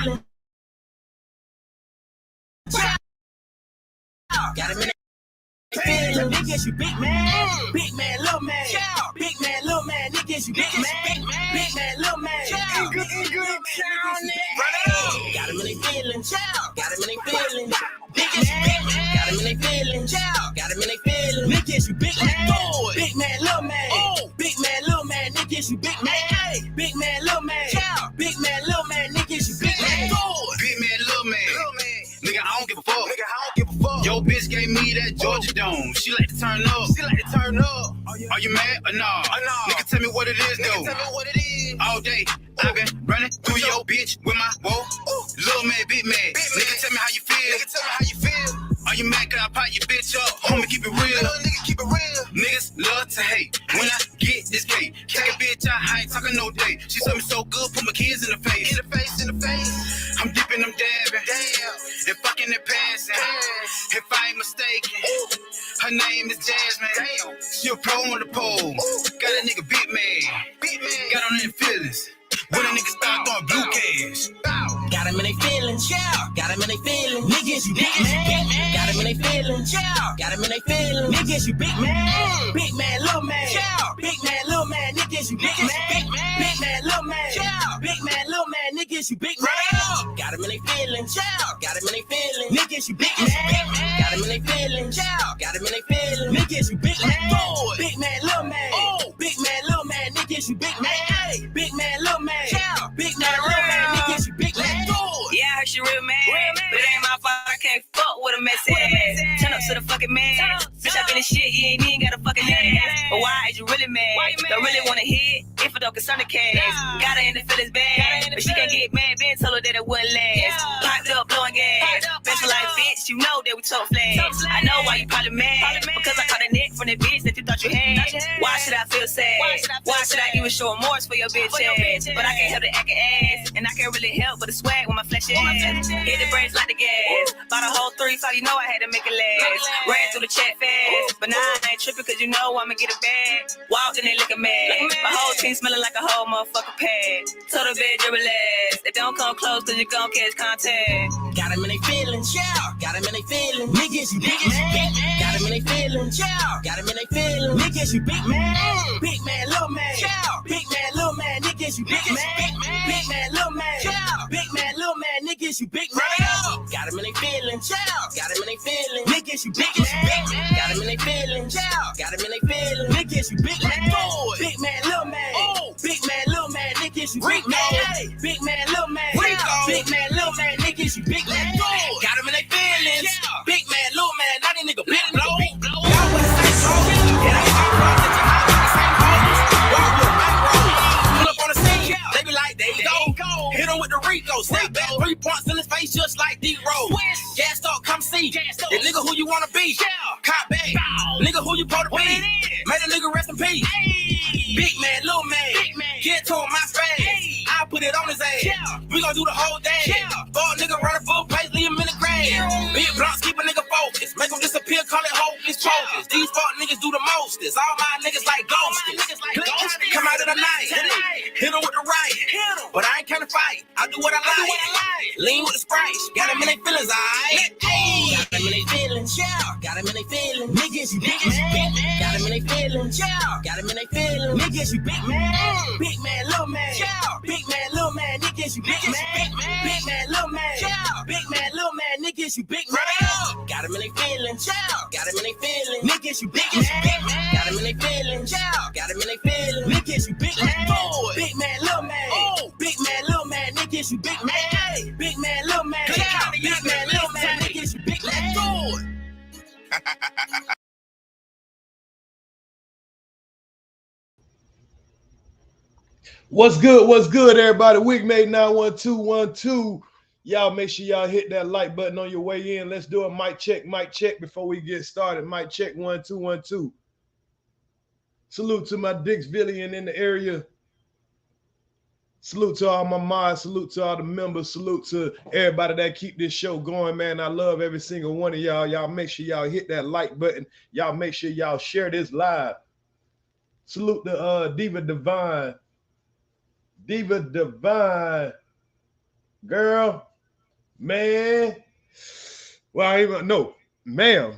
feeling. Got him in the feeling. Niggas, you big man. Big man, little man. Big man, little man. Niggas, you big man. Big man, little man. Good got him in the feeling. Got him in the feeling. Niggas, you big man. Got him in the feeling. Got him in the feeling. Niggas, you big man. Big man, little man. Big man, little man. Niggas, you big man. Big man, little man. Big man, little man. Niggas, you big man. Big man, little man. Nigga, I don't give a fuck. Yo, bitch gave me that Georgia Dome. She like to turn up. Are you mad or nah? Nigga, tell me what it is, though. All day, I've been running through your bitch with my whoa. Little man, big man. Nigga, tell me how you feel. Are you mad cause I pop your bitch up? Homie, keep it real. Niggas love to hate. When I get this cake, take a bitch out, I ain't talking no day. She told me so good, put my kids in the face. I'm dipping, I'm dabbing. And fucking and passing. If I ain't mistaken, her name is Jasmine. She a pro on the pole. Got a nigga big man. Got on them feelings. When a nigga start throwing blue cash. Got him in they feelings. Got him in they feelings. Niggas, you big man. Got him in they feelings. Got him in they feelings. Niggas, you big man. Big man, little man. Big man, little man. Niggas, you big man. Big man, little man. Big man, little man. Niggas, you big man. Got him in they feelings. Got him in they feelings. Niggas, you big man. Got him in they feelings. Got him in they feelings. Niggas, you big man. Big man, little man. Big man, little man. Niggas, you big man. Big man, little man. Big man, little man. Niggas, you big man. Yeah, I heard she real man. But it ain't my fault, I can't fuck with a mess ass. Turn up to the fucking man. Bitch, I been in shit, you ain't even got a fucking ass. But why is you really mad? Don't really wanna hit if it don't concern the cash. Got her in the feelings bad, but she can't get mad. Ben told her that it wouldn't last. Piped up, blowing gas. Bitch, like bitch, you know that we talk flash. I know why you probably mad, because I caught a neck from the bitch that you thought you had. Why should I feel sad? Why should I even show remorse for your bitch ass? But I can't help the acting ass, and I can't really help but the swag with my flesh ass. Hit the brakes like the gas. Bought a whole 3, so you know I had to make it last. Ran through the chat fast, but now I ain't tripping, cause you know I'ma get it back. Walked in there looking mad. My whole team smelling like a whole motherfucking pad. Told the bitch to relax. They don't come close, cause you gon' catch contact. Got him in they feelings. Got him in they feelings. Niggas, you big man. Got him in they feelings. Got him in they feelings. Niggas, you big man. Big man, little man. Big man, little man. Niggas, you big man. Big man, little man. Big man, little man. Niggas, you big man. Got him in they feelings. Got him in they feelings. Niggas, you big man. Got him in they feelings. Got him in they feelings. Niggas, you big man. Big man, little man. Big man, little man. Niggas, you big man. Big man, little man. Big man, little man. Niggas, you big man. Got him in they feelings. Big man, little man. Now these niggas big blow. Y'all with the same song. Yeah, they all cross at your house with the same hoes. Walk with a bankroll. Pull up on the scene. They be like, there you go. Hit him with the Rico. Step back, 3 points in his face just like D-Rose. Gas up, come see. The nigga who you wanna be. Cop back. Nigga who you supposed to be. Made a nigga rest in peace. Big man, little man. Get to him, my space. I put it on his ass. We gon' do the whole thing. Fuck nigga running full pace, leave him in the grass. Big blunts keep a nigga focused. Make him disappear, call it hopeless focus. These fuck niggas do the mostest. All my niggas like ghosties. Come out of the night. Hit him with the right. But I ain't kinda fight. I do what I like. Lean with the Sprite. Got him in they feelings, alright. Got him in they feelings. Got him in they feelings. Niggas, you big man. Got him in they feelings. Got him in they feelings. Niggas, you big man. Big man, little man. Big man, little man. Niggas, you big man. Big man, little man. Big man, little man. Niggas, you big man. Got him in they feelings. Got him in they feelings. Niggas, you big man. Got him in they feelings. Got him in they feelings. Niggas, you big man. Big man, little man. Big man, little man. Niggas, you big man. Big man, little man. Big man, little man. Niggas, you big man. What's good, everybody? Wigmade 91212. Y'all make sure y'all hit that like button on your way in. Let's do a mic check before we get started. Mic check 1 2 1 2. Salute to my Dixvillian in the area. Salute to all my mods. Salute to all the members. Salute to everybody that keep this show going, man. I love every single one of y'all. Y'all make sure y'all hit that like button. Y'all make sure y'all share this live. Salute to Diva Divine. Girl, man. Well, no, ma'am.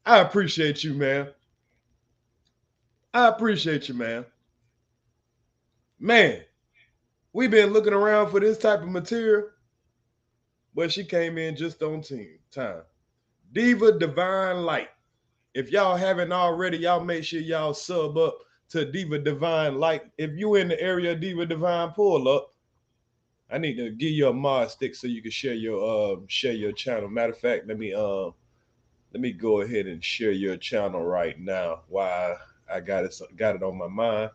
I appreciate you, man. I appreciate you, man. Man, we've been looking around for this type of material, but she came in just on time. Diva Divine Light. If y'all haven't already, y'all make sure y'all sub up to Diva Divine Light. If you in the area of Diva Divine, pull up. I need to give you a mod stick so you can share your channel. Matter of fact, let me go ahead and share your channel right now while I got it on my mind.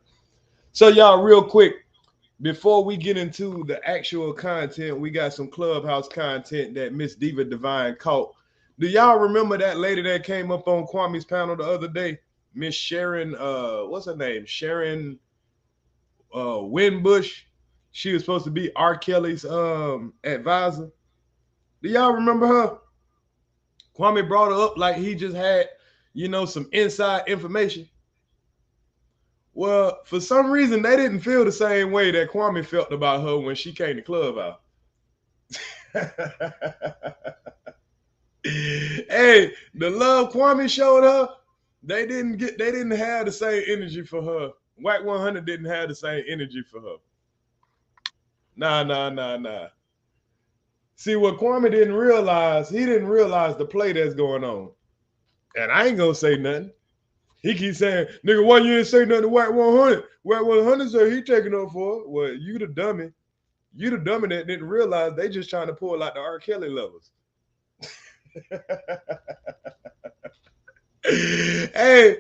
So y'all, real quick, before we get into the actual content, we got some clubhouse content that Miss Diva Divine caught. Do y'all remember that lady that came up on Kwame's panel the other day? Miss Sharron, what's her name? Sharron Winbush. She was supposed to be R.Kelly's advisor. Do y'all remember her? Kwame brought her up like he just had, some inside information. Well, for some reason, they didn't feel the same way that Kwame felt about her when she came to clubhouse. Hey, the love Kwame showed her, they didn't have the same energy for her. Wack 100 didn't have the same energy for her. Nah. See, what Kwame didn't realize, he didn't realize the play that's going on. And I ain't gonna say nothing. He keeps saying, nigga, why you didn't say nothing to Wack 100? Wack 100 said he taking up for it. Well, you the dummy. You the dummy that didn't realize they just trying to pull out the R.Kelly levels. Hey,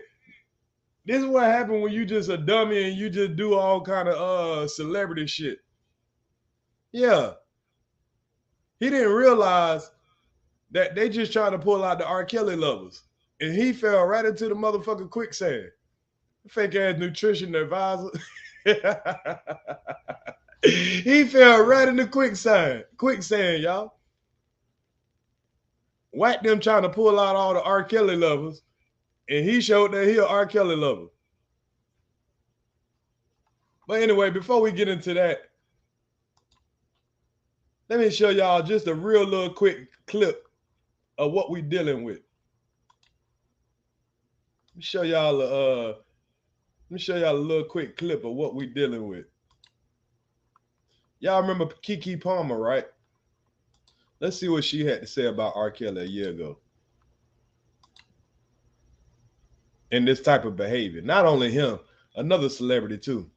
this is what happened when you just a dummy and you just do all kind of celebrity shit. Yeah. He didn't realize that they just trying to pull out the R.Kelly levels. And he fell right into the motherfucking quicksand. Fake ass nutrition advisor. He fell right in the quicksand, y'all. Wack them trying to pull out all the R.Kelly levels, and he showed that he an R.Kelly lover. But anyway, before we get into that, let me show y'all just a real little quick clip of what we dealing with. Let me show y'all a little quick clip of what we dealing with. Y'all remember Keke Palmer, right? Let's see what she had to say about R. Kelly a year ago. And this type of behavior. Not only him, another celebrity too.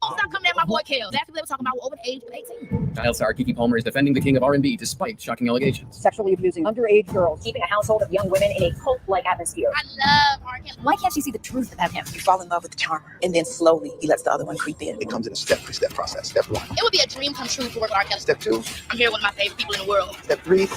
Stop coming at my boy Kel. That's what they were talking about over the age of 18. Child star Keke Palmer is defending the king of R&B despite shocking allegations. Sexually abusing underage girls, keeping a household of young women in a cult-like atmosphere. I love R. Kelly. Why can't she see the truth about him? You fall in love with the charmer, and then slowly he lets the other one creep in. It comes in a step-by-step process. Step 1. It would be a dream come true to work with R. Kelly. Step 2. I'm here with one of my favorite people in the world. Step 3.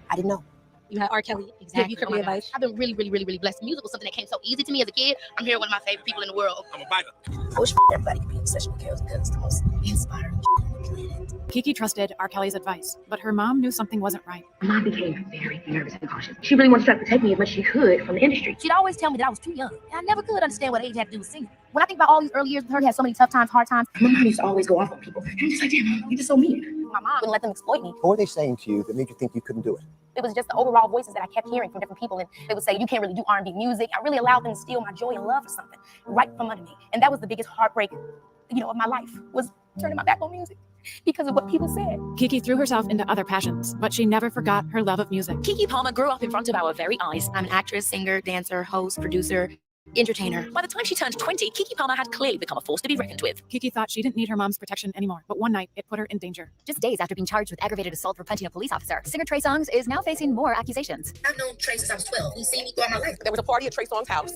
I didn't know. You had R. Kelly. Exactly. Give you advice. I've been really blessed. Music was something that came so easy to me as a kid. I'm here with one of my favorite people in the world. I'm a biker. I wish everybody could be in obsession with Kells because it's the most inspiring on the planet. Keke trusted R. Kelly's advice, but her mom knew something wasn't right. Mom became very nervous and cautious. She really wanted to try to protect me as much as she could from the industry. She'd always tell me that I was too young, and I never could understand what age had to do with singing. When I think about all these early years with her, had so many tough times, hard times. My mom used to always go off on people. And I'm just like, damn, Mom, you're just so mean. My mom wouldn't let them exploit me. What were they saying to you that made you think you couldn't do it? It was just the overall voices that I kept hearing from different people, and they would say, you can't really do R&B music. I really allowed them to steal my joy and love for something right from under me. And that was the biggest heartbreak, of my life, was turning my back on music because of what people said. Keke threw herself into other passions, but she never forgot her love of music. Keke Palmer grew up in front of our very eyes. I'm an actress, singer, dancer, host, producer, entertainer. By the time she turned 20, Keke Palmer had clearly become a force to be reckoned with. Keke thought she didn't need her mom's protection anymore, but one night it put her in danger. Just days after being charged with aggravated assault for punching a police officer, singer Trey Songz is now facing more accusations. I've known Trey since I was 12. He's seen me throughout my life. There was a party at Trey Song's house,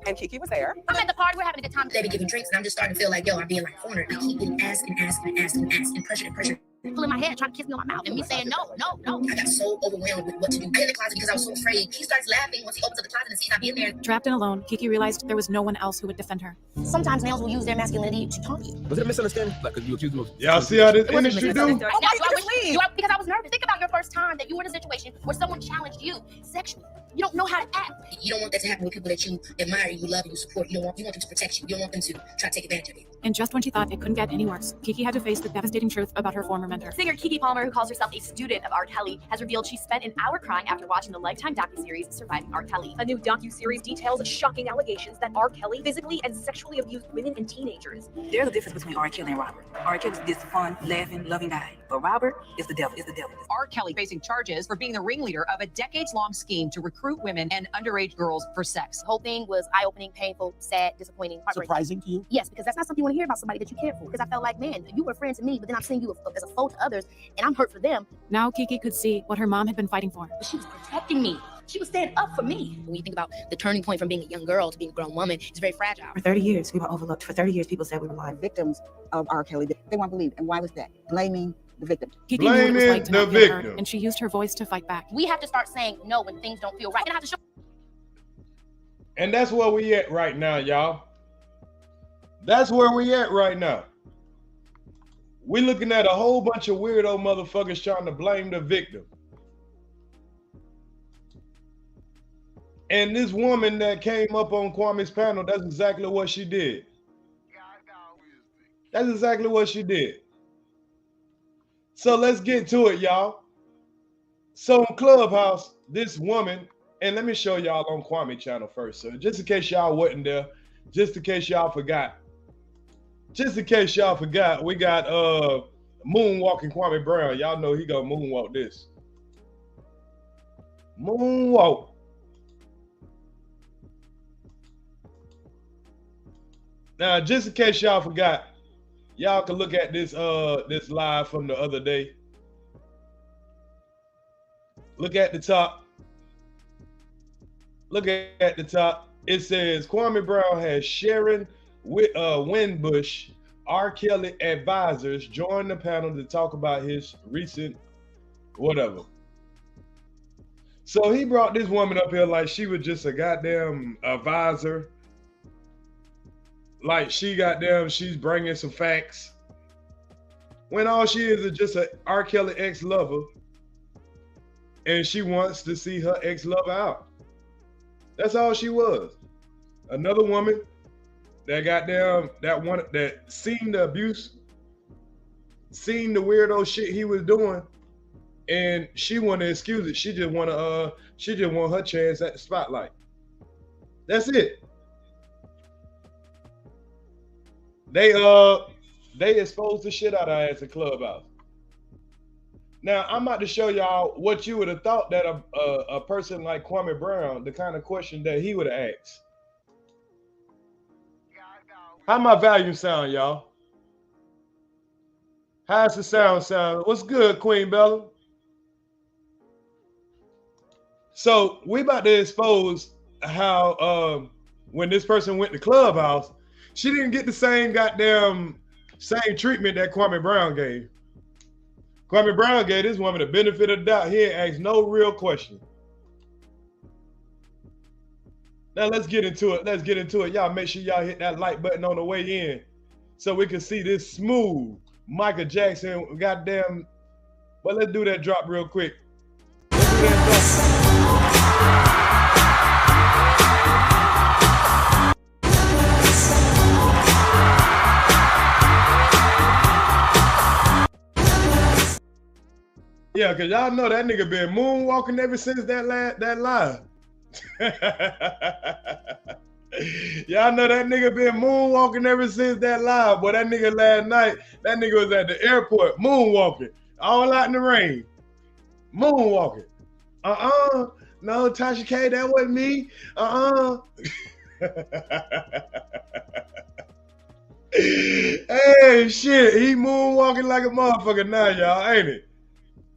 and Keke was there. I'm at the party, we're having a good time. They be giving drinks, and I'm just starting to feel like, I'm being cornered. I keep getting asked and pressure. Pulling my head, trying to kiss me on my mouth, and me saying no. I got so overwhelmed with what to do in the closet because I was so afraid. He starts laughing once he opens up the closet and sees I be in there. Trapped and alone, Keke realized there was no one else who would defend her. Sometimes males will use their masculinity to taunt you. Was it a misunderstanding? Like, you accused him of... Y'all see how this industry do? Because I was nervous. Think about your first time that you were in a situation where someone challenged you sexually. You don't know how to act. You don't want that to happen with people that you admire, you love, and you support. You want them to protect you. You don't want them to try to take advantage of you. And just when she thought it couldn't get any worse, Kiki had to face the devastating truth about her former mentor. Singer Keke Palmer, who calls herself a student of R.Kelly, has revealed she spent an hour crying after watching the Lifetime docuseries Surviving R.Kelly. A new docuseries details shocking allegations that R.Kelly physically and sexually abused women and teenagers. There's a difference between R.Kelly and Robert. R.Kelly is this fun, laughing, loving guy, but Robert is the devil. R.Kelly facing charges for being the ringleader of a decades-long scheme to recruit women and underage girls for sex. The whole thing was eye-opening, painful, sad, disappointing, heartbreaking. Surprising to you? Yes, because that's not something you want to hear about somebody that you care for. Because I felt like, man, you were a friend to me, but then I'm seeing you as a foe to others, and I'm hurt for them. Now Kiki could see what her mom had been fighting for. But she was protecting me. She was standing up for me. When you think about the turning point from being a young girl to being a grown woman, it's very fragile. For 30 years, we were overlooked. For 30 years, people said we were lying. Victims of R.Kelly, they weren't believed. And why was that? Blaming the victim. Kiki knew what it was like to not get her, and she used her voice to fight back. We have to start saying no when things don't feel right. And I have to show. And that's where we at right now, y'all. That's where we at right now. We're looking at a whole bunch of weirdo motherfuckers trying to blame the victim. And this woman that came up on Kwame's panel, that's exactly what she did. That's exactly what she did. So let's get to it, y'all. So in Clubhouse, this woman, and let me show y'all on Kwame channel first. So just in case y'all wasn't there, just in case y'all forgot. Just in case y'all forgot, we got moonwalking Kwame Brown. Y'all know he gonna moonwalk this. Moonwalk. Now, just in case y'all forgot, y'all can look at this this live from the other day. Look at the top. Look at the top. It says Kwame Brown has Sharron Winbush, R.Kelly advisors join the panel to talk about his recent whatever. So he brought this woman up here like she was just a goddamn advisor. Like she's bringing some facts. When all she is just a R.Kelly ex-lover. And she wants to see her ex-lover out. That's all she was. Another woman that seen the abuse, seen the weirdo shit he was doing, and she want to excuse it. She just want her chance at the spotlight. That's it. They exposed the shit out of her ass at Clubhouse. Now I'm about to show y'all what you would have thought that a person like Kwame Brown, the kind of question that he would have asked. How my volume sound, y'all? How's the sound? What's good, Queen Bella? So we about to expose how when this person went to Clubhouse, she didn't get the same treatment that Kwame Brown gave. Kwame Brown gave this woman the benefit of the doubt. He ain't asked no real question. Now let's get into it. Y'all make sure y'all hit that like button on the way in so we can see this smooth Michael Jackson goddamn. But let's do that drop real quick. Yeah, because y'all know that nigga been moonwalking ever since that live. Y'all know that nigga been moonwalking ever since that live. Boy, that nigga last night, that nigga was at the airport moonwalking, all out in the rain. Moonwalking. No, Tasha K, that wasn't me. Hey, shit, he moonwalking like a motherfucker now, y'all, ain't it?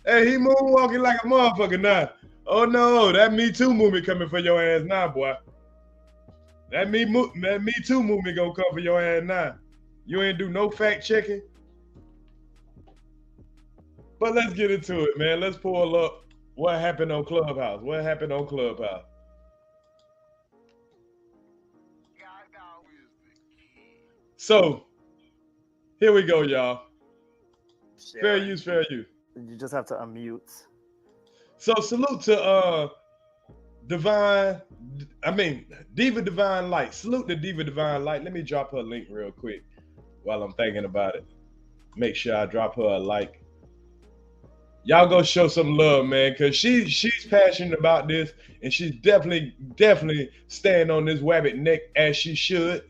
Hey, he moonwalking like a motherfucker now. Oh no, that Me Too movement coming for your ass now, boy. That Me Too movement gonna come for your ass now. You ain't do no fact checking. But let's get into it, man. Let's pull up what happened on Clubhouse. What happened on Clubhouse? So, here we go, y'all. Fair use, fair use. You just have to unmute. So salute to Diva Divine Light. Salute the Diva Divine Light. Let me drop her link real quick while I'm thinking about it. Make sure I drop her a like. Y'all go show some love, man, because she's passionate about this, and she's definitely staying on this rabbit neck as she should.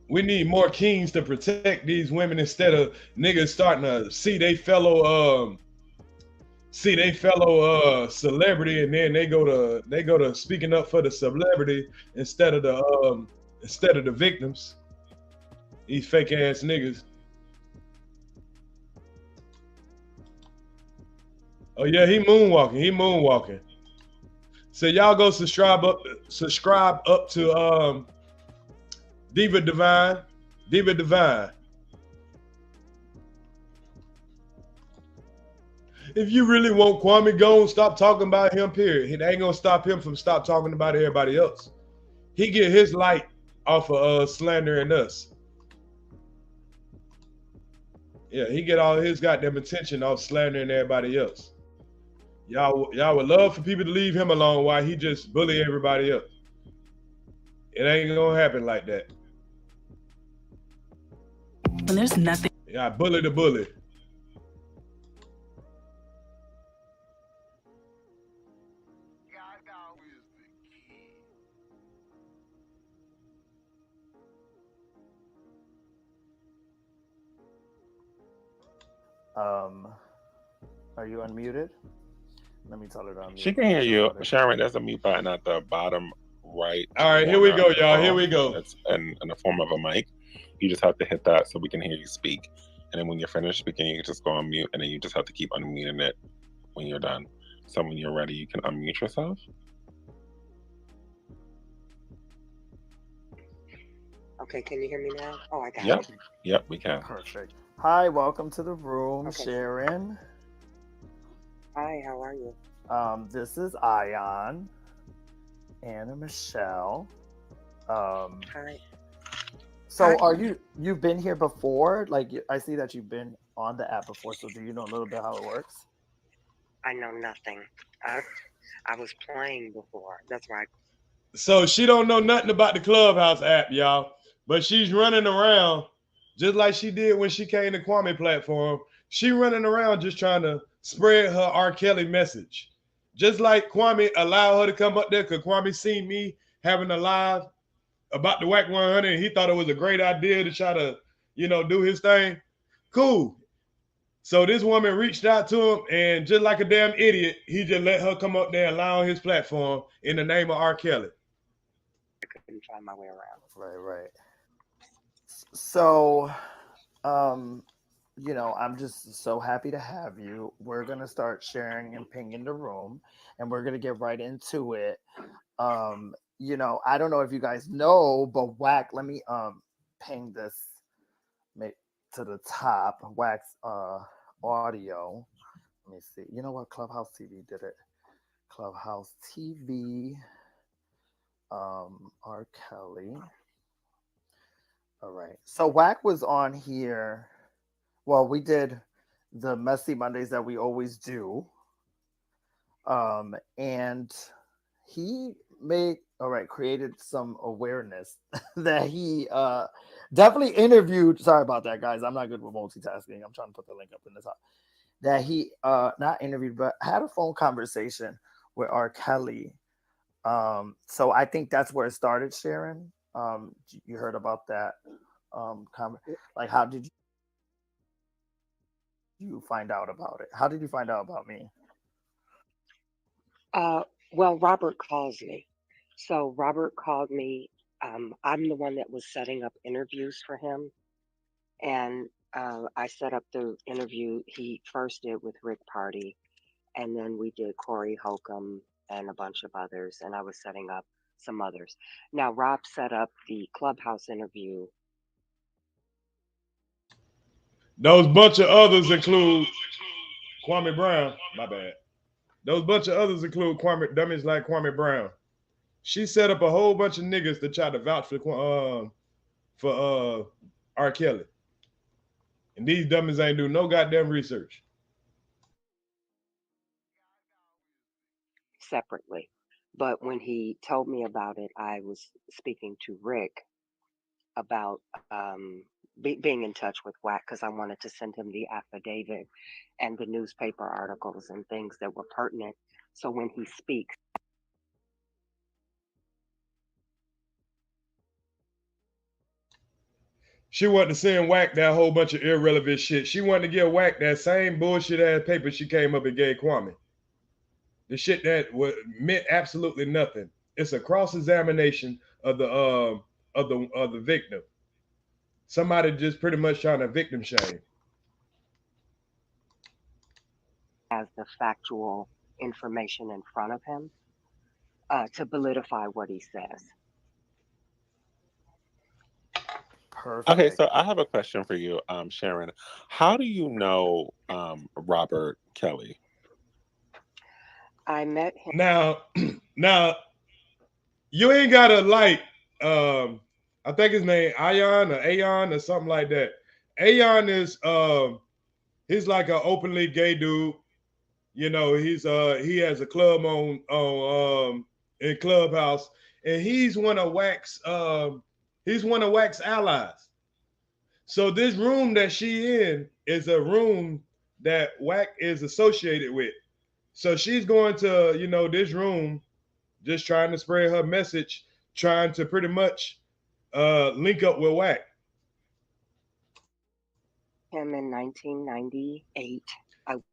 We need more kings to protect these women instead of niggas starting to see they fellow celebrity, and then they go to speaking up for the celebrity instead of the victims. These fake ass niggas. Oh yeah, he moonwalking. So y'all go subscribe up to Diva Divine. If you really want Kwame gone, stop talking about him, period. It ain't gonna stop him from stop talking about everybody else. He get his light off of slandering us. Yeah, he get all his goddamn attention off slandering everybody else. Y'all would love for people to leave him alone while he just bully everybody else. It ain't gonna happen like that. When there's nothing. Yeah, bully the bully. Are you unmuted? Let me tell her to unmute. She can hear you. Sharron, there's a mute button at the bottom right. All right, here we go, y'all. Here we go. It's in the form of a mic. You just have to hit that so we can hear you speak. And then when you're finished speaking, you can just go on mute, and then you just have to keep unmuting it when you're done. So when you're ready, you can unmute yourself. Okay, can you hear me now? Oh, I got Yep. it. Yep, we can. Perfect. Hi, welcome to the room, Okay. Sharron. Hi, how are you? This is Ion, Anna Michelle. Hi. So you've been here before? Like, I see that you've been on the app before, so do you know a little bit how it works? I know nothing. I was playing before. That's right. So she don't know nothing about the Clubhouse app, y'all. But she's running around just like she did when she came to Kwame platform. She running around just trying to spread her R.Kelly message. Just like Kwame allowed her to come up there because Kwame seen me having a live about the Wack 100 and he thought it was a great idea to try to, do his thing. Cool. So this woman reached out to him, and just like a damn idiot, he just let her come up there and lie on his platform in the name of R.Kelly. I couldn't find my way around. Right. So, I'm just so happy to have you. We're going to start sharing and pinging the room, and we're going to get right into it. I don't know if you guys know, but Wack, let me ping this to the top. Wack's audio. Let me see. You know what? Clubhouse TV did it. Clubhouse TV. R.Kelly. All right. So Wack was on here. Well, we did the Messy Mondays that we always do. And he created some awareness that he definitely interviewed. Sorry about that, guys. I'm not good with multitasking. I'm trying to put the link up in the top. That he not interviewed, but had a phone conversation with R.Kelly. So I think that's where it started, Sharron. You heard about that. Like, how did you find out about it? How did you find out about me? Well, Robert calls me. So Robert called me. I'm the one that was setting up interviews for him. And I set up the interview he first did with Rick Party. And then we did Corey Holcomb and a bunch of others. And I was setting up some others. Now, Rob set up the Clubhouse interview. Those bunch of others include Kwame Brown. My bad. Those bunch of others include dummies like Kwame Brown. She set up a whole bunch of niggas to try to vouch for R. Kelly. And these dummies ain't do no goddamn research. separately. But when he told me about it, I was speaking to Rick about being in touch with Wack because I wanted to send him the affidavit and the newspaper articles and things that were pertinent. So when he speaks, She wanted to send Wack that whole bunch of irrelevant shit. She wanted to give Wack that same bullshit ass paper she came up and gave Kwame. The shit that meant absolutely nothing. It's a cross examination of the victim. Somebody just pretty much trying to victim shame. has the factual information in front of him to solidify what he says. Perfect. Okay, so I have a question for you, Sharron. How do you know Robert Kelly? I met him. Now, you ain't gotta like. I think his name Ayon or something like that. Ayon is he's like an openly gay dude. You know, he has a club on in Clubhouse, and he's one of Wack's allies. So this room that she in is a room that Wack is associated with. So she's going to, this room, just trying to spread her message, trying to pretty much link up with Wack. Him in 1998.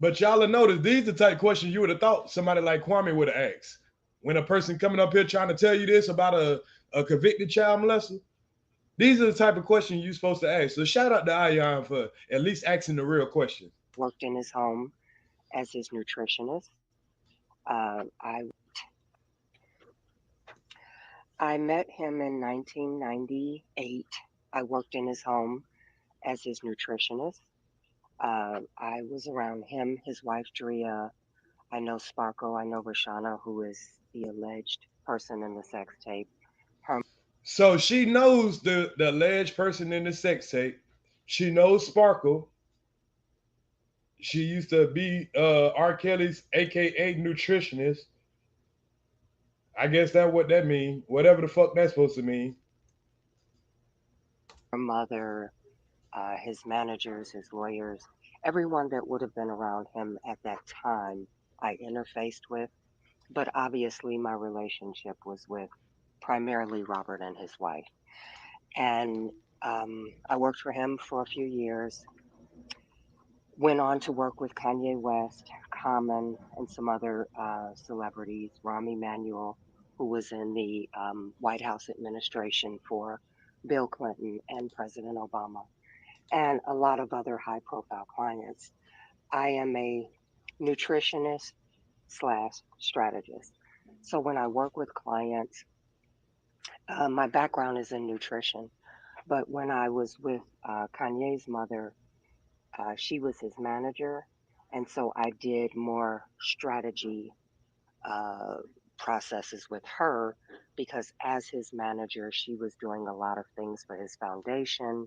But y'all have noticed these are the type of questions you would have thought somebody like Kwame would have asked. When a person coming up here trying to tell you this about a convicted child molester, these are the type of questions you're supposed to ask. So shout out to Ayan for at least asking the real question. Worked in his home as his nutritionist. I met him in 1998. I worked in his home as his nutritionist. I was around him, his wife, Drea. I know Sparkle. I know Rashana, who is the alleged person in the sex tape. So she knows the alleged person in the sex tape. She knows Sparkle. She used to be R.Kelly's AKA nutritionist. I guess that's what that means. Whatever the fuck that's supposed to mean. Her mother, his managers, his lawyers, everyone that would have been around him at that time, I interfaced with. But obviously, my relationship was with primarily Robert and his wife. And I worked for him for a few years. Went on to work with Kanye West, Common, and some other celebrities, Rahm Emanuel, who was in the White House administration for Bill Clinton and President Obama, and a lot of other high-profile clients. I am a nutritionist / strategist. So when I work with clients, my background is in nutrition. But when I was with Kanye's mother, she was his manager. And so I did more strategy processes with her because as his manager, she was doing a lot of things for his foundation,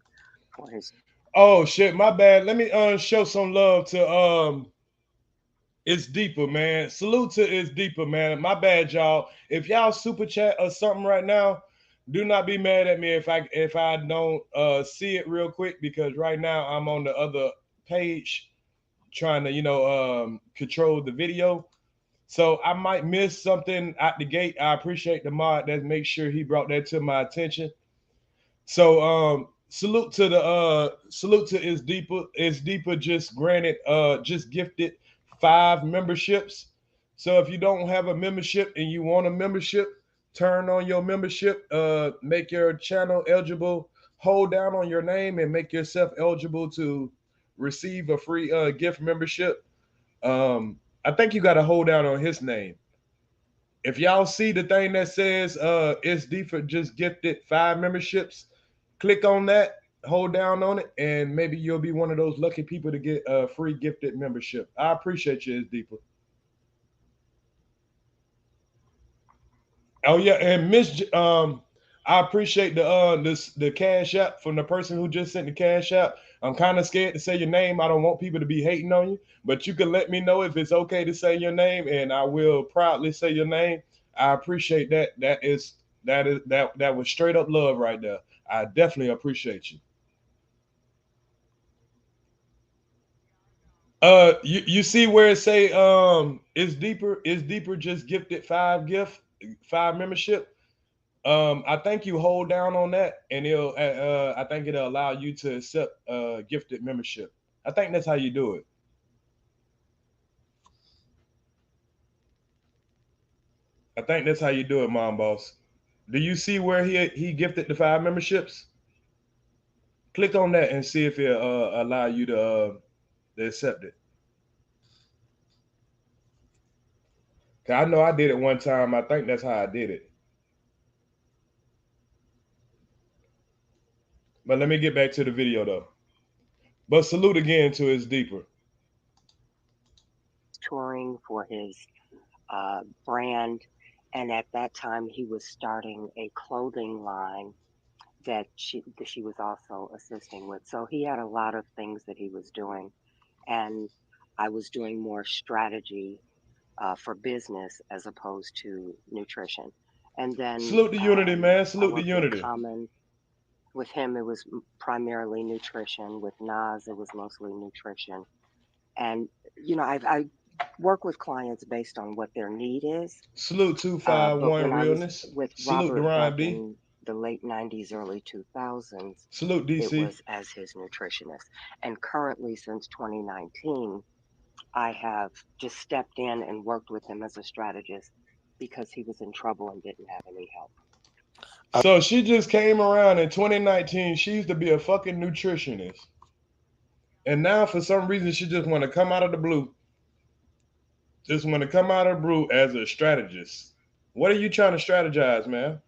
for his. Oh shit, my bad. Let me show some love to It's Deeper, man. Salute to It's Deeper, man. My bad, y'all. If y'all super chat or something right now, do not be mad at me if I don't see it real quick, because right now I'm on the other page trying to control the video. So I might miss something at the gate. I appreciate the mod that make sure he brought that to my attention. So salute to It's Deeper. It's Deeper just gifted 5 memberships. So if you don't have a membership and you want a membership, turn on your membership, make your channel eligible, hold down on your name and make yourself eligible to receive a free gift membership. I think you got to hold down on his name. If y'all see the thing that says It's Deeper just gifted 5 memberships, click on that, hold down on it, and maybe you'll be one of those lucky people to get a free gifted membership. I appreciate you, It's Deeper. Oh yeah, and Miss, I appreciate the cash app from the person who just sent the cash app. I'm kind of scared to say your name. I don't want people to be hating on you, but you can let me know if it's okay to say your name, and I will proudly say your name. I appreciate that. That was straight up love right there. I definitely appreciate you. You see where it say it's deeper just gifted 5 membership. I think you hold down on that, and it'll I think it'll allow you to accept gifted membership. I think that's how you do it. I think that's how you do it, Mom Boss. Do you see where he gifted the 5 memberships? Click on that and see if it allow you to accept it. I know I did it one time. I think that's how I did it. But let me get back to the video though. But salute again to his deeper. Touring for his brand, and at that time he was starting a clothing line that she was also assisting with. So he had a lot of things that he was doing, and I was doing more strategy for business as opposed to nutrition. And then salute the unity, man. Salute the unity. With him, it was primarily nutrition. With Nas, it was mostly nutrition. And you know, I work with clients based on what their need is. Salute 251 realness. With Salute Robert Deron back B. in the late 90s, early 2000s, salute DC. It was as his nutritionist. And currently, since 2019, I have just stepped in and worked with him as a strategist because he was in trouble and didn't have any help. So she just came around in 2019. She used to be a fucking nutritionist. And now for some reason she just want to come out of the blue. Just want to come out of the blue as a strategist. What are you trying to strategize, man?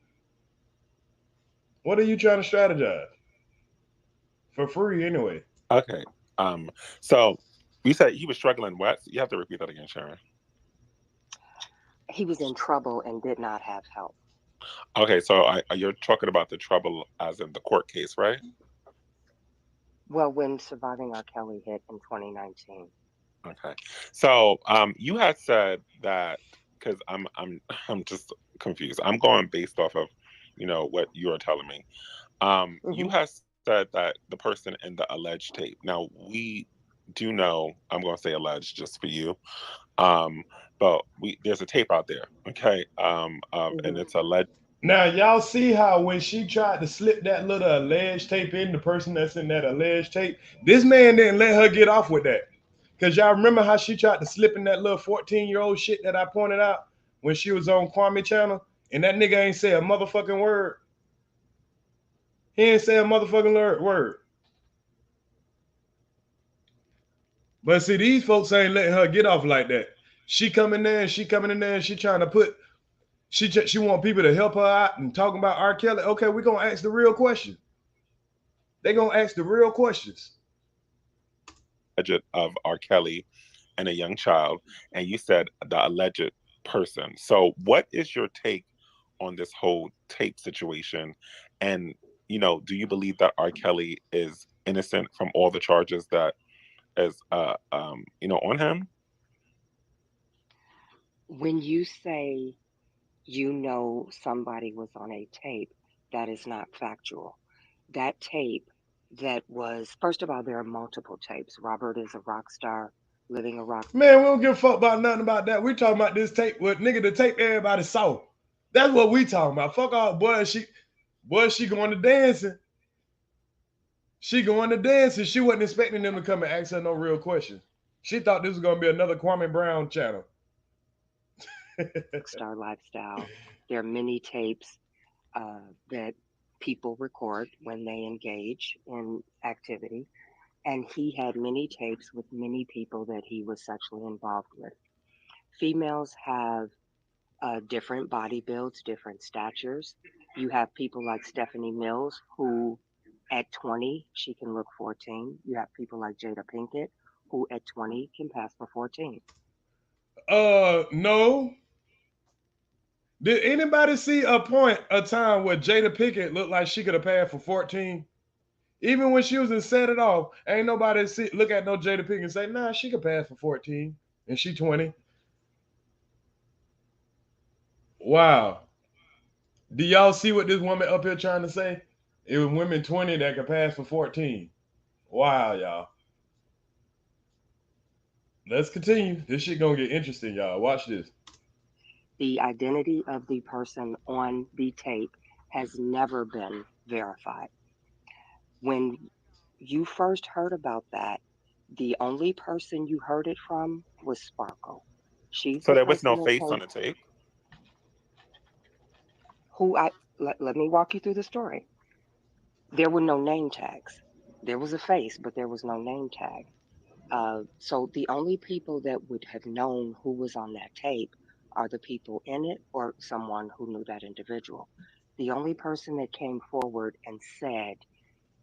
What are you trying to strategize? For free anyway. Okay. So you said he was struggling what? You have to repeat that again, Sharron. He was in trouble and did not have help. Okay, so you're talking about the trouble as in the court case, right? Well, when Surviving R.Kelly hit in 2019. Okay, so you had said that because I'm just confused. I'm going based off of, what you are telling me. You had said that the person in the alleged tape. Now we do know. I'm going to say alleged just for you. But there's a tape out there, okay? And it's alleged. Now y'all see how when she tried to slip that little alleged tape in, the person that's in that alleged tape, this man didn't let her get off with that. Because y'all remember how she tried to slip in that little 14-year-old shit that I pointed out when she was on Kwame channel, and that nigga ain't say a motherfucking word. He ain't say a motherfucking word. But see, these folks ain't letting her get off like that. She coming there and she trying to put, she want people to help her out and talking about R.Kelly. Okay, we're going to ask the real question. They're going to ask the real questions. Of R.Kelly and a young child, and you said the alleged person. So what is your take on this whole tape situation? And, do you believe that R.Kelly is innocent from all the charges that is, on him? When you say somebody was on a tape, that is not factual. That tape that was, first of all, there are multiple tapes. Robert is a rock star, living a rock. Man, we don't give a fuck about nothing about that. We talking about this tape. What nigga, the tape everybody saw. That's what we talking about. Fuck all, boy. She going to dancing. She going to dancing. She wasn't expecting them to come and ask her no real questions. She thought this was gonna be another Kwame Brown channel. Star lifestyle. There are many tapes that people record when they engage in activity, and he had many tapes with many people that he was sexually involved with. Females have different body builds, different statures. You have people like Stephanie Mills, who at 20 she can look 14. You have people like Jada Pinkett, who at 20 can pass for 14. No. Did anybody see a time where Jada Pinkett looked like she could have passed for 14? Even when she was in Set It Off, ain't nobody look at no Jada Pinkett and say, nah, she could pass for 14 and she 20. Wow. Do y'all see what this woman up here trying to say? It was women 20 that could pass for 14. Wow, y'all. Let's continue. This shit gonna get interesting, y'all. Watch this. The identity of the person on the tape has never been verified. When you first heard about that, the only person you heard it from was Sparkle. She's So the there was person no that face told on the tape? let me walk you through the story. There were no name tags. There was a face, but there was no name tag. So the only people that would have known who was on that tape are the people in it or someone who knew that individual. The only person that came forward and said,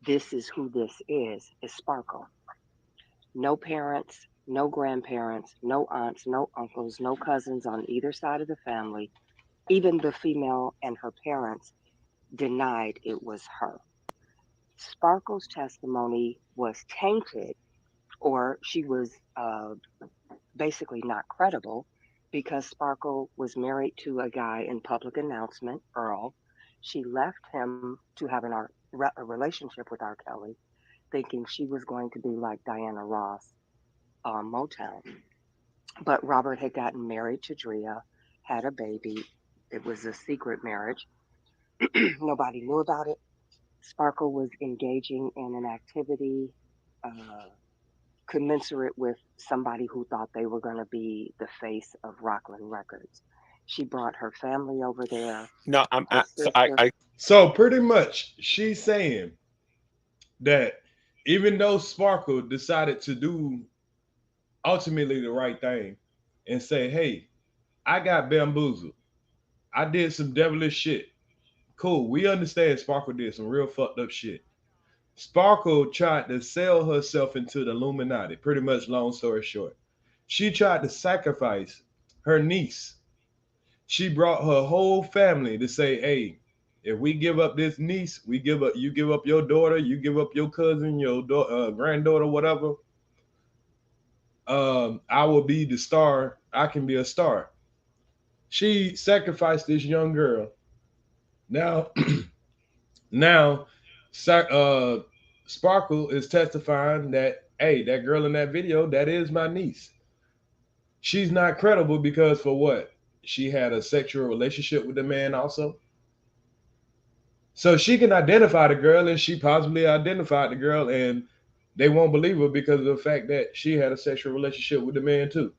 this is who this is Sparkle. No parents, no grandparents, no aunts, no uncles, no cousins on either side of the family. Even the female and her parents denied it was her. Sparkle's testimony was tainted, or she was basically not credible, because Sparkle was married to a guy in public announcement, Earl. She left him to have a relationship with R.Kelly, thinking she was going to be like Diana Ross on Motown. But Robert had gotten married to Drea, had a baby. It was a secret marriage. Nobody knew about it. Sparkle was engaging in an activity commensurate with somebody who thought they were going to be the face of Rockland Records. She brought her family over there. No, So pretty much she's saying that even though Sparkle decided to do ultimately the right thing and say, hey, I got bamboozled. I did some devilish shit. Cool. We understand Sparkle did some real fucked up shit. Sparkle tried to sell herself into the Illuminati, pretty much, long story short. She tried to sacrifice her niece. She brought her whole family to say, hey, if we give up this niece, you give up your daughter, you give up your cousin, your granddaughter, whatever. I will be the star. I can be a star. She sacrificed this young girl. Now, now, Sparkle is testifying that, hey, that girl in that video, that is my niece. She's not credible because for what? She had a sexual relationship with the man also. So she can identify the girl, and she possibly identified the girl, and they won't believe her because of the fact that she had a sexual relationship with the man too.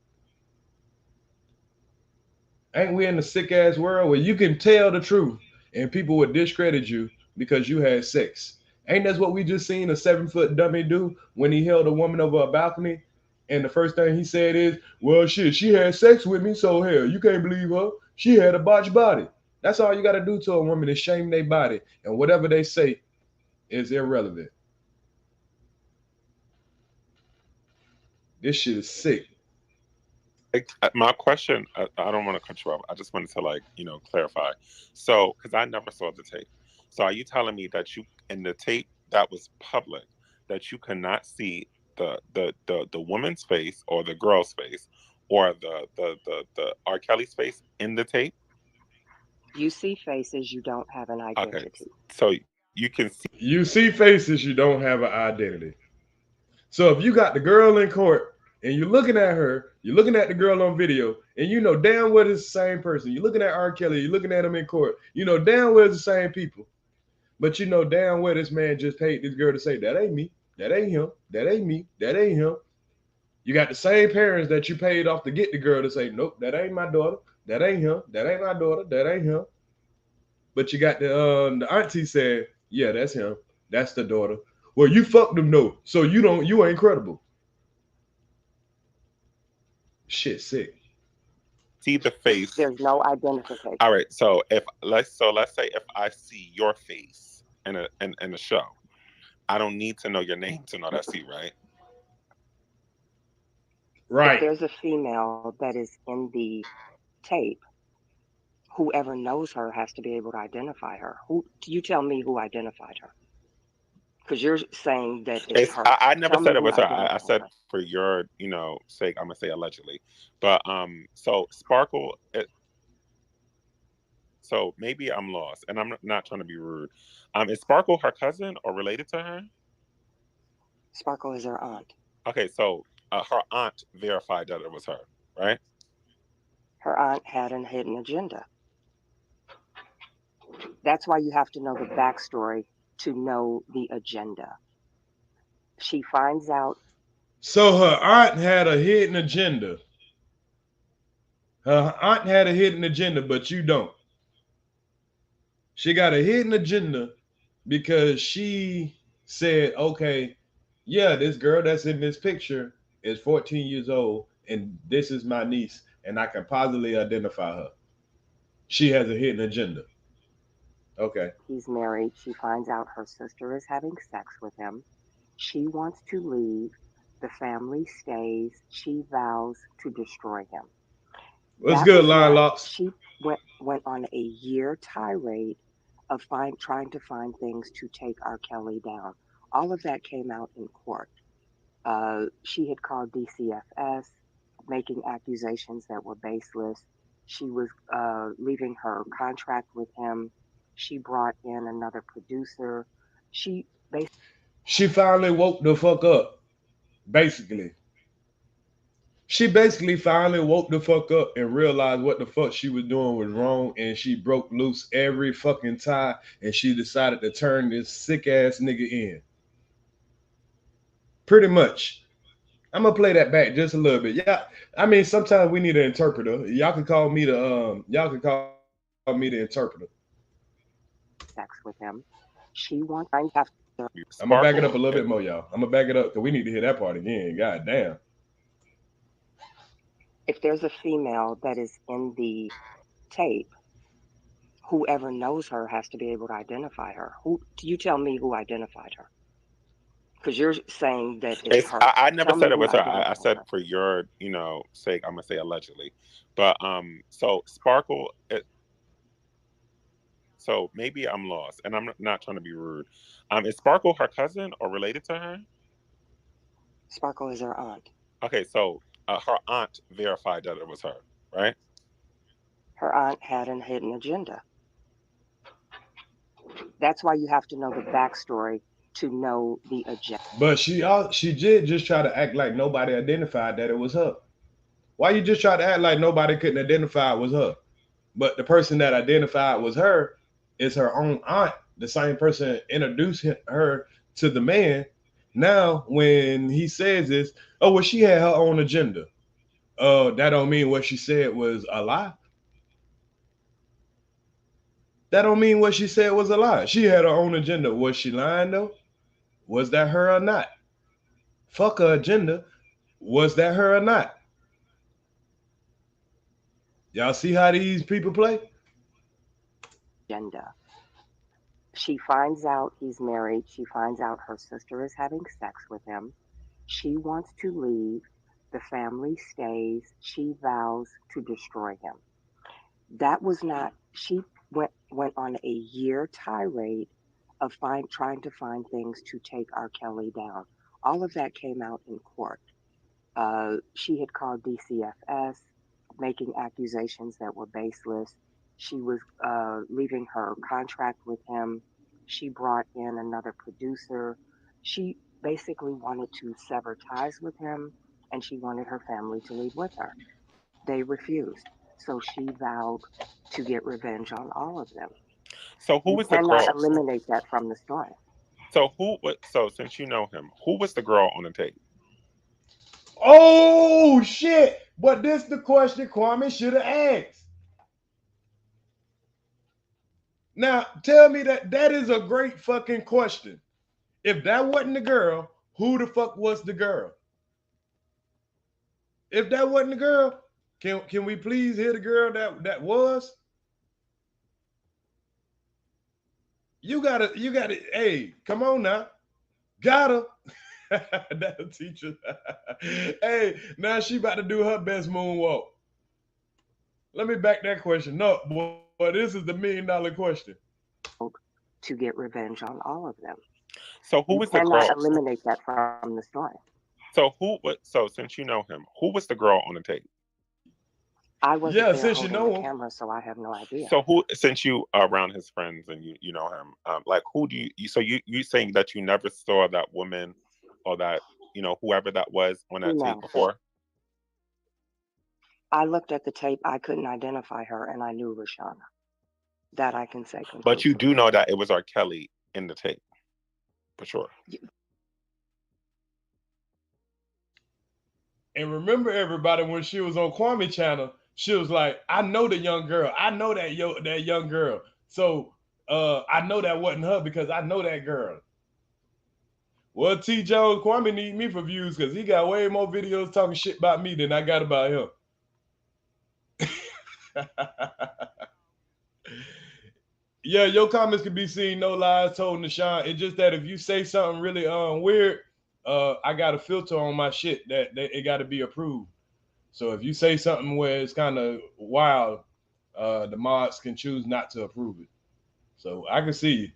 Ain't we in a sick ass world where you can tell the truth and people would discredit you because you had sex? Ain't that's what we just seen a 7-foot dummy do when he held a woman over a balcony? And the first thing he said is, well, shit, she had sex with me, so hell, you can't believe her. She had a botched body. That's all you got to do to a woman is shame their body. And whatever they say is irrelevant. This shit is sick. My question, I don't want to cut you off. I just wanted to clarify. So, because I never saw the tape. So are you telling me that you, in the tape that was public, that you cannot see the woman's face or the girl's face or the R. Kelly's face in the tape? You see faces, you don't have an identity. Okay. So you can see. You see faces, you don't have an identity. So if you got the girl in court and you're looking at her, you're looking at the girl on video, and you know damn well it's the same person. You're looking at R. Kelly, you're looking at him in court. You know damn well it's the same people. But you know damn well this man just paid this girl to say, that ain't me, that ain't him, that ain't me, that ain't him. You got the same parents that you paid off to get the girl to say, nope, that ain't my daughter, that ain't him, that ain't my daughter, that ain't him. But you got the auntie said, yeah, that's him, that's the daughter. Well, you fucked him though, so you ain't credible. Shit, sick. See the face. There's no identification. All right. So let's say if I see your face in a show, I don't need to know your name to know that's you, right? Right. If there's a female that is in the tape, whoever knows her has to be able to identify her. You tell me who identified her. Because you're saying that it's her. I never Tell me said it who was her. I identified said her. for your, sake, I'm gonna say allegedly. But so Sparkle. So maybe I'm lost, and I'm not trying to be rude. Is Sparkle her cousin or related to her? Sparkle is her aunt. Okay, so her aunt verified that it was her, right? Her aunt had a hidden agenda. That's why you have to know the backstory to know the agenda. She finds out. So her aunt had a hidden agenda. Her aunt had a hidden agenda, but you don't. She got a hidden agenda because she said, okay, yeah, this girl that's in this picture is 14 years old, and this is my niece, and I can positively identify her. She has a hidden agenda. Okay. He's married. She finds out her sister is having sex with him. She wants to leave. The family stays. She vows to destroy him. What's That good, was Lion not. Locks? She went on a year tirade of trying to find things to take R.Kelly down. All of that came out in court. She had called DCFS, making accusations that were baseless. She was leaving her contract with him. She brought in another producer. She finally woke the fuck up, basically. She basically finally woke the fuck up and realized what the fuck she was doing was wrong, and she broke loose every fucking tie, and she decided to turn this sick ass nigga in. Pretty much. I'm gonna play that back just a little bit. Yeah, I mean sometimes we need an interpreter. Y'all can call me the interpreter. sex with him. She wants to have. I'm gonna back it up a little bit more, y'all. I'm gonna back it up because we need to hear that part again. God damn. If there's a female that is in the tape, whoever knows her has to be able to identify her. Who? You tell me who identified her. Because you're saying that it's her. I never Tell me said it who was her. I identified said her. for your, sake, I'm gonna say allegedly. But so Sparkle. So maybe I'm lost, and I'm not trying to be rude. Is Sparkle her cousin or related to her? Sparkle is her aunt. Okay, so her aunt verified that it was her, right? Her aunt had a hidden agenda. That's why you have to know the backstory to know the agenda. But she did just try to act like nobody identified that it was her. Why you just try to act like nobody couldn't identify it was her? But the person that identified was her is her own aunt, the same person introduced her to the man. Now, when he says this, oh, well, she had her own agenda. That don't mean what she said was a lie. That don't mean what she said was a lie. She had her own agenda. Was she lying though? Was that her or not? Fuck her agenda. Was that her or not? Y'all see how these people play? Agenda. She finds out he's married. She finds out her sister is having sex with him. She wants to leave. The family stays. She vows to destroy him. That was not. She went on a year tirade of trying to find things to take R.Kelly down. All of that came out in court. She had called DCFS, making accusations that were baseless. She was leaving her contract with him. She brought in another producer. She basically wanted to sever ties with him, and she wanted her family to leave with her. They refused. So she vowed to get revenge on all of them. So who You was the cannot girl? eliminate that from the story. So so since you know him, who was the girl on the tape? Oh shit! But this the question Kwame should have asked. Now tell me that is a great fucking question. If that wasn't the girl, who the fuck was the girl? If that wasn't the girl, can we please hear the girl that was? You gotta, hey, come on now. Gotta. That'll teach her. Hey, now she about to do her best moonwalk. Let me back that question up, boy. This is the $1 million question. To get revenge on all of them. So who You was the girl? cannot eliminate that from the story. So since you know him, who was the girl on the tape? I wasn't Yeah, there since you holding know the him. camera, so I have no idea. So since you are around his friends and you know him, like who do you? So you saying that you never saw that woman or that whoever that was on that tape before? I looked at the tape. I couldn't identify her, and I knew Rashana. That I can say conclusively. But you do know that it was R.Kelly in the tape, for sure. And remember, everybody, when she was on Kwame channel, she was like, "I know the young girl. I know that young girl. So I know that wasn't her because I know that girl." Well, T. Jones, Kwame need me for views because he got way more videos talking shit about me than I got about him. Yeah, your comments can be seen, no lies told, Nashawn. It's just that if you say something really weird, I got a filter on my shit that it got to be approved. So if you say something where it's kind of wild, the mods can choose not to approve it. So I can see you.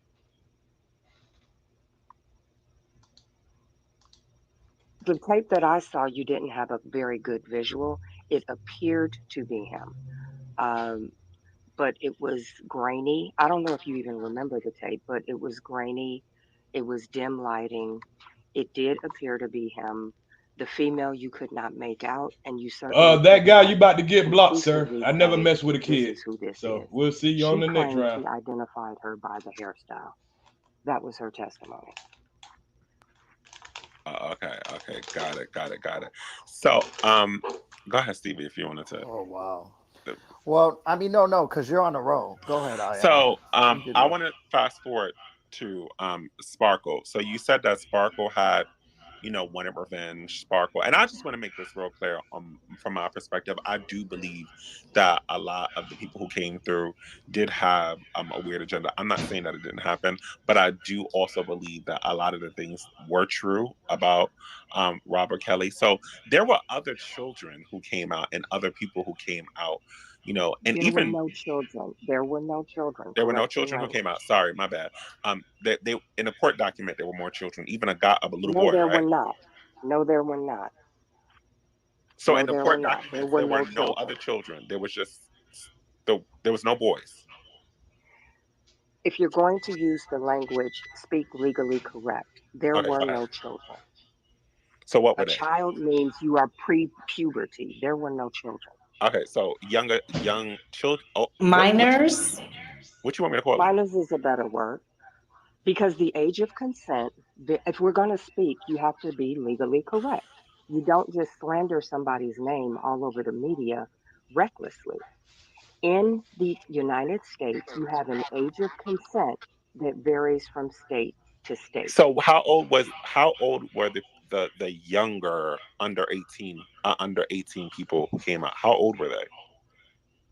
The tape that I saw, you didn't have a very good visual. It appeared to be him. But it was grainy. I don't know if you even remember the tape, but it was grainy. It was dim lighting. It did appear to be him. The female you could not make out, and you certainly That could guy, not you about to get blocked, sir. conclusively I never say, mess with a "This kid. is who this So is." we'll see you on She the next claimed round. he identified her by the hairstyle. That was her testimony. Okay, got it. So, go ahead, Stevie, if you wanted to. Oh wow. Well, I mean, no, because you're on a roll. Go ahead, Ayana. So, I want to fast forward to Sparkle. So you said that Sparkle had, wanted revenge. Sparkle, and I just want to make this real clear. From my perspective, I do believe that a lot of the people who came through did have a weird agenda. I'm not saying that it didn't happen, but I do also believe that a lot of the things were true about Robert Kelly. So there were other children who came out and other people who came out. And There even were no children. There were no children. there were no Correct your children who came language. out. Sorry, my bad. They in a court document there were more children, even a little No, boy, there were right? not. No, there were not. So No, in the there were court not. There documents were there were no no children. other children. There was just there was no boys. If you're going to use the language, speak legally correct. There Okay, were go ahead. no children. So what were A they? child means you are pre-puberty. There were no children. Okay, so young children. Oh, Minors? What you want me to call them? Minors is a better word because the age of consent, if we're going to speak, you have to be legally correct. You don't just slander somebody's name all over the media recklessly. In the United States, you have an age of consent that varies from state to state. So how old were the younger under 18 people who came out? How old were they?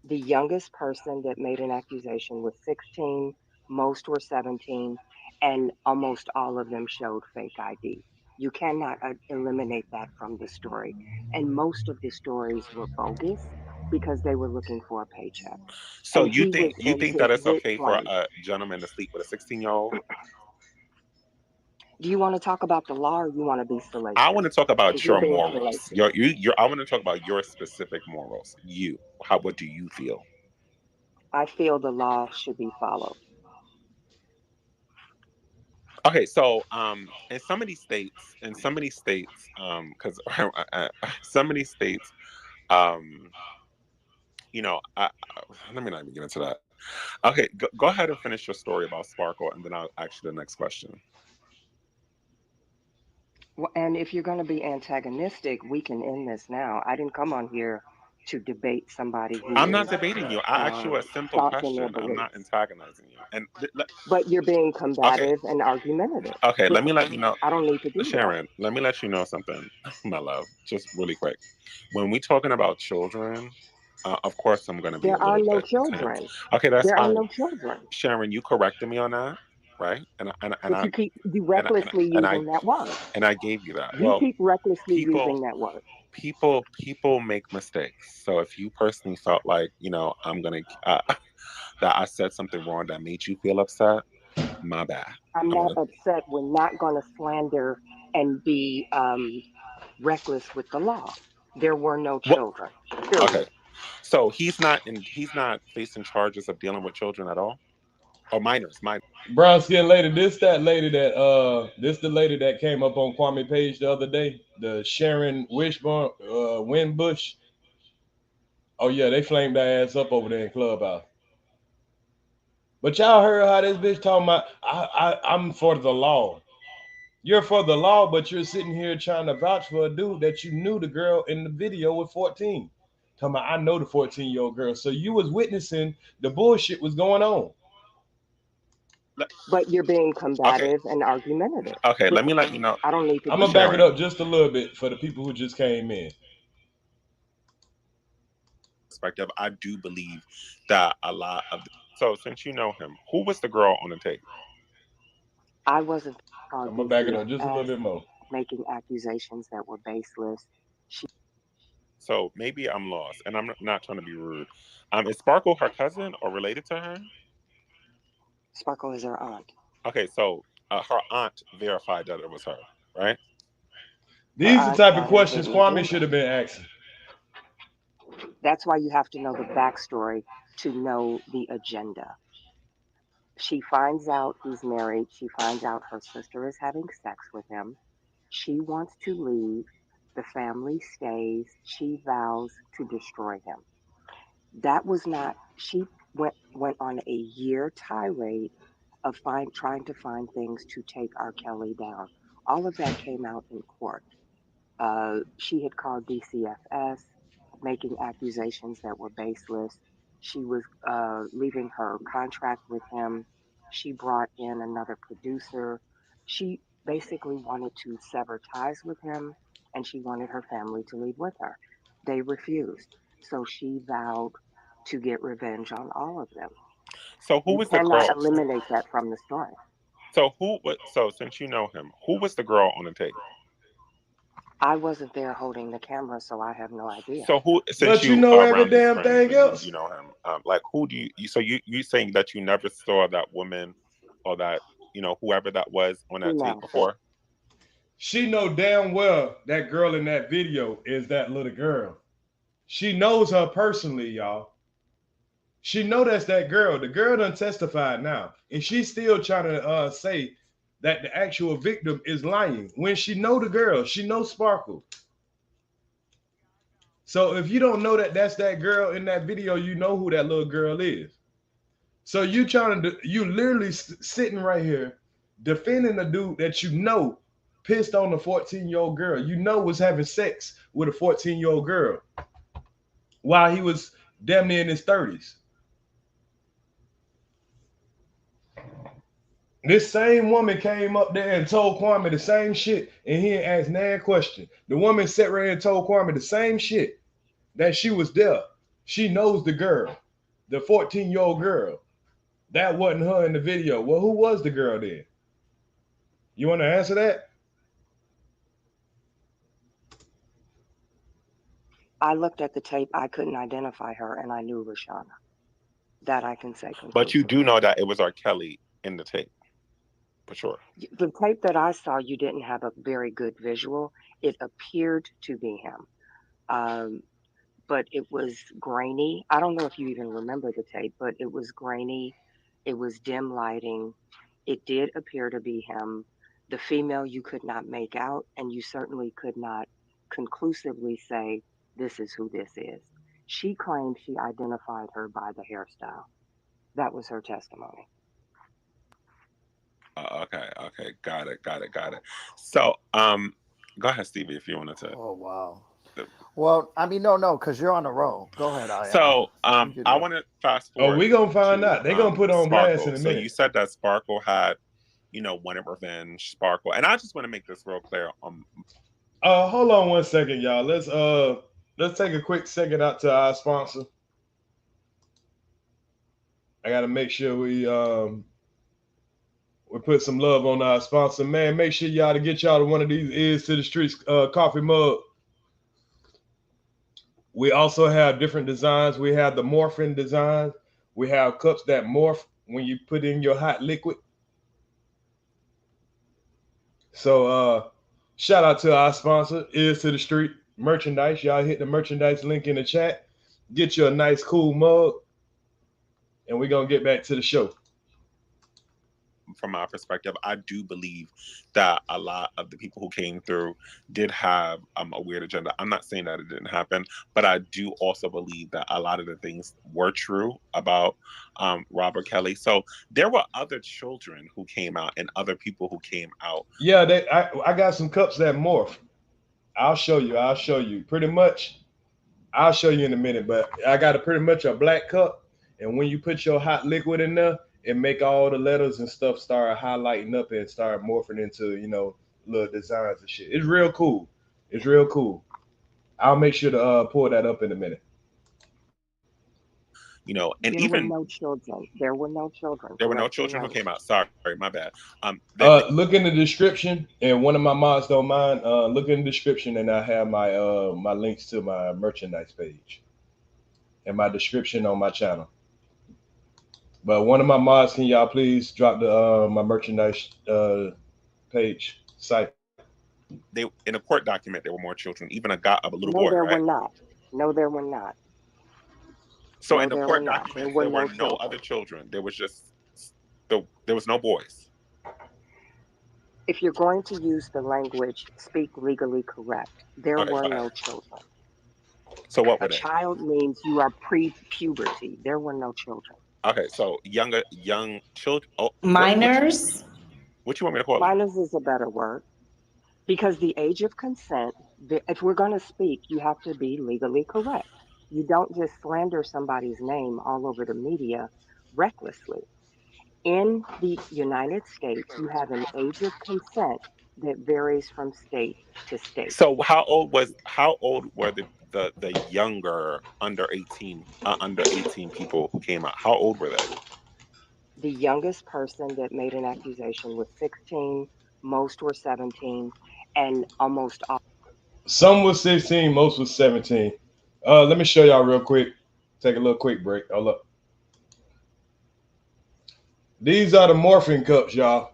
The youngest person that made an accusation was 16, most were 17, and almost all of them showed fake ID. You cannot eliminate that from the story. And most of the stories were bogus because they were looking for a paycheck. So And you he was think in that his it's okay for 20s. a gentleman to sleep with a 16-year-old? Do you want to talk about the law or you want to be salacious? I want to talk about You're your being morals. salacious. I want to talk about your specific morals. What do you feel? I feel the law should be followed. Okay, so in some of these states, because some of these states, let me not even get into that. Okay, go ahead and finish your story about Sparkle, and then I'll ask you the next question. Well, and if you're going to be antagonistic, we can end this now. I didn't come on here to debate somebody who I'm not is debating you. I asked you a simple staunch in their question. I'm not beliefs. antagonizing you. And But you're being combative and argumentative. Okay, Which let me let you know. I don't need to do that. Sharon, let me let you know something, my love, just really quick. When we talking about children, of course I'm going to be There a are little no bit children. intense. Okay, that's There are fine. no children. Sharon, you corrected me on that, right? But you recklessly using that word. And I gave you that. You keep recklessly people using that word. people make mistakes. So if you personally felt like I'm gonna that I said something wrong that made you feel upset, My bad. I'm not upset. We're not going to slander and be reckless with the law. There were no children. Period. Okay. So he's not facing charges of dealing with children at all? Or minors. Brown skin lady, this the lady that came up on Kwame page the other day, the Sharron Winbush. Oh yeah, they flamed their ass up over there in Clubhouse. But y'all heard how this bitch talking about I'm for the law. You're for the law, but you're sitting here trying to vouch for a dude that you knew the girl in the video was 14. Talking about I know the 14-year-old girl. So you was witnessing the bullshit was going on. But you're being combative and argumentative. Okay, let me let you know. I don't need to. I'm gonna back it up just a little bit for the people who just came in. Perspective, I do believe that a lot of. So since you know him, who was the girl on the tape? I wasn't. I'm gonna back it up just a little bit more. Making accusations that were baseless. So maybe I'm lost, and I'm not trying to be rude. Is Sparkle her cousin or related to her? Sparkle is her aunt. Okay, so her aunt verified that it was her, right? These are the type of questions Kwame should have been asking. That's why you have to know the backstory to know the agenda. She finds out he's married. She finds out her sister is having sex with him. She wants to leave. The family stays. She vows to destroy him. That was not. She went on a year tirade of trying to find things to take R.Kelly down. All of that came out in court. She had called DCFS, making accusations that were baseless. She was leaving her contract with him. She brought in another producer. She basically wanted to sever ties with him, and she wanted her family to leave with her. They refused. So she vowed to get revenge on all of them. So who was the girl? You cannot eliminate that from the story. So since you know him, who was the girl on the tape? I wasn't there holding the camera, so I have no idea. So who? But you know every damn thing else. You know him. Like who do you? So you saying that you never saw that woman or that whoever that was on that tape before? She know damn well that girl in that video is that little girl. She knows her personally, y'all. She know that's that girl. The girl done testified now, and she's still trying to say that the actual victim is lying when she know the girl. She knows Sparkle. So if you don't know that that's that girl in that video, you know who that little girl is. So you literally sitting right here defending a dude that you know pissed on a 14-year-old girl. You know was having sex with a 14-year-old girl while he was damn near in his 30s. This same woman came up there and told Kwame the same shit, and he ain't asked no question. The woman sat right there and told Kwame the same shit, that she was there. She knows the girl, the 14-year-old girl. That wasn't her in the video. Well, who was the girl then? You want to answer that? I looked at the tape. I couldn't identify her, and I knew Rashana. That I can say conclusively. But you do know that it was R.Kelly in the tape, for sure. The tape that I saw, you didn't have a very good visual. It appeared to be him, but it was grainy. I don't know if you even remember the tape, but it was grainy. It was dim lighting. It did appear to be him. The female you could not make out, and you certainly could not conclusively say, this is who this is. She claimed she identified her by the hairstyle. That was her testimony. Okay, got it. So, go ahead, Stevie, if you wanted to. Oh wow. Well, I mean, no, because you're on the roll. Go ahead. So, I want to fast forward. Oh, we gonna find out. They gonna put on blast in a minute. So you said that Sparkle had, wanted revenge. Sparkle, and I just want to make this real clear. Hold on one second, y'all. Let's take a quick second out to our sponsor. I gotta make sure we put some love on our sponsor, man. Make sure y'all to get y'all to one of these Ears to the Streets coffee mug. We also have different designs. We have the morphing design. We have cups that morph when you put in your hot liquid. So shout out to our sponsor, Ears to the Street Merchandise. Y'all hit the merchandise link in the chat. Get you a nice, cool mug. And we're going to get back to the show. From my perspective, I do believe that a lot of the people who came through did have a weird agenda. I'm not saying that it didn't happen, but I do also believe that a lot of the things were true about Robert Kelly. So there were other children who came out and other people who came out. Yeah, I got some cups that morph. I'll show you. Pretty much, I'll show you in a minute, but I got pretty much a black cup. And when you put your hot liquid in there, it make all the letters and stuff start highlighting up and start morphing into, little designs and shit. It's real cool. I'll make sure to pull that up in a minute. And there even were no children. There were no children. There were no children who came out. Sorry, my bad. Look in the description, and one of my mods don't mind. Look in the description, and I have my my links to my merchandise page and my description on my channel. But one of my mods, can y'all please drop the my merchandise page site? They in a court document there were more children, even a little No, boy. there right? were not. No, there were not. So No, in the there court were not. document, There there were were no no children. other children. There was just there was no boys. If you're going to use the language, speak legally correct. There Okay, were go ahead. no children. So what were A they? child means you are pre-puberty. There were no children. Okay, so young children. Oh, Minors? What you want me to call them? Minors is a better word. Because the age of consent, if we're going to speak, you have to be legally correct. You don't just slander somebody's name all over the media recklessly. In the United States, you have an age of consent that varies from state to state. So how old were the younger under 18 people who came out? How old were they? The youngest person that made an accusation was 16, most were 17, and almost all. Some was 16, most was 17. Let me show y'all real quick. Take a little quick break. Hold up. These are the morphine cups, y'all.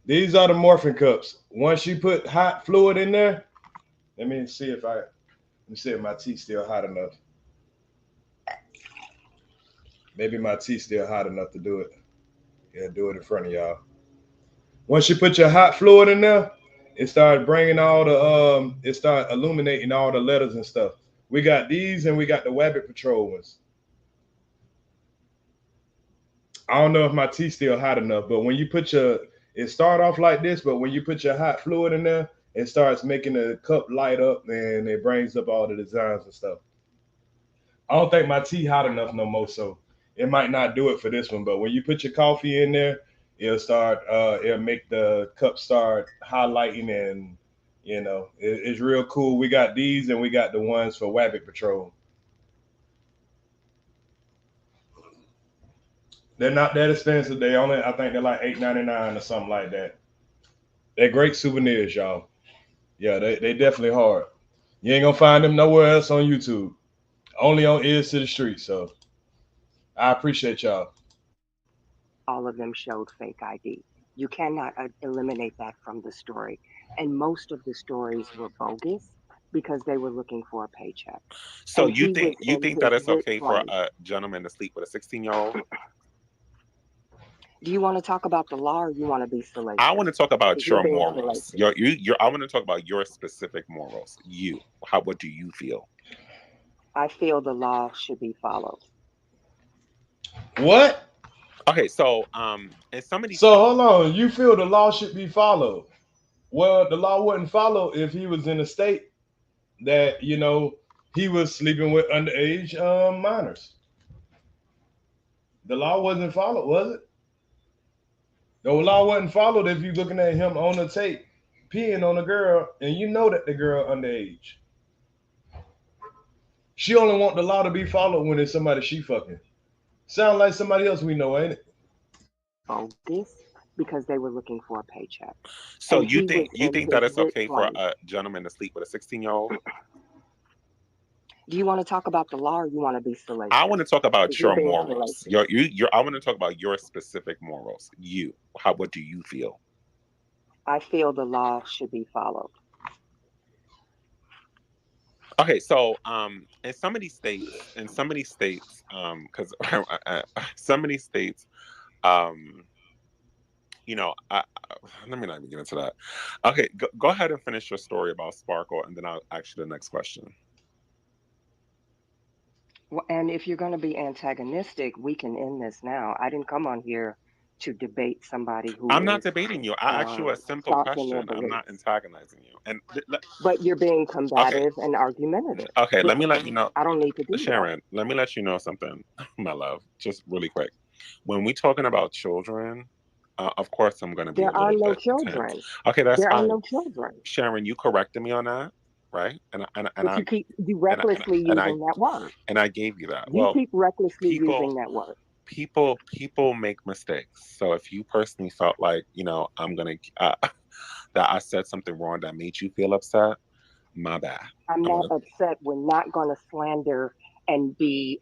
These are the morphine cups. Once you put hot fluid in there, let me see if my tea's still hot enough. Maybe my tea's still hot enough to do it. Yeah, do it in front of y'all. Once you put your hot fluid in there, it started bringing all the it started illuminating all the letters and stuff. We got these and we got the Wabbit Patrol ones. I don't know if my tea's still hot enough, but when you put it start off like this, but when you put your hot fluid in there, it starts making the cup light up and it brings up all the designs and stuff. I don't think my tea hot enough no more, so it might not do it for this one. But when you put your coffee in there, it'll make the cup start highlighting, and it's real cool. We got these and we got the ones for Wabbit Patrol. They're not that expensive. I think they're like $8.99 or something like that. They're great souvenirs, y'all. Yeah, they definitely hard. You ain't gonna find them nowhere else on YouTube. Only on Ears to the Street. So I appreciate y'all. All of them showed fake ID. You cannot eliminate that from the story. And most of the stories were bogus because they were looking for a paycheck. So And you he think was in that his it's okay for place. a gentleman to sleep with a 16-year-old? Do you want to talk about the law, or you want to be salacious? I want to talk about You're your being morals. salacious. I want to talk about your specific morals. What do you feel? I feel the law should be followed. What? Okay, so and somebody. So hold on. You feel the law should be followed? Well, the law wouldn't follow if he was in a state that he was sleeping with underage minors. The law wasn't followed, was it? The law wasn't followed if you're looking at him on the tape peeing on a girl and you know that the girl underage. She only want the law to be followed when it's somebody she fucking. Sound like somebody else we know, ain't it? Bogus because they were looking for a paycheck. So And you he think was in that his it's okay for place. a gentleman to sleep with a 16-year-old? Do you want to talk about the law, or you want to be salacious? I want to talk about Because your you're being morals. salacious. I want to talk about your specific morals. What do you feel? I feel the law should be followed. Okay, so in some of these states, because some of these states, you know, let me not even get into that. Okay, go ahead and finish your story about Sparkle, and then I'll ask you the next question. Well, and if you're going to be antagonistic, we can end this now. I didn't come on here to debate somebody who I'm not is debating you. I asked you a simple staunch in their question. I'm not beliefs. antagonizing you. And But you're being okay, combative and argumentative. okay. Let me let you know, I don't need to do that. Sharon. Let me let you know something, my love. Just really quick. When we talking about children, of course I'm going to be There a are little no bit intense. children. Okay, that's There are fine. no children. Sharon, you corrected me on that, right? But you recklessly using that word. And I gave you that. You Well, keep recklessly using that word. people make mistakes. So if you personally felt like, you know, I'm gonna that I said something wrong that made you feel upset, my bad. I'm not upset. We're not going to slander and be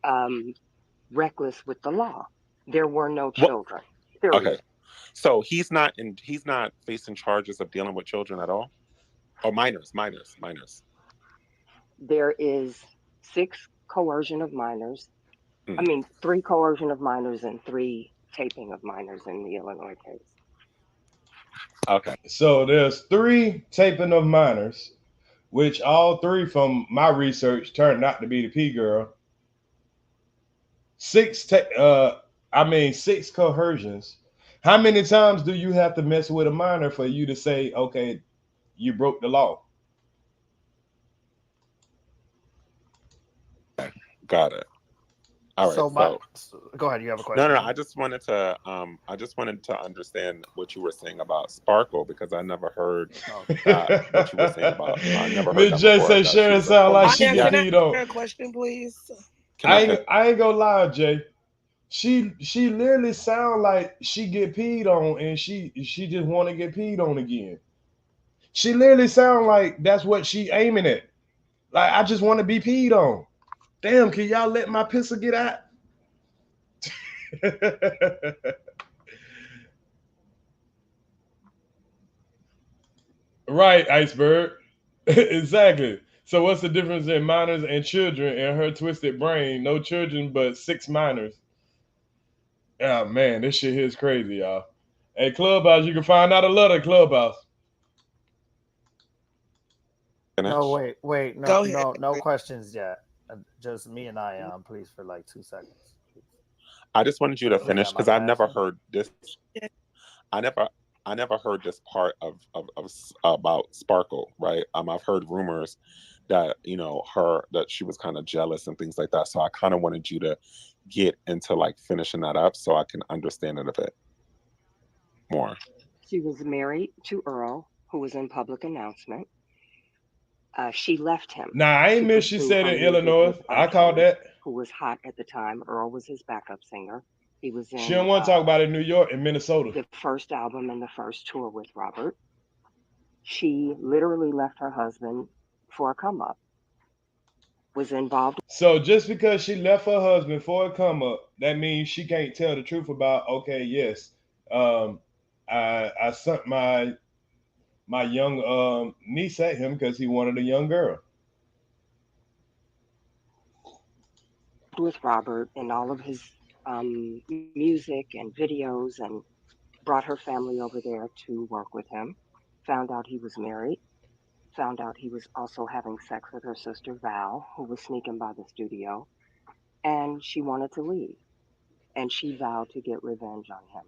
reckless with the law. There were no children. Period. Okay, so he's not facing charges of dealing with children at all, or minors. There is 6 coercion of minors. I mean, 3 coercion of minors and 3 taping of minors in the Illinois case. Okay. So there's 3 taping of minors, which all 3 from my research turned out to be the P girl. 6 coercions. How many times do you have to mess with a minor for you to say, okay, you broke the law? Got it. All right. So go ahead. You have a question? No. I just wanted to understand what you were saying about Sparkle, because I never heard that what you were saying about. I never heard Miss that J before. say Sharon sound like she get Can I peed on. ask a question, please? I ain't gonna lie, Jay. She literally sound like she get peed on and she just want to get peed on again. She literally sound like that's what she aiming at. Like, I just want to be peed on. Damn, can y'all let my pistol get out? Right, Iceberg. Exactly. So what's the difference in minors and children in her twisted brain? No children, but 6 minors. Oh man, this shit here is crazy, y'all. Hey, Clubhouse, you can find out a lot of Clubhouse. No, wait, no questions yet. Just me and I, please, for like 2 seconds. I just wanted you to finish, because I've never heard this. I never heard this part of about Sparkle, right? I've heard rumors that, you know, that she was kind of jealous and things like that. So I kind of wanted you to get into like finishing that up so I can understand it a bit more. She was married to Earl, who was in public announcement. She left him. Nah, I ain't miss she said in Illinois. I called that. Who was hot at the time. Earl was his backup singer. He was in. She don't want to talk about it in New York and Minnesota. The first album and the first tour with Robert. She literally left her husband for a come up. Was involved. So just because she left her husband for a come up, that means she can't tell the truth about, okay, yes, I sent my young niece at him because he wanted a young girl. With Robert and all of his music and videos, and brought her family over there to work with him. Found out he was married. Found out he was also having sex with her sister Val, who was sneaking by the studio. And she wanted to leave. And she vowed to get revenge on him.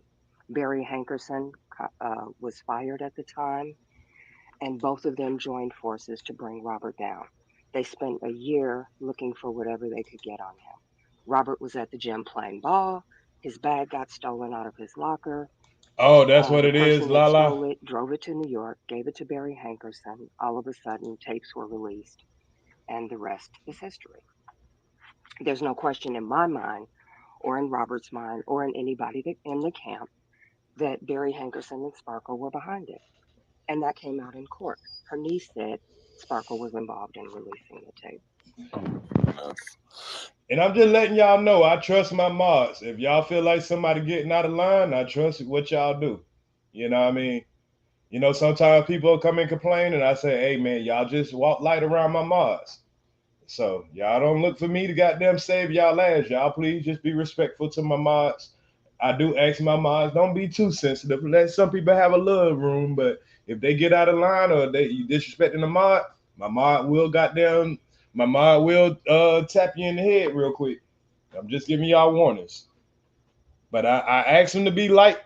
Barry Hankerson was fired at the time, and both of them joined forces to bring Robert down. They spent a year looking for whatever they could get on him. Robert was at the gym playing ball. His bag got stolen out of his locker. Oh, that's what it is, The person that stole it drove it to New York, gave it to Barry Hankerson. All of a sudden, tapes were released, and the rest is history. There's no question in my mind, or in Robert's mind, or in anybody in the camp, that Barry Hankerson and Sparkle were behind it. And that came out in court. Her niece said Sparkle was involved in releasing the tape. And I'm just letting y'all know, I trust my mods. If y'all feel like somebody getting out of line, I trust what y'all do. You know what I mean? You know, sometimes people come and complain, and I say, hey, man, y'all just walk light around my mods. So y'all don't look for me to goddamn save y'all ass. Y'all please just be respectful to my mods. I do ask my mods, don't be too sensitive. Let some people have a love room, but if they get out of line or they you disrespecting the mod, my mod will tap you in the head real quick. I'm just giving y'all warnings. But I ask them to be light,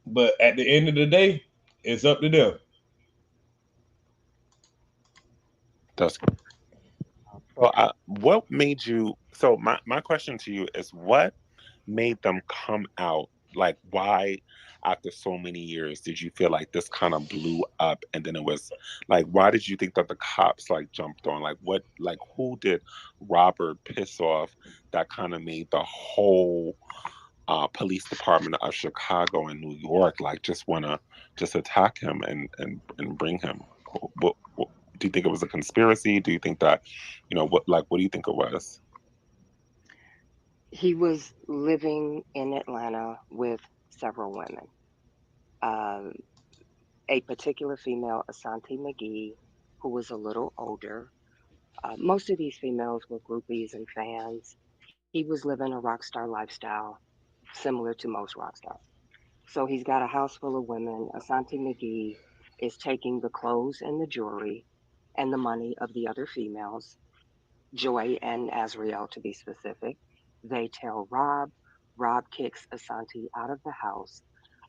but at the end of the day, it's up to them. That's so. What made you? So my question to you is, what made them come out? Like, why, after so many years, did you feel like this kind of blew up? And then it was like, why did you think that the cops like jumped on? Like, what? Like, who did Robert piss off that kind of made the whole police department of Chicago and New York like just want to just attack him and bring him? What, do you think it was a conspiracy? Do you think that, what do you think it was? He was living in Atlanta with several women. A particular female, Asante McGee, who was a little older. Most of these females were groupies and fans. He was living a rock star lifestyle, similar to most rock stars. So he's got a house full of women. Asante McGee is taking the clothes and the jewelry and the money of the other females, Joy and Azriel to be specific. They tell Rob. Rob kicks Asante out of the house.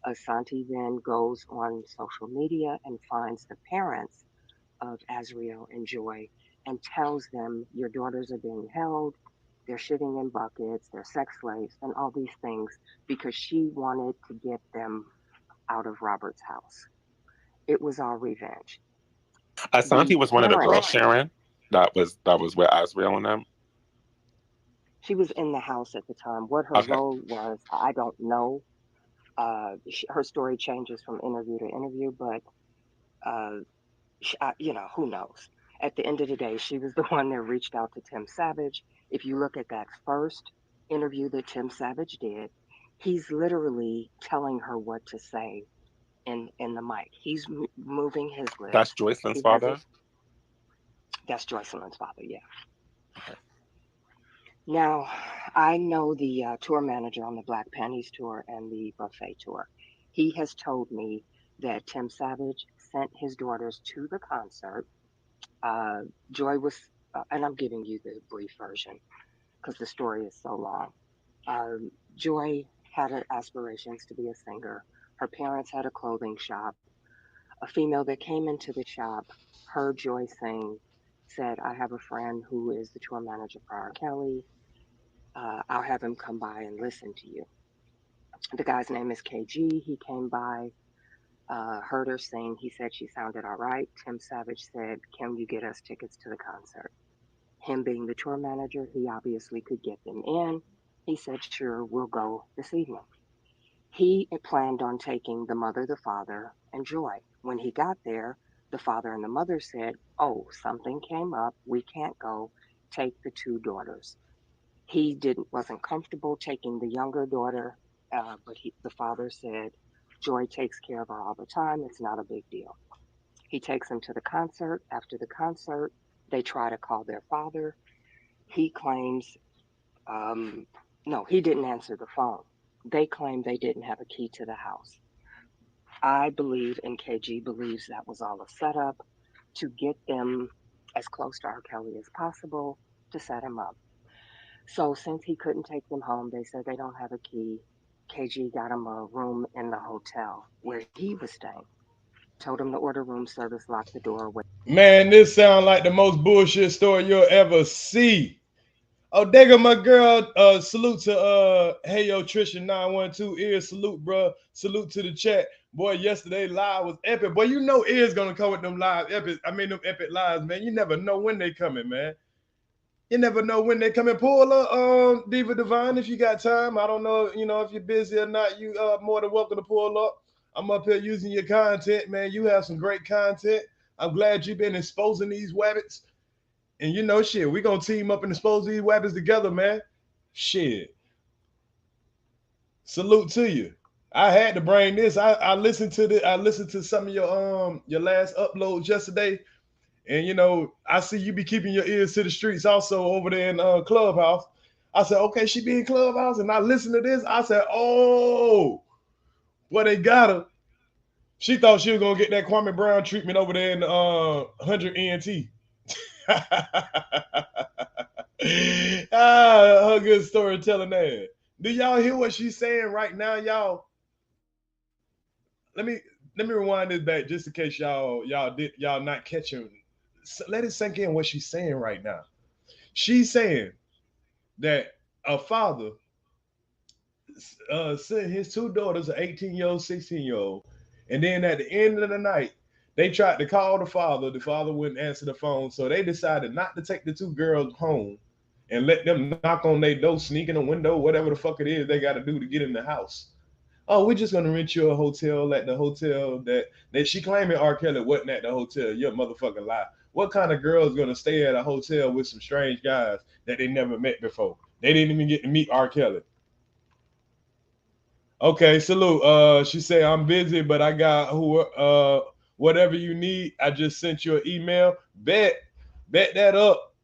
Asante then goes on social media and finds the parents of Azriel and Joy and tells them, your daughters are being held, they're shitting in buckets, they're sex slaves, and all these things because she wanted to get them out of Robert's house. It was all revenge. Asante The was one of the girls, parents, Sharon. That was where Asriel and them. she was in the house at the time. What her Okay. role was, I don't know. Her story changes from interview to interview, but uh, who knows? At the end of the day, she was the one that reached out to Tim Savage. If you look at that first interview that Tim Savage did, he's literally telling her what to say in the mic. He's moving his That's lips. Joycelyn's He has father. his. That's Joycelyn's father. Yeah. Now, I know the tour manager on the Black Panties tour and the Buffet tour. He has told me that Tim Savage sent his daughters to the concert. Uh, Joy was, and I'm giving you the brief version because the story is so long. Joy had aspirations to be a singer. Her parents had a clothing shop. A female that came into the shop heard Joy sing, said, I have a friend who is the tour manager for R.Kelly. I'll have him come by and listen to you. The guy's name is KG. He came by, heard her sing. He said she sounded all right. Tim Savage said, can you get us tickets to the concert? Him being the tour manager, he obviously could get them in. He said, sure, we'll go this evening. He planned on taking the mother, the father, and Joy. When he got there, the father and the mother said, oh, something came up. We can't go. Take the two daughters. He wasn't comfortable taking the younger daughter, but the father said, Joy takes care of her all the time. It's not a big deal. He takes them to the concert. After the concert, they try to call their father. He claims, no, he didn't answer the phone. They claim they didn't have a key to the house. I believe, and KG believes, that was all a setup to get them as close to R. Kelly as possible to set him up. So since he couldn't take them home, they said they don't have a key. KG got him a room in the hotel where he was staying. Told him to order room service, lock the door. Man, this sounds like the most bullshit story you'll ever see. Oh, there go my girl. Salute to Hey Yo Trisha 912 Ears. Salute, bro. Salute to the chat. Boy, yesterday live was epic. Boy, you know Ears gonna come with them live epic. Them epic lives, man. You never know when they coming, man. You never know when they coming. Pull up Diva Divine if you got time. I don't know, if you're busy or not. You more than welcome to pull up. I'm up here using your content, man. You have some great content. I'm glad you've been exposing these wabbits. And shit, we gonna team up and expose these weapons together, man. Shit. Salute to you. I had to bring this. I listened to some of your last uploads yesterday, and you know, I see you be keeping your ears to the streets also over there in Clubhouse. I said, okay, she be in Clubhouse, and I listened to this. I said, oh, well, they got her. She thought she was gonna get that Kwame Brown treatment over there in 100 ENT. Her good storytelling there. Do y'all hear what she's saying right now, y'all? Let me rewind this back just in case y'all not catching. Let it sink in what she's saying right now. She's saying that a father sent his two daughters, an 18-year-old, 16-year-old, and then at the end of the night, they tried to call the father. The father wouldn't answer the phone, so they decided not to take the two girls home and let them knock on their door, sneak in the window, whatever the fuck it is they got to do to get in the house. Oh, we're just gonna rent you a hotel at the hotel that she claiming R.Kelly wasn't at the hotel. You're a motherfucking lie. What kind of girl is gonna stay at a hotel with some strange guys that they never met before? They didn't even get to meet R.Kelly. Okay, salute. She said, I'm busy, but I got whatever you need. I just sent you an email. Bet that up.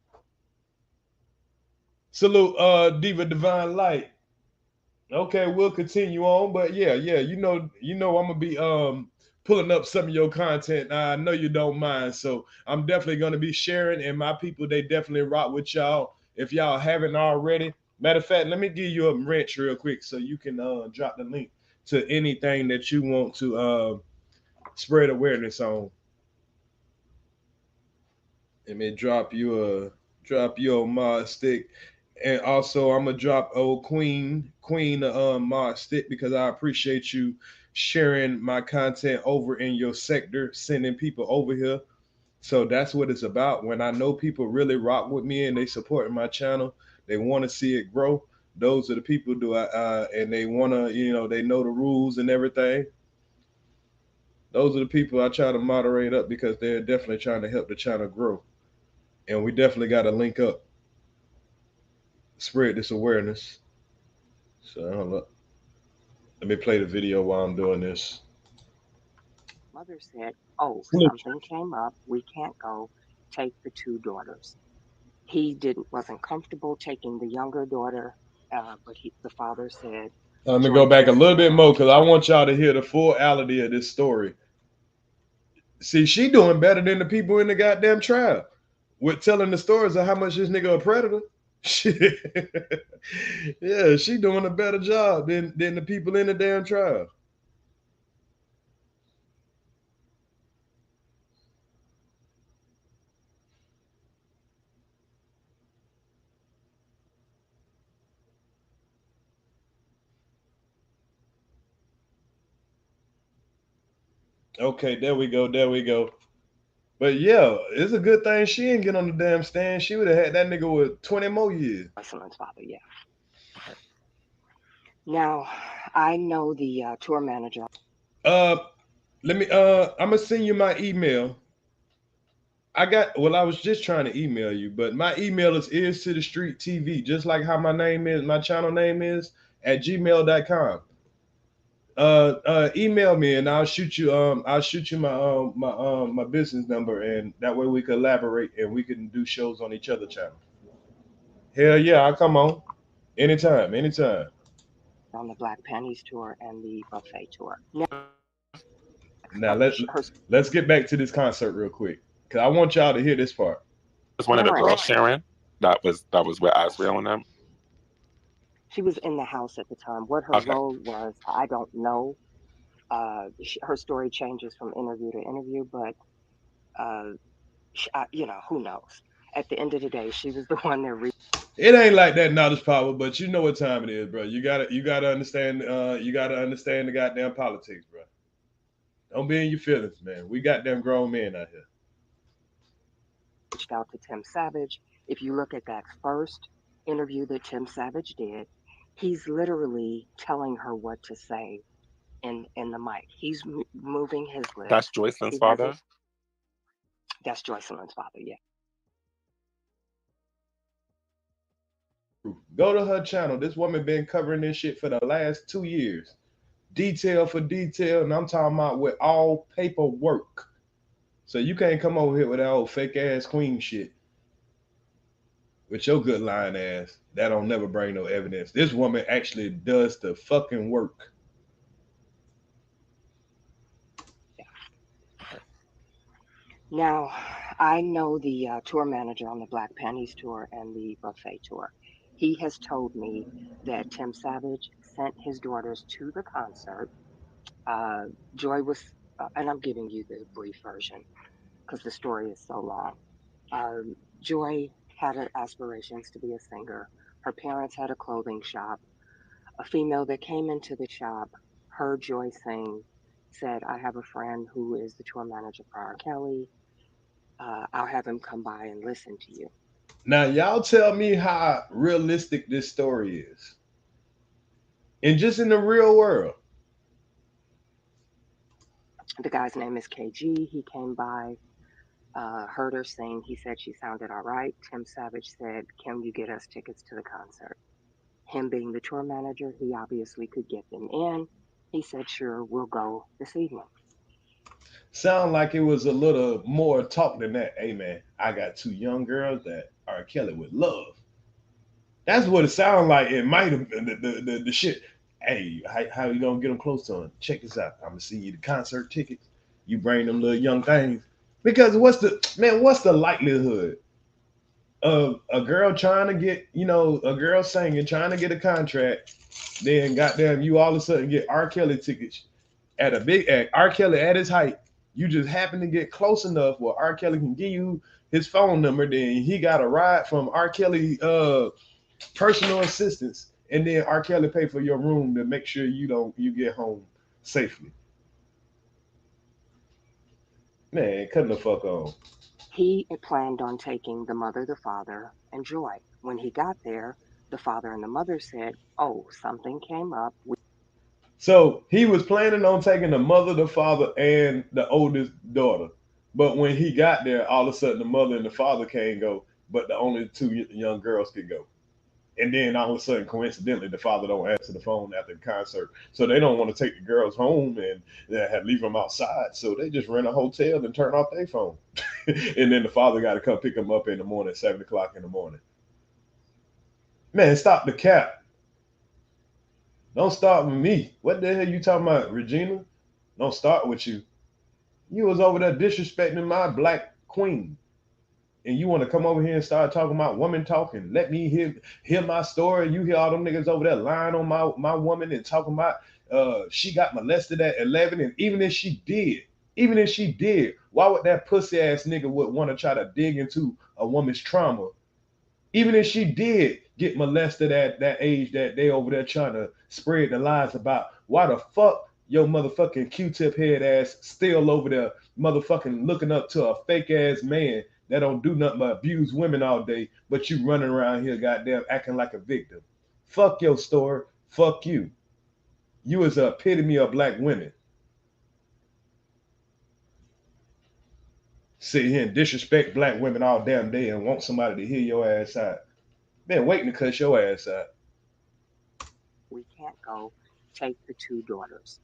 Salute, Diva Divine Light. Okay, we'll continue on, but yeah, you know, I'm gonna be pulling up some of your content. I know you don't mind, so I'm definitely gonna be sharing. And my people, they definitely rock with y'all. If y'all haven't already, matter of fact, let me give you a wrench real quick so you can drop the link to anything that you want to spread awareness on. Let me drop you a mod stick. And also, I'm gonna drop old Queen mod stick because I appreciate you sharing my content over in your sector, sending people over here. So that's what it's about. When I know people really rock with me and they support my channel, they want to see it grow. Those are the people and they want to, you know, they know the rules and everything. Those are the people I try to moderate up because they're definitely trying to help the channel grow. And we definitely got to link up. Spread this awareness. So hold up. Let me play the video while I'm doing this. Mother said, oh, something came up. We can't go. Take the two daughters. He wasn't comfortable taking the younger daughter, but the father said. Let me go back a little bit more because I want y'all to hear the fullity of this story. See, she doing better than the people in the goddamn trial with telling the stories of how much this nigga a predator. Yeah, she doing a better job than the people in the damn trial. Okay, there we go. But yeah, it's a good thing she didn't get on the damn stand. She would have had that nigga with 20 more years. Joycelyn's father, yeah. Now, I know the tour manager. Let me I'm gonna send you my email. I was just trying to email you, but my email is to the street TV, just like how my channel name is at gmail.com. Email me and I'll shoot you my business number, and that way we collaborate and we can do shows on each other's channel. Hell yeah, I'll come on. Anytime. On the Black Panties tour and the buffet tour. Now let's get back to this concert real quick, because I want y'all to hear this part. Was one of the girls Sharron? That was with Asriel and them? She was in the house at the time. What her role was, I don't know. Her story changes from interview to interview, but you know, who knows? At the end of the day, she was the one that. It ain't like that knowledge power, but you know what time it is, bro. You gotta understand. You gotta understand the goddamn politics, bro. Don't be in your feelings, man. We got them grown men out here. Reached out to Tim Savage. If you look at that first interview that Tim Savage did, he's literally telling her what to say in the mic. He's moving his lips. That's Joycelyn's father? That's Joycelyn's father, yeah. Go to her channel. This woman been covering this shit for the last 2 years. detail for detail, and I'm talking about with all paperwork. So you can't come over here with that old fake ass queen shit with your good lying ass. That don't never bring no evidence. This woman actually does the fucking work. Now, I know the tour manager on the Black Panties tour and the Buffet tour. He has told me that Tim Savage sent his daughters to the concert. Joy was, and I'm giving you the brief version because the story is so long. Joy had aspirations to be a singer. Her parents had a clothing shop. A female that came into the shop heard Joy sing, said, I have a friend who is the tour manager for R.Kelly. I'll have him come by and listen to you. Now, y'all tell me how realistic this story is. And just in the real world. The guy's name is KG. He came by, heard her sing. He said she sounded all right. Tim Savage said, can you get us tickets to the concert? Him being the tour manager, he obviously could get them in. He said, sure, we'll go this evening. Sound like it was a little more talk than that. Hey, man, I got two young girls that R.Kelly would love. That's what it sounded like. It might have been the shit. Hey, how you gonna get them close to him? Check this out. I'm gonna send you the concert tickets. You bring them little young things. Because what's the likelihood of a girl trying to get, a girl singing, trying to get a contract, then goddamn you all of a sudden get R. Kelly tickets at R. Kelly at his height. You just happen to get close enough where R. Kelly can give you his phone number, then he got a ride from R. Kelly personal assistance, and then R. Kelly pay for your room to make sure you get home safely. Man, cut the fuck on. He planned on taking the mother, the father, and Joy. When he got there, the father and the mother said, oh, something came up. So he was planning on taking the mother, the father, and the oldest daughter. But when he got there, all of a sudden the mother and the father can't go, but the only two young girls could go. And then all of a sudden, coincidentally, the father don't answer the phone after the concert. So they don't want to take the girls home and leave them outside. So they just rent a hotel and turn off their phone. And then the father got to come pick them up in the morning, 7 o'clock in the morning. Man, stop the cap. Don't start with me. What the hell you talking about, Regina? Don't start with you. You was over there disrespecting my black queen. And you want to come over here and start talking about woman talking. Let me hear my story. You hear all them niggas over there lying on my woman and talking about she got molested at 11. And even if she did, why would that pussy ass nigga would want to try to dig into a woman's trauma? Even if she did get molested at that age that they over there trying to spread the lies about, why the fuck your motherfucking Q-tip head ass still over there motherfucking looking up to a fake ass man that don't do nothing but abuse women all day, but you running around here goddamn acting like a victim. Fuck your story. Fuck you. You is a epitome of black women. Sit here and disrespect black women all damn day and want somebody to hear your ass out. Been waiting to cuss your ass out. We can't go. Take the two daughters.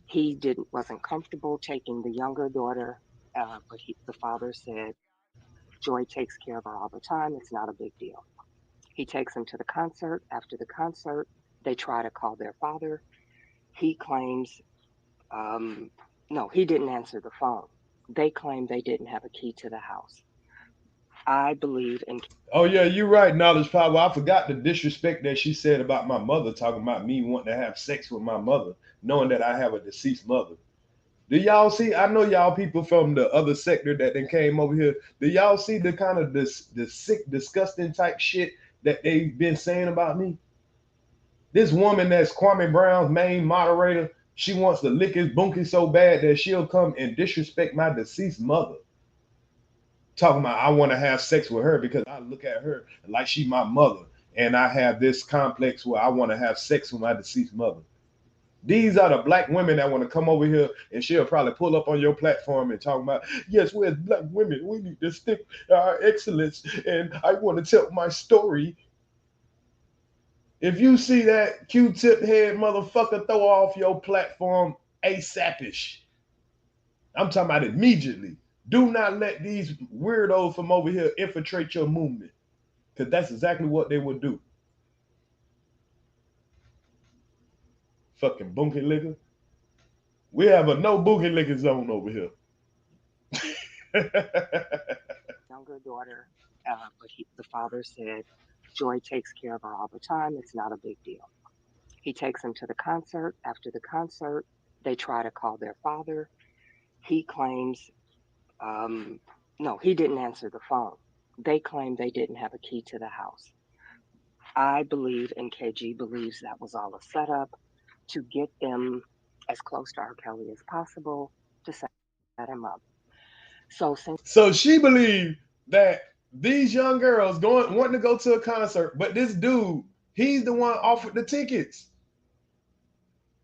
He wasn't comfortable taking the younger daughter, but the father said, Joy takes care of her all the time. It's not a big deal. He takes them to the concert. After the concert, they try to call their father. He claims, no, he didn't answer the phone. They claim they didn't have a key to the house. I believe in... Oh, yeah, you're right, Knowledge Power. I forgot the disrespect that she said about my mother, talking about me wanting to have sex with my mother, knowing that I have a deceased mother. Do y'all see? I know y'all people from the other sector that then came over here. Do y'all see the kind of the sick, disgusting type shit that they've been saying about me? This woman that's Kwame Brown's main moderator, she wants to lick his bunkie so bad that she'll come and disrespect my deceased mother. Talking about I want to have sex with her because I look at her like she's my mother. And I have this complex where I want to have sex with my deceased mother. These are the black women that want to come over here, and she'll probably pull up on your platform and talk about, yes, we're black women. We need to stick our excellence. And I want to tell my story. If you see that Q-tip head motherfucker, throw off your platform ASAP-ish. I'm talking about immediately. Do not let these weirdos from over here infiltrate your movement, because that's exactly what they would do. Fucking bunkie liquor. We have a no boogie liquor zone over here. Younger daughter, but the father said, Joy takes care of her all the time. It's not a big deal. He takes them to the concert. After the concert, they try to call their father. He claims, no, he didn't answer the phone. They claim they didn't have a key to the house. I believe, and KG believes, that was all a setup to get them as close to R.Kelly as possible to set him up. So she believed that these young girls wanting to go to a concert, but this dude, he's the one offered the tickets.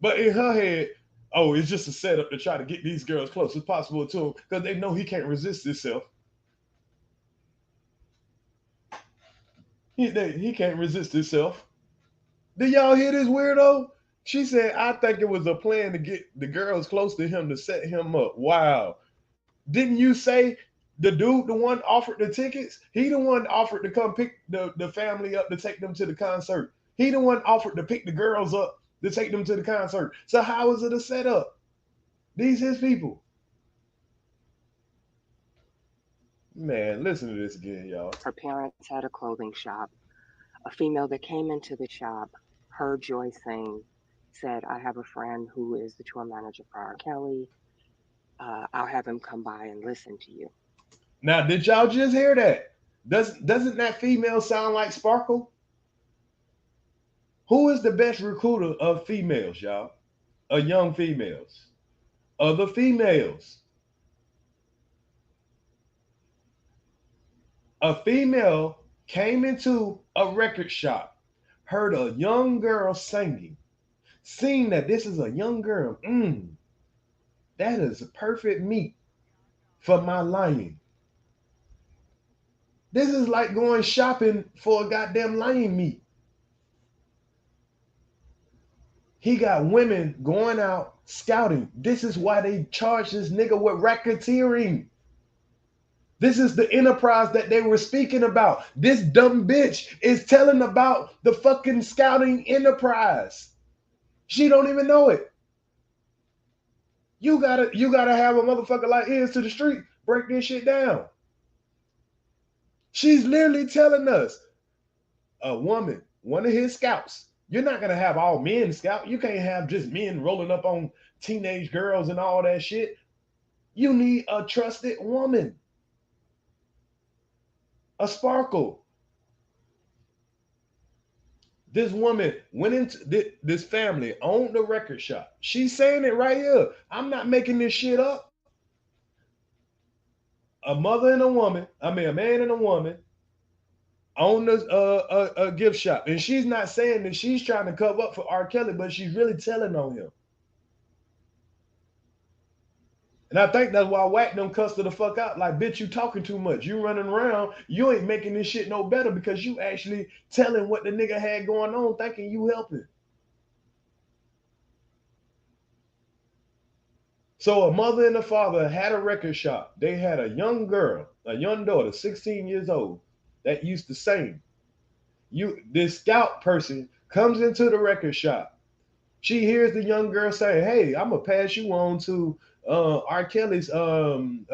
But in her head, oh, it's just a setup to try to get these girls close as possible to him, because they know he can't resist himself. He can't resist himself. Did y'all hear this weirdo? She said, I think it was a plan to get the girls close to him to set him up. Wow. Didn't you say the dude, the one offered the tickets? He the one offered to come pick the family up to take them to the concert. He the one offered to pick the girls up to take them to the concert. So how is it a setup? These his people. Man, listen to this again, y'all. Her parents had a clothing shop. A female that came into the shop heard Joy sing, said, I have a friend who is the tour manager for R.Kelly. I'll have him come by and listen to you. Now, did y'all just hear that? Doesn't that female sound like Sparkle? Who is the best recruiter of females, y'all? Of young females? Other females? A female came into a record shop, heard a young girl singing, seeing that this is a young girl. That is a perfect meat for my lion. This is like going shopping for a goddamn lion meat. He got women going out scouting. This is why they charge this nigga with racketeering. This is the enterprise that they were speaking about. This dumb bitch is telling about the fucking scouting enterprise. She don't even know it. You gotta have a motherfucker like ears to the street break this shit down. She's literally telling us, a woman, one of his scouts. You're not gonna have all men scout. You can't have just men rolling up on teenage girls and all that shit. You need a trusted woman. A Sparkle. This woman went into this family, owned the record shop. She's saying it right here. I'm not making this shit up. A mother and a woman, a man and a woman, own a gift shop. And she's not saying that she's trying to cover up for R. Kelly, but she's really telling on him. And I think that's why Wack them cussed her the fuck out. Like, bitch, you talking too much. You running around. You ain't making this shit no better because you actually telling what the nigga had going on, thinking you helping. So a mother and a father had a record shop. They had a young girl, a young daughter, 16 years old, that used to sing. This scout person comes into the record shop. She hears the young girl say, hey, I'm going to pass you on to R. Kelly's scouting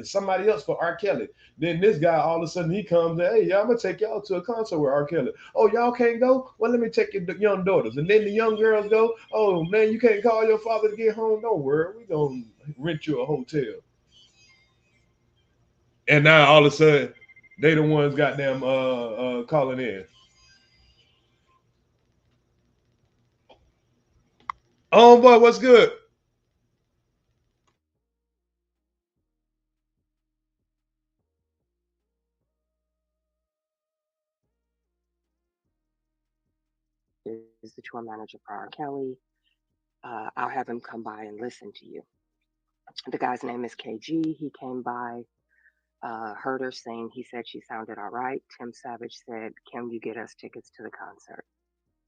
somebody else for R. Kelly. Then this guy, all of a sudden, he comes and, hey, I'm going to take y'all to a concert with R. Kelly. Oh, y'all can't go? Well, let me take your young daughters. And then the young girls go, oh, man, you can't call your father to get home? Don't worry. We're going to rent you a hotel. And now, all of a sudden, they the ones goddamn calling in. Oh, boy, what's good? Is the tour manager for R. Kelly. I'll have him come by and listen to you. The guy's name is KG. He came by. heard her sing. He said she sounded all right. Tim Savage said, "Can you get us tickets to the concert?"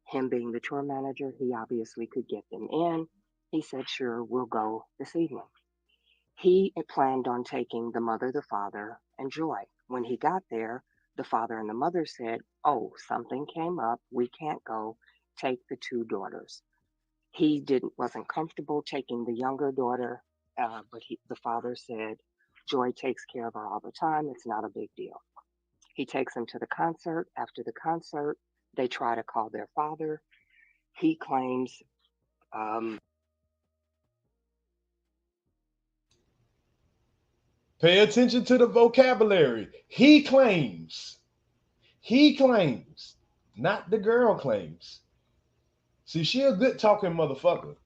Him being the tour manager, he obviously could get them in. He said, "Sure, we'll go this evening." He had planned on taking the mother, the father, and Joy. When he got there, the father and the mother said, "Oh, something came up. We can't go. Take the two daughters." He wasn't comfortable taking the younger daughter, but the father said, "Joy takes care of her all the time. It's not a big deal." He takes them to the concert. After the concert, they try to call their father. He claims Pay attention to the vocabulary. He claims, not the girl claims. See, she a good talking motherfucker.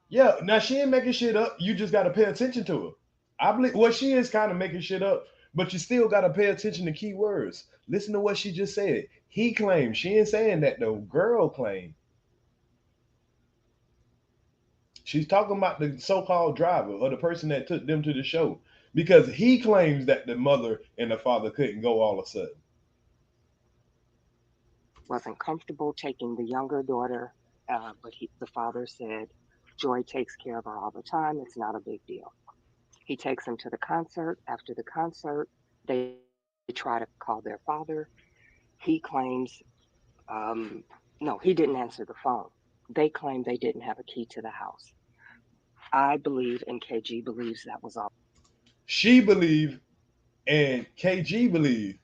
Yeah, now she ain't making shit up. You just got to pay attention to her. I believe, well, she is kind of making shit up, but you still got to pay attention to key words. Listen to what she just said. He claims. She ain't saying that though. Girl claim. She's talking about the so-called driver or the person that took them to the show, because he claims that the mother and the father couldn't go all of a sudden. wasn't comfortable taking the younger daughter, but the father said, "Joy takes care of her all the time. It's not a big deal." He takes them to the concert. After the concert, they try to call their father. He claims, no, he didn't answer the phone. They claim they didn't have a key to the house. I believe, and KG believes, that was all. She believed, and KG believed.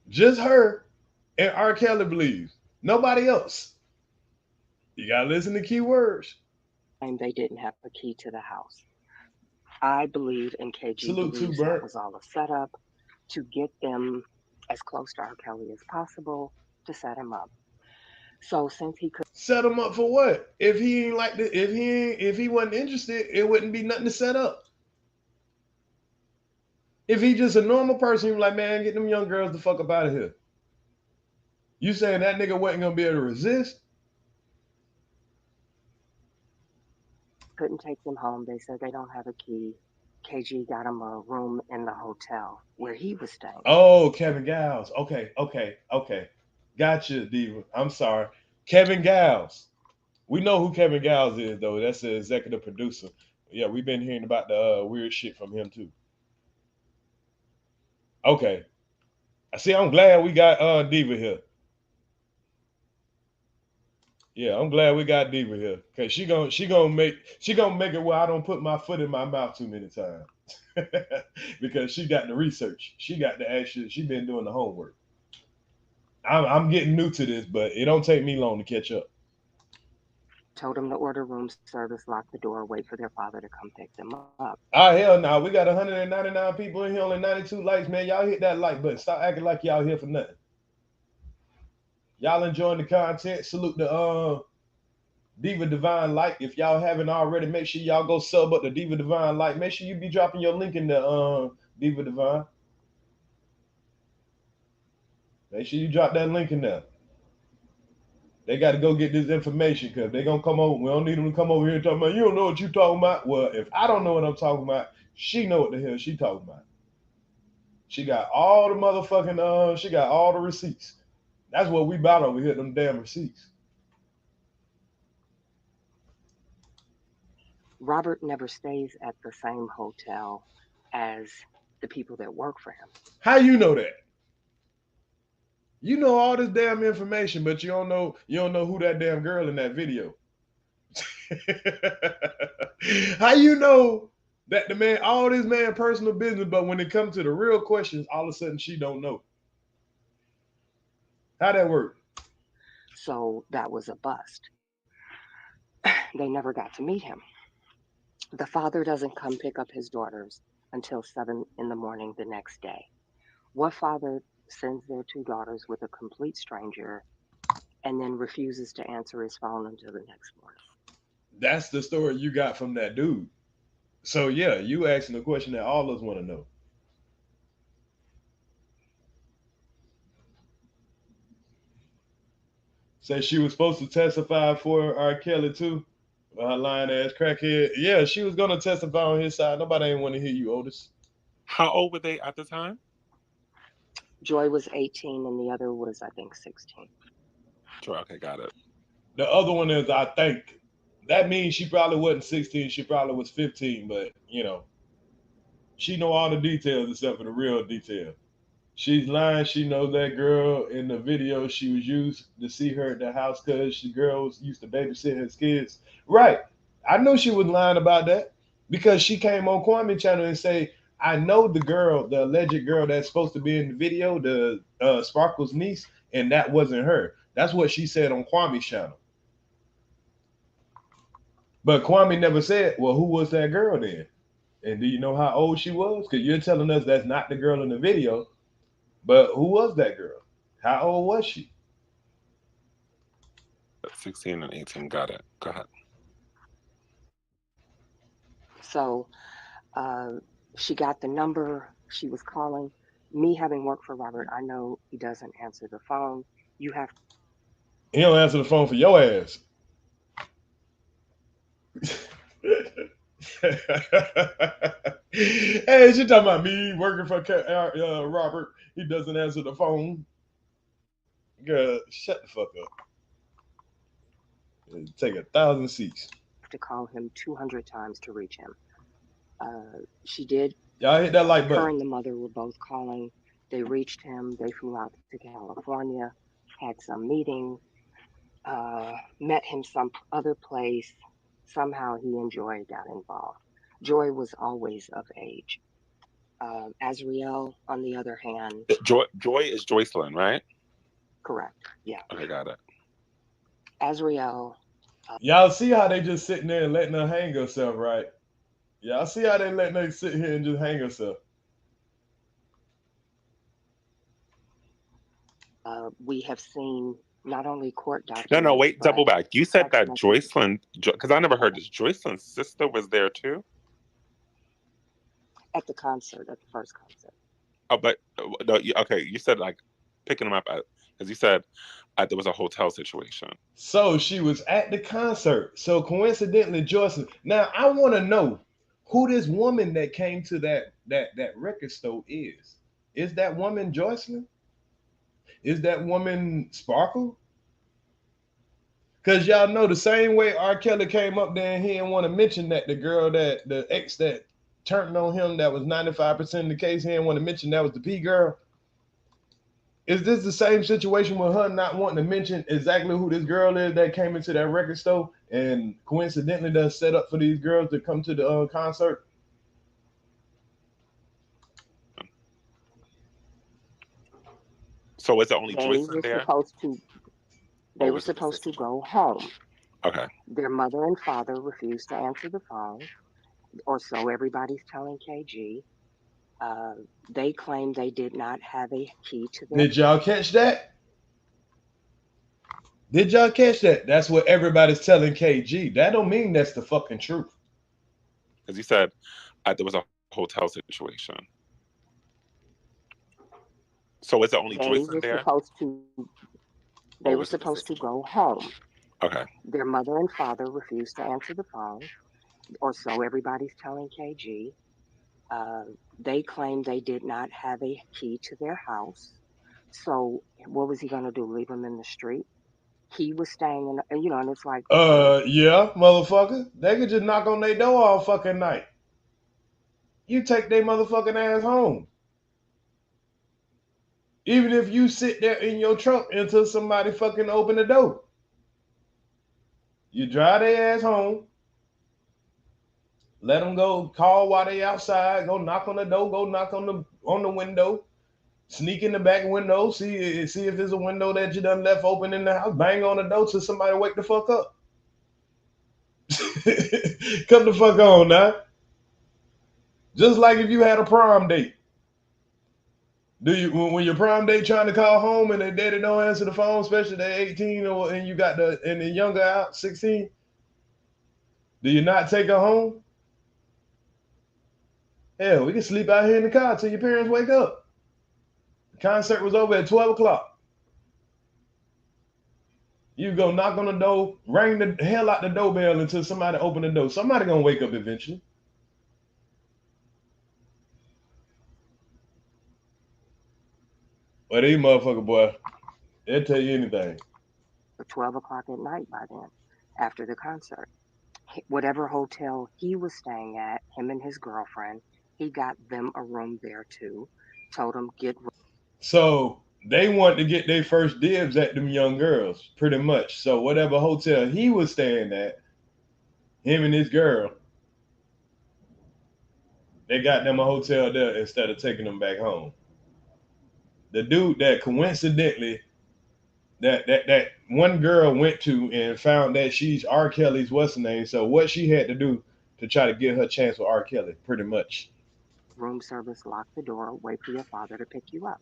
Just her and R.Kelly believes. Nobody else. You gotta listen to key words. They didn't have a key to the house. I believe, and KG Salute believes, to that Bert. was all a setup to get them as close to R.Kelly as possible to set him up. So since he could Set him up for what? If he ain't like the, if he wasn't interested, it wouldn't be nothing to set up. If he just a normal person, he was like, man, get them young girls the fuck up out of here. You saying that nigga wasn't gonna be able to resist? couldn't take them home, they said they don't have a key. KG got him a room in the hotel where he was staying. Oh, Kevin Gals. Okay. Gotcha, Diva. I'm sorry. Kevin Gals. We know who Kevin Gals is, though. That's the executive producer. Yeah, we've been hearing about the weird shit from him too. Okay. I see. I'm glad we got Diva here. Yeah, I'm glad we got Diva here, cause she gonna make it where I don't put my foot in my mouth too many times, because she got the research. She got the action. She been doing the homework. I'm getting new to this, but it don't take me long to catch up. Told him to order room service, lock the door, wait for their father to come pick them up. Ah, hell no. We got 199 people in here, only 92 likes, man. Y'all hit that like button. Stop acting like y'all here for nothing. Y'all enjoying the content. Salute the Diva Divine Light. If y'all haven't already, make sure y'all go sub up the Diva Divine Light. Make sure you be dropping your link in the Diva Divine. Make sure you drop that link in there. They got to go get this information, because they're going to come over. We don't need them to come over here and talk about, you don't know what you talking about. Well, if I don't know what I'm talking about, she know what the hell she talking about. She got all the motherfucking, she got all the receipts. That's what we bought over here, them damn receipts. Robert never stays at the same hotel as the people that work for him. How you know that? You know all this damn information, but you don't know who that damn girl in that video. How you know that the man, all this man personal business, but when it comes to the real questions, all of a sudden she don't know? How that work? So that was a bust. They never got to meet him. The father doesn't come pick up his daughters until 7 in the morning the next day. What father sends their two daughters with a complete stranger and then refuses to answer his phone until the next morning? That's the story you got from that dude. So yeah, you asking a question that all of us want to know. Say she was supposed to testify for R.Kelly too. Lying ass crackhead. Yeah, she was gonna testify on his side. Nobody ain't want to hear you, Otis. How old were they at the time? Joy was 18 and the other was, I think, 16. Joy, okay, got it. The other one is, I think, that means she probably wasn't 16. She probably was 15. But you know, she know all the details except for the real detail. She's lying. She knows that girl in the video. She was used to see her at the house because she girls used to babysit his kids. Right. I know she was lying about that because she came on Kwame channel and say, I know the girl, the alleged girl that's supposed to be in the video, the Sparkle's niece, and that wasn't her. That's what she said on Kwame's channel. But Kwame never said, well, who was that girl then? And do you know how old she was? Because you're telling us that's not the girl in the video. But who was that girl? How old was she? 16 and 18. Got it. Go ahead. So she got the number. She was calling. Me having worked for Robert, I know he doesn't answer the phone. You have. He don't answer the phone for your ass. Hey, she talking about me working for Robert. He doesn't answer the phone. Girl, shut the fuck up. Take 1,000 seats. To call him 200 times to reach him. She did. Y'all hit that like button. Her and the mother were both calling. They reached him. They flew out to California, had some meeting, met him some other place. Somehow he and Joy got involved. Joy was always of age. Azriel, on the other hand. Joy is Joycelyn, right? Correct. Yeah. Okay, got it. Azriel. Y'all see how they just sitting there and letting her hang herself, right? Y'all see how they letting her sit here and just hang herself. We have seen not only court documents. No, wait, double back. You said that Joycelyn, because I never heard this. Joycelyn's sister was there too? At the concert, at the first concert. Oh, but no, okay, you said like picking them up at, because you said there was a hotel situation. So she was at the concert. So coincidentally, Joycelyn. Now I want to know who this woman that came to that record store is. Is that woman Joycelyn? Is that woman Sparkle? Because y'all know the same way R.Kelly came up there and he didn't want to mention that the girl that the ex that turned on him that was 95% of the case, he didn't want to mention that was the P girl. Is this the same situation with her not wanting to mention exactly who this girl is that came into that record store and coincidentally does set up for these girls to come to the concert? So is it only Joycelyn there? They were supposed to go home. Okay. Their mother and father refused to answer the phone, or so everybody's telling KG. They claim they did not have a key to their. Did y'all catch that? Did y'all catch that? That's what everybody's telling KG. That don't mean that's the fucking truth. Because you said there was a hotel situation. So is it only Joycelyn there? They were supposed to go home. Okay. Their mother and father refused to answer the phone, or so everybody's telling KG. They claim they did not have a key to their house. So what was he going to do? Leave them in the street? He was staying in, and it's like. Yeah, motherfucker. They could just knock on their door all fucking night. You take their motherfucking ass home. Even if you sit there in your truck until somebody fucking open the door. You drive their ass home. Let them go call while they outside. Go knock on the door. Go knock on the window. Sneak in the back window. See if there's a window that you done left open in the house. Bang on the door till somebody wake the fuck up. Come the fuck on now. Just like if you had a prom date. Do you when your prom date trying to call home and their daddy don't answer the phone, especially they're 18 and you got the younger out 16? Do you not take her home? Hell, we can sleep out here in the car till your parents wake up. The concert was over at 12 o'clock. You go knock on the door, ring the hell out the doorbell until somebody open the door. Somebody gonna wake up eventually. But these motherfucker boy, they'll tell you anything. 12 o'clock at night by then, after the concert. Whatever hotel he was staying at, him and his girlfriend, he got them a room there too. Told them get. So they want to get their first dibs at them young girls, pretty much. So whatever hotel he was staying at, him and his girl, they got them a hotel there instead of taking them back home. The dude that coincidentally that one girl went to and found that she's R. Kelly's what's her name. So what she had to do to try to get her chance with R. Kelly, pretty much. Room service, lock the door, wait for your father to pick you up.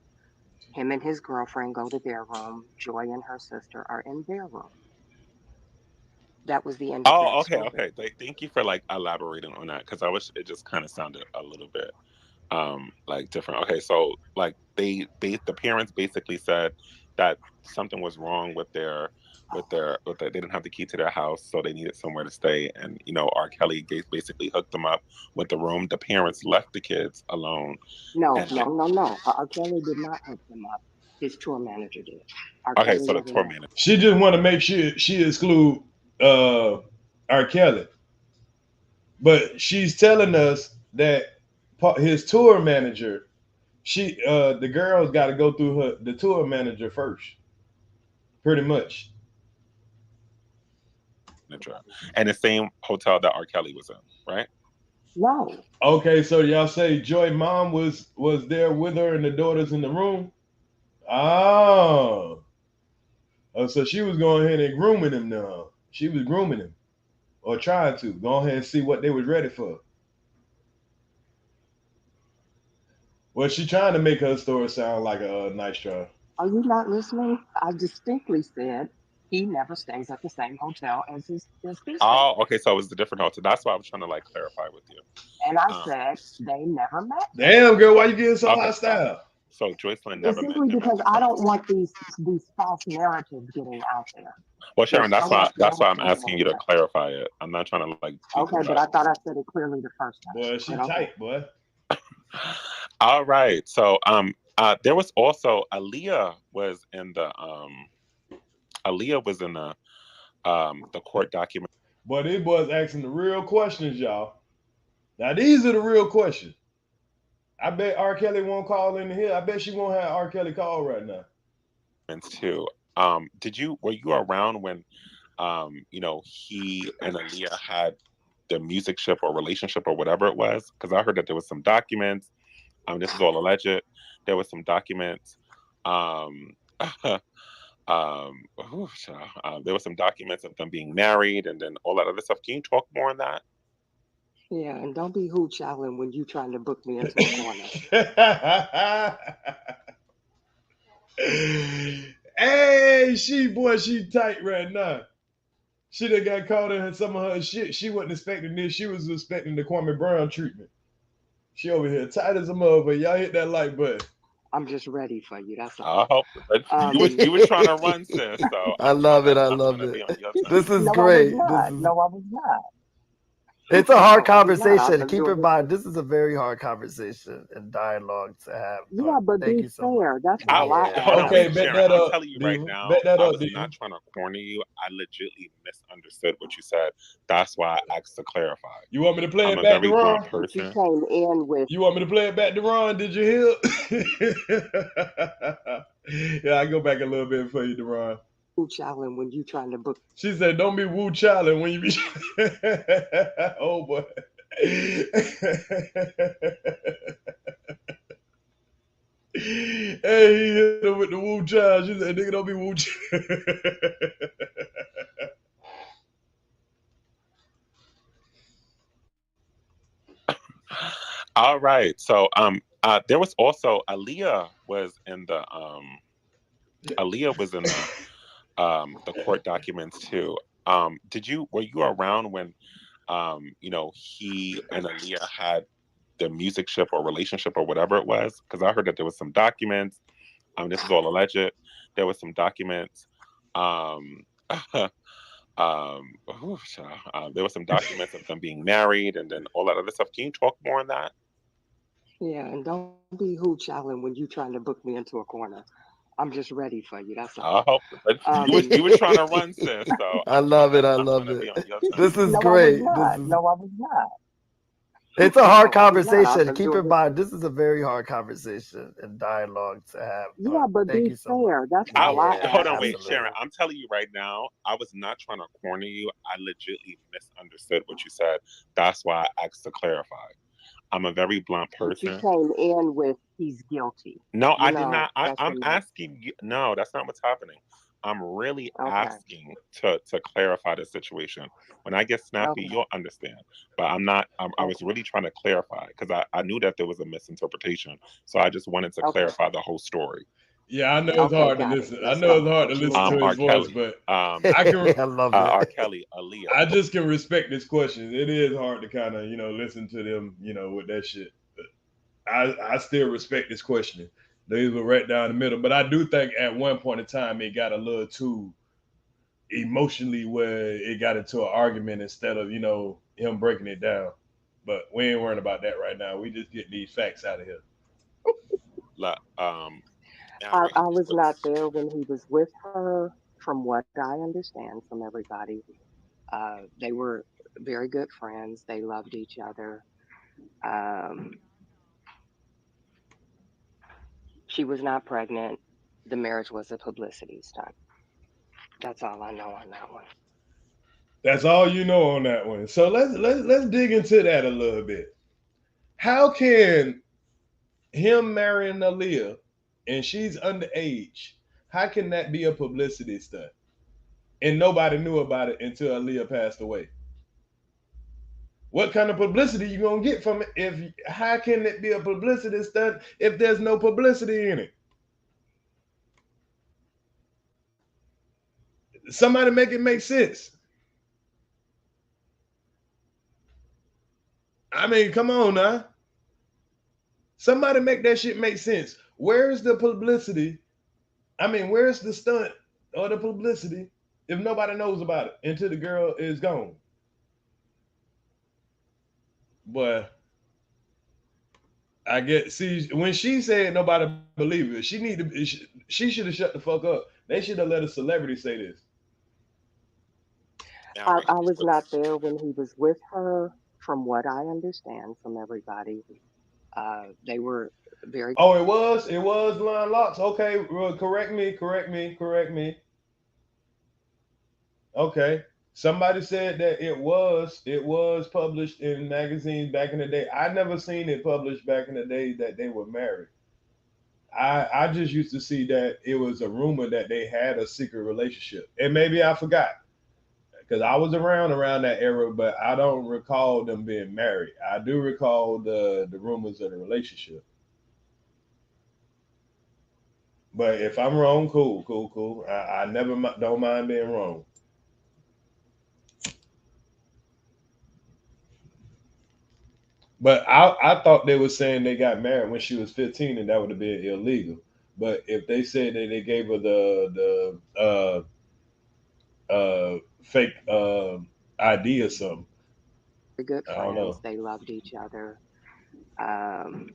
Him and his girlfriend go to their room. Joy and her sister are in their room. That was the end of that okay, story. okay. Thank you for like elaborating on that because I wish it just kind of sounded a little bit like different. Okay, so like the parents basically said that something was wrong with their they didn't have the key to their house, so they needed somewhere to stay, and R. Kelly basically hooked them up with the room. The parents left the kids alone. No. R. Kelly did not hook them up. His tour manager did. Okay, so the tour manager. She just want to make sure she exclude R. Kelly, but she's telling us that his tour manager, the girls got to go through the tour manager first, pretty much. And the same hotel that R. Kelly was in, right? No. Okay, so y'all say Joy mom was there with her and the daughters in the room? Oh, so she was going ahead and grooming him now. She was grooming him, or trying to go ahead and see what they was ready for. Well, she trying to make her story sound like a nice try. Are you not listening? I distinctly said he never stays at the same hotel as his speaker. Oh, okay, so it was a different hotel. That's why I was trying to like clarify with you. And I said they never met. Damn, girl, why you getting so hostile? So Joycelyn never met simply because I don't want these false narratives getting out there. Well, Sharron, that's why I'm asking you to clarify it. I'm not trying to like. Okay, but I thought I said it clearly the first time. Boy, she tight, boy. All right, so there was also Aaliyah was in the court document. Boy, these boys asking the real questions, y'all. Now these are the real questions. I bet R. Kelly won't call in here. I bet she won't have R. Kelly call right now. Too. Were you around when he and Aaliyah had the music ship or relationship or whatever it was? Because I heard that there was some documents. This is all alleged. There was some documents. There were some documents of them being married and then all that other stuff. Can you talk more on that? Yeah, and don't be hooch-alling when you trying to book me into a corner. Hey, she tight right now. She done got caught in some of her shit. She wasn't expecting this. She was expecting the Kwame Brown treatment. She over here tight as a motherfucker. Y'all hit that like button. I'm just ready for you. That's all. You were trying to run, sis. So I love it. This is great. I was not. It's a hard conversation. Keep in mind, this is a very hard conversation and dialogue to have. Yeah, but be fair. That's okay. Bet that up. I'm telling you right now, I was not trying to corner you. I legitimately misunderstood what you said. That's why I asked to clarify. You want me to play it back to Ron? You came in with. You want me to play it back to Ron? Did you hear? Yeah, I go back a little bit for you, Deron. Woo-challenge when you trying to book. She said, "Don't be woo-challenge when you be." Oh boy. Hey, he hit her with the woo-challenge. She said, "Nigga, don't be woo-challenge." All right. So there was also Aaliyah was in the court documents too. Were you around when he and Aaliyah had the music ship or relationship or whatever it was? Because I heard that there was some documents. This is all alleged. There was some documents. there were some documents of them being married and then all that other stuff. Can you talk more on that? Yeah, and don't be hooch Allen when you trying to book me into a corner. I'm just ready for you. That's I all. hope, but you were trying to run, sis. So I love it. I I'm love gonna be it. on your time. This is No, I was great. This not. is No, I was not. It's a hard No, I was not. conversation. I'm Keep doing in it. mind, this is a very hard conversation and dialogue to have. Yeah, But but thank be you so much. fair. That's I, all I Yeah, hold ask. on, Be wait, Sharon. fair. I'm telling you right now, I was not trying to corner you. I legitimately misunderstood what you said. That's why I asked to clarify. I'm a very blunt But you person. came in with he's guilty. No, You I did know, not. that's I'm when you. asking you. No, that's not what's happening. I'm really Okay. asking to clarify the situation. When I get snappy, Okay. you'll understand. But I'm not. I was Okay. really trying to clarify because I knew that there was a misinterpretation. So I just wanted to Okay. clarify the whole story. Yeah, I know it's Okay. hard to Got it. listen. I Let's know it's go. hard to What you listen need to to his R. know. voice, Kelly. but I can I love R. it. Kelly, Aaliyah. I just can respect this question. It is hard to kind of, listen to them, with that shit. But I still respect this question. These were right down the middle. But I do think at one point in time it got a little too emotionally where it got into an argument instead of, him breaking it down. But we ain't worrying about that right now. We just get these facts out of here. I was not there when he was with her. From what I understand from everybody, they were very good friends. They loved each other. Um, she was not pregnant. The marriage was a publicity stunt. That's all I know on that one. That's all you know on that one. So let's dig into that a little bit. How can him marrying Aaliyah and she's underage, how can that be a publicity stunt? And nobody knew about it until Aaliyah passed away. What kind of publicity you gonna get from it? If how can it be a publicity stunt if there's no publicity in it? Somebody make it make sense. I mean, come on now. Somebody make that shit make sense. Where's the publicity? I mean, where's the stunt or the publicity if nobody knows about it until the girl is gone? But I get see when she said nobody believe it, she should have shut the fuck up. They should have let a celebrity say this. I was not there when he was with her. From what I understand from everybody, they were very. Oh, it was Line Locks. Okay, well, correct me. Okay. Somebody said that it was published in magazines back in the day. I never seen it published back in the day that they were married. I just used to see that it was a rumor that they had a secret relationship. And maybe I forgot because I was around that era, but I don't recall them being married. I do recall the rumors of the relationship. But if I'm wrong, cool. I never don't mind being wrong. But I thought they were saying they got married when she was 15, and that would have been illegal. But if they said that they gave her the fake ID or something, good I don't friends. know. They loved each other. Um,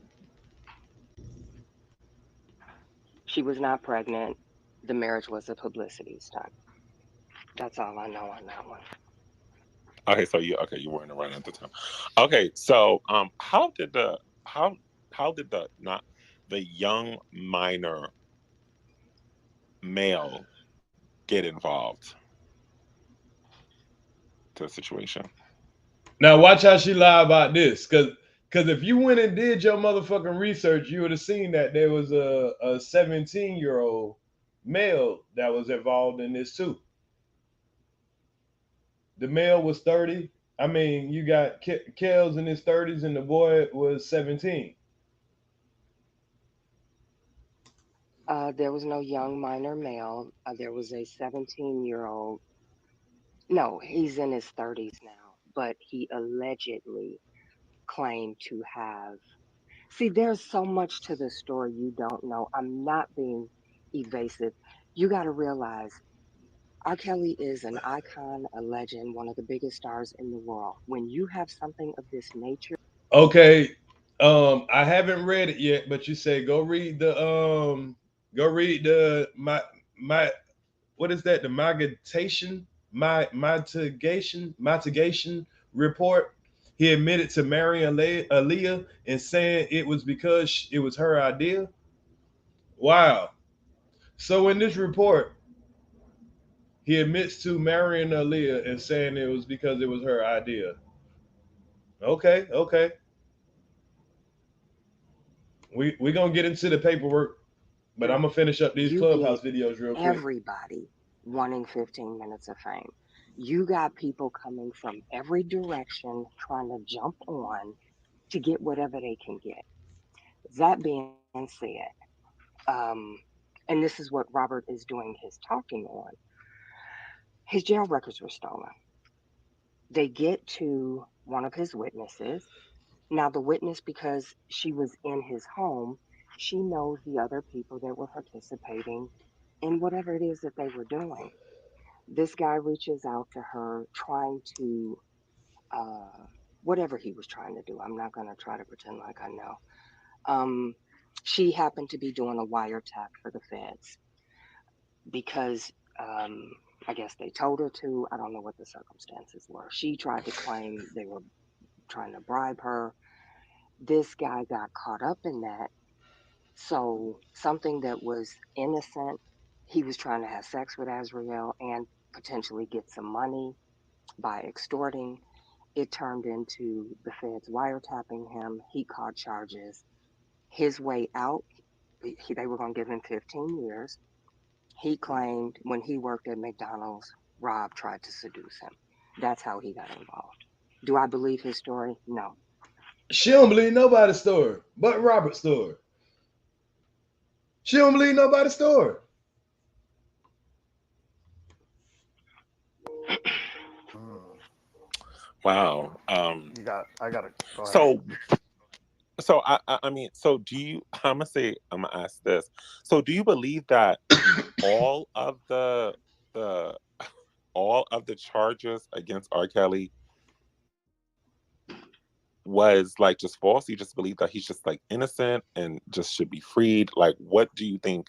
she was not pregnant. The marriage was a publicity stunt. That's all I know on that one. Okay, so you weren't around at the time. Okay, so how did the not the young minor male get involved to the situation? Now watch how she lie about this, because if you went and did your motherfucking research, you would have seen that there was a 17-year-old male that was involved in this too. The male was 30. I mean, you got Kells in his 30s, and the boy was 17. There was no young minor male. There was a 17-year-old. No, he's in his 30s now, but he allegedly claimed to have. See, there's so much to the story you don't know. I'm not being evasive. You got to realize R. Kelly is an icon, a legend, one of the biggest stars in the world. When you have something of this nature, Okay. I haven't read it yet, but you say go read the my what is that? The mitigation report. He admitted to marrying Aaliyah and saying it was because it was her idea. Wow. So in this report, he admits to marrying Aaliyah and saying it was because it was her idea. Okay, okay. We gonna get into the paperwork, but I'm gonna finish up these you get clubhouse videos real quick. everybody wanting 15 minutes of fame. You got people coming from every direction trying to jump on to get whatever they can get. That being said, um, and this is what Robert is doing his talking on, his jail records were stolen. They get to one of his witnesses. Now, the witness, because she was in his home, she knows the other people that were participating in whatever it is that they were doing. This guy reaches out to her trying to, uh, whatever he was trying to do. I'm not going to try to pretend like I know. Um, she happened to be doing a wiretap for the feds because I guess they told her to. I don't know what the circumstances were. She tried to claim they were trying to bribe her. This guy got caught up in that. So something that was innocent, he was trying to have sex with Azrael and potentially get some money by extorting. It turned into the feds wiretapping him. He caught charges. His way out, they were going to give him 15 years. He claimed when he worked at McDonald's, Rob tried to seduce him. That's how he got involved. Do I believe his story? No. She don't believe nobody's story, but Robert's story. She don't believe nobody's story. Wow. I gotta go ahead. So I mean, so do you? I'm gonna ask this. So do you believe that all of the all of the charges against R. Kelly was like just false? You just believe that he's just like innocent and just should be freed? Like, what do you think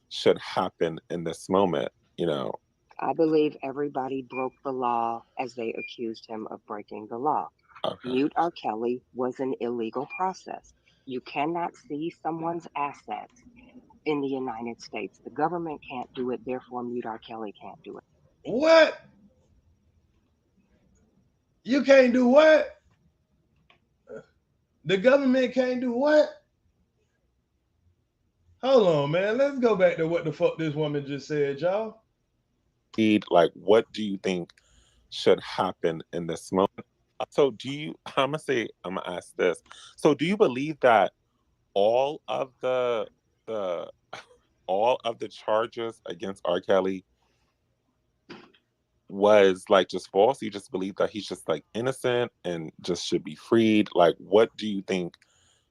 should happen in this moment? You know, I believe everybody broke the law as they accused him of breaking the law. okay. Mute R. Kelly was an illegal process. You cannot seize someone's assets in the United States. The government can't do it, therefore, Mute R. Kelly can't do it. What? You can't do what? The government can't do what? Hold on, man. Let's go back to what the fuck this woman just said, y'all. Like, what do you think should happen in this moment? So do you? I'm gonna ask this. So do you believe that all of the all of the charges against R. Kelly was like just false? You just believe that he's just like innocent and just should be freed? Like, what do you think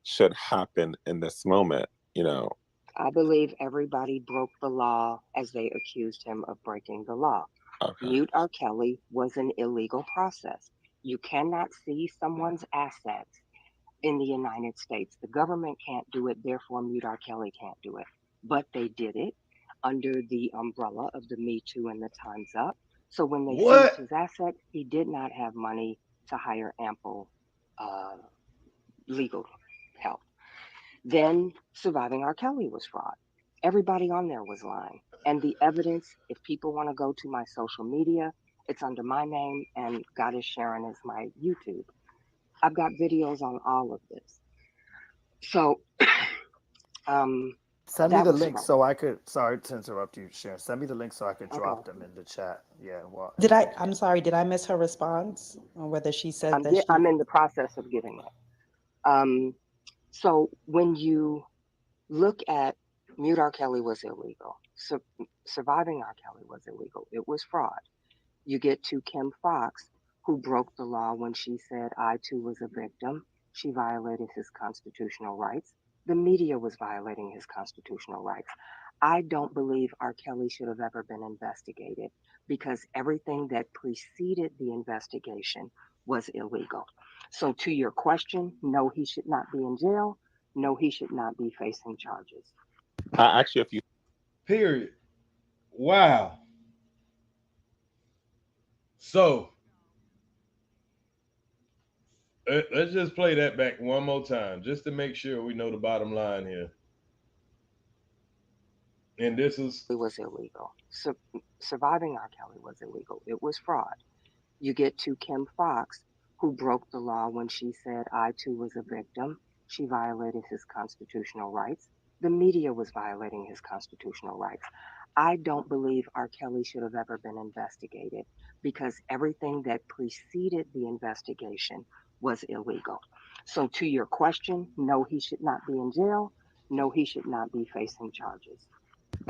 should happen in this moment? You know, I believe everybody broke the law as they accused him of breaking the law. okay. Mute R. Kelly was an illegal process. You cannot seize someone's assets in the United States. The government can't do it, therefore, Mute R. Kelly can't do it. But they did it under the umbrella of the Me Too and the Time's Up. So when they What? seized his assets, he did not have money to hire ample legal help. Then Surviving R. Kelly was fraud. Everybody on there was lying. And the evidence, if people want to go to my social media, it's under my name, and Goddess Sharon is my YouTube. I've got videos on all of this. So, Send me that the was link fraud. so I could. Sorry to interrupt you, Sharon. Send me the link so I could drop Okay. them in the chat. Yeah. Well, I'm sorry, did I miss her response on whether she said that I'm in the process of giving it. So when you look at Mute R. Kelly was illegal. Surviving R. Kelly was illegal. It was fraud. You get to Kim Fox, who broke the law when she said I too was a victim. She violated his constitutional rights. The media was violating his constitutional rights. I don't believe R. Kelly should have ever been investigated because everything that preceded the investigation was illegal. So, to your question, no, he should not be in jail. No, he should not be facing charges. Actually, if you Period. Wow. So let's just play that back one more time, just to make sure we know the bottom line here. And this is It was illegal. Surviving R. Kelly was illegal. It was fraud. You get to Kim Fox, who broke the law when she said I too was a victim. She violated his constitutional rights. The media was violating his constitutional rights. I don't believe R. Kelly should have ever been investigated because everything that preceded the investigation was illegal. So, to your question, no, he should not be in jail. No, he should not be facing charges.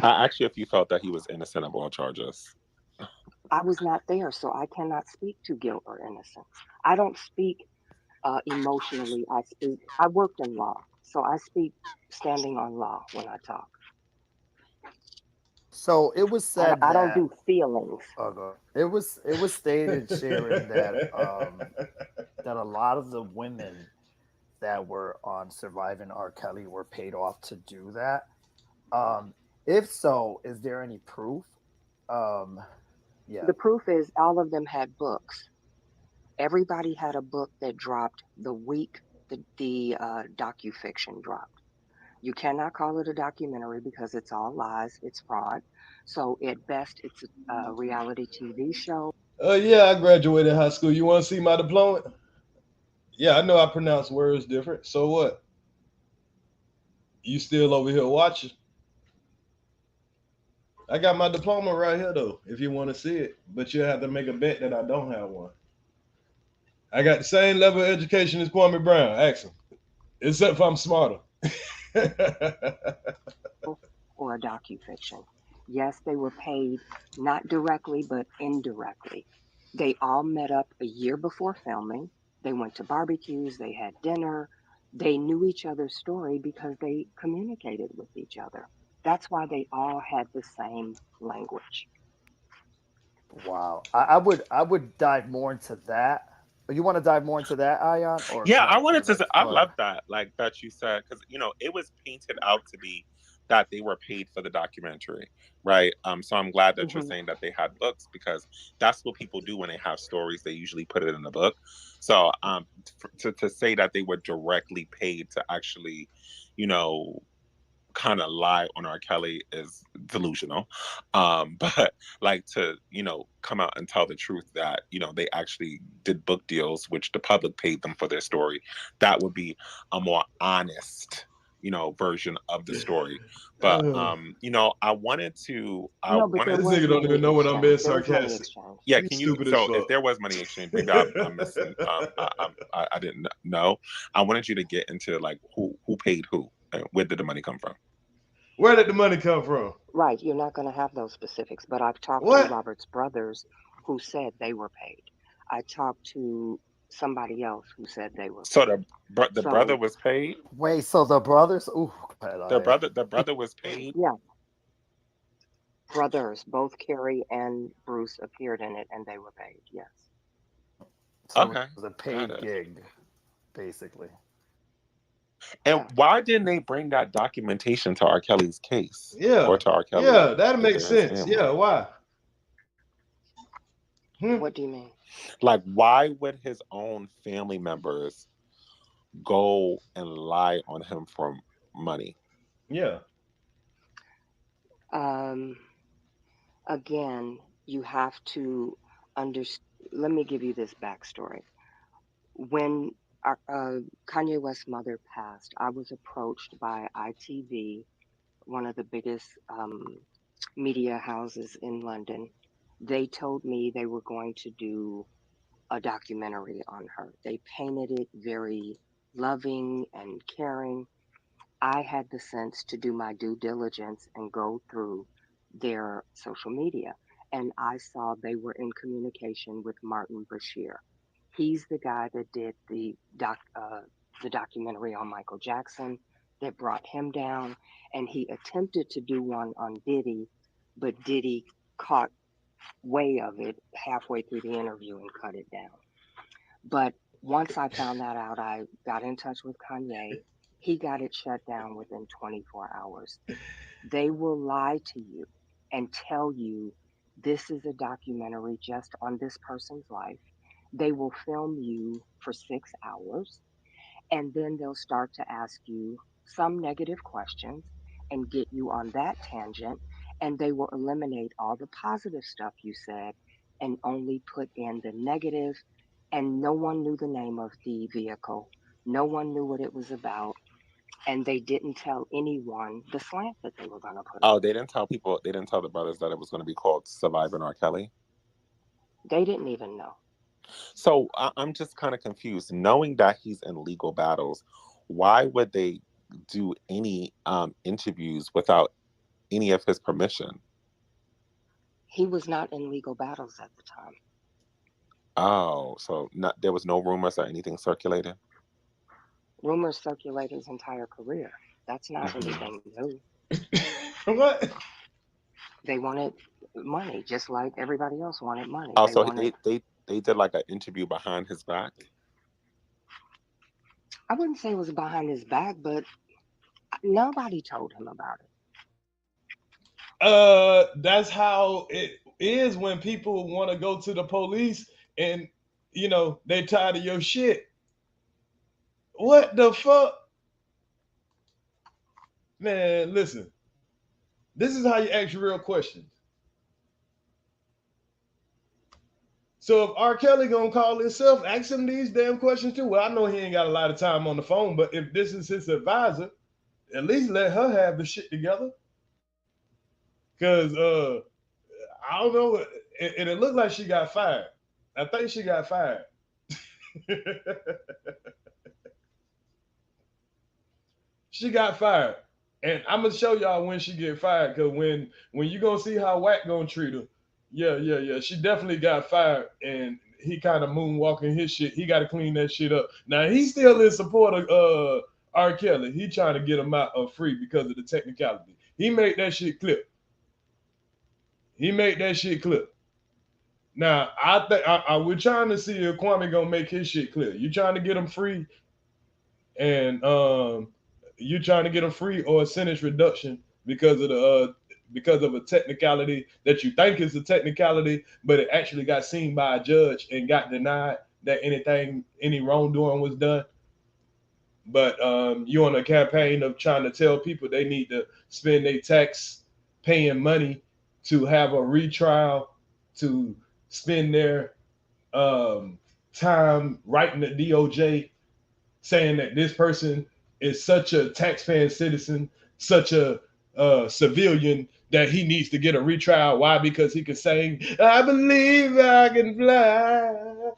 actually, if you felt that he was innocent of all charges. I was not there, so I cannot speak to guilt or innocence. I don't speak emotionally. I worked in law, so I speak standing on law when I talk. So it was said I don't that do feelings. it was stated, Sharon, that a lot of the women that were on Surviving R. Kelly were paid off to do that. If so, is there any proof? Yeah. The proof is all of them had books. Everybody had a book that dropped the week the docufiction dropped. You cannot call it a documentary because it's all lies, it's fraud. So at best, it's a reality TV show. yeah, I graduated high school. You want to see my diploma? Yeah, I know I pronounce words different. So what? You still over here watching? I got my diploma right here though, if you want to see it. But you have to make a bet that I don't have one. I got the same level of education as Kwame Brown. Ask him. Except if I'm smarter. Or a docufiction. Yes, they were paid not directly but indirectly. They all met up a year before filming. They went to barbecues, they had dinner. They knew each other's story because they communicated with each other. That's why they all had the same language. Wow. I would dive more into that. You want to dive more into that, Ion? Or Yeah, can I wanted to let's say, I go ahead. love that, like that you said, because it was painted out to be that they were paid for the documentary, right? So I'm glad that you're saying that they had books because that's what people do when they have stories. They usually put it in a book. So to say that they were directly paid to actually, kind of lie on R. Kelly is delusional. But like to, come out and tell the truth that, they actually did book deals, which the public paid them for their story. That would be a more honest, version of the story. But I wanted to No, but there This was nigga don't money even know what I'm being exchange. There was money sarcastic. exchange. yeah, You can you stupid as so if fuck. there was money exchange, maybe I'm missing I didn't know. I wanted you to get into like who paid who and where did the money come from? Where did the money come from? Right, you're not going to have those specifics, but I've talked to What? Robert's brothers who said they were paid. I talked to somebody else who said they were So paid. the brother So, was paid. Wait, so the brothers? Ooh, go ahead, Ion. The brother was paid. yeah, brothers, both Carrie and Bruce appeared in it and they were paid, yes. So Okay, it was a got paid it. gig, basically. And why didn't they bring that documentation to R. Kelly's case Yeah. or to R. Kelly Yeah, that or makes to his sense. family? Yeah, why? What do you mean? Like, why would his own family members go and lie on him for money? Yeah. Again, you have to understand. Let me give you this backstory. When Kanye West's mother passed, I was approached by ITV, one of the biggest media houses in London. They told me they were going to do a documentary on her. They painted it very loving and caring. I had the sense to do my due diligence and go through their social media. And I saw they were in communication with Martin Bashir. He's the guy that did the documentary on Michael Jackson, that brought him down, and he attempted to do one on Diddy, but Diddy caught way of it halfway through the interview and cut it down. But once I found that out, I got in touch with Kanye. He got it shut down within 24 hours. They will lie to you and tell you this is a documentary just on this person's life. They will film you for 6 hours, and then they'll start to ask you some negative questions and get you on that tangent, and they will eliminate all the positive stuff you said and only put in the negative. And no one knew the name of the vehicle. No one knew what it was about. And they didn't tell anyone the slant that they were going to put on. Oh, they didn't tell people. They didn't tell the brothers that it was going to be called Surviving R.Kelly. They didn't even know. So I'm just kind of confused. Knowing that he's in legal battles, why would they do any interviews without any of his permission? He was not in legal battles at the time. Oh, so there was no rumors or anything circulated? Rumors circulate his entire career. That's not anything new. What? They wanted money, just like everybody else wanted money. Oh, so they did like an interview behind his back? I wouldn't say it was behind his back, but nobody told him about it. That's how it is when people want to go to the police and, you know, they tired of your shit. What the fuck? Man, listen. This is how you ask real questions. So if R. Kelly gonna call himself, ask him these damn questions too. Well, I know he ain't got a lot of time on the phone, but if this is his advisor, at least let her have the shit together. Cause I don't know, and it looked like she got fired. I think she got fired. She got fired. And I'm gonna show y'all when she get fired, because when you gonna see how Wack gonna treat her. Yeah. She definitely got fired, and he kind of moonwalking his shit. He got to clean that shit up. Now he's still in support of R. Kelly. He trying to get him out of free because of the technicality. He made that shit clip. Now I think we're trying to see if Kwame gonna make his shit clear. You trying to get him free, and you trying to get him free or a sentence reduction because of a technicality that you think is a technicality, but it actually got seen by a judge and got denied that any wrongdoing was done. But you on a campaign of trying to tell people they need to spend their tax paying money to have a retrial, to spend their time writing the DOJ saying that this person is such a taxpaying citizen, such a civilian, that he needs to get a retrial. Why? Because he can sing, I believe I can fly.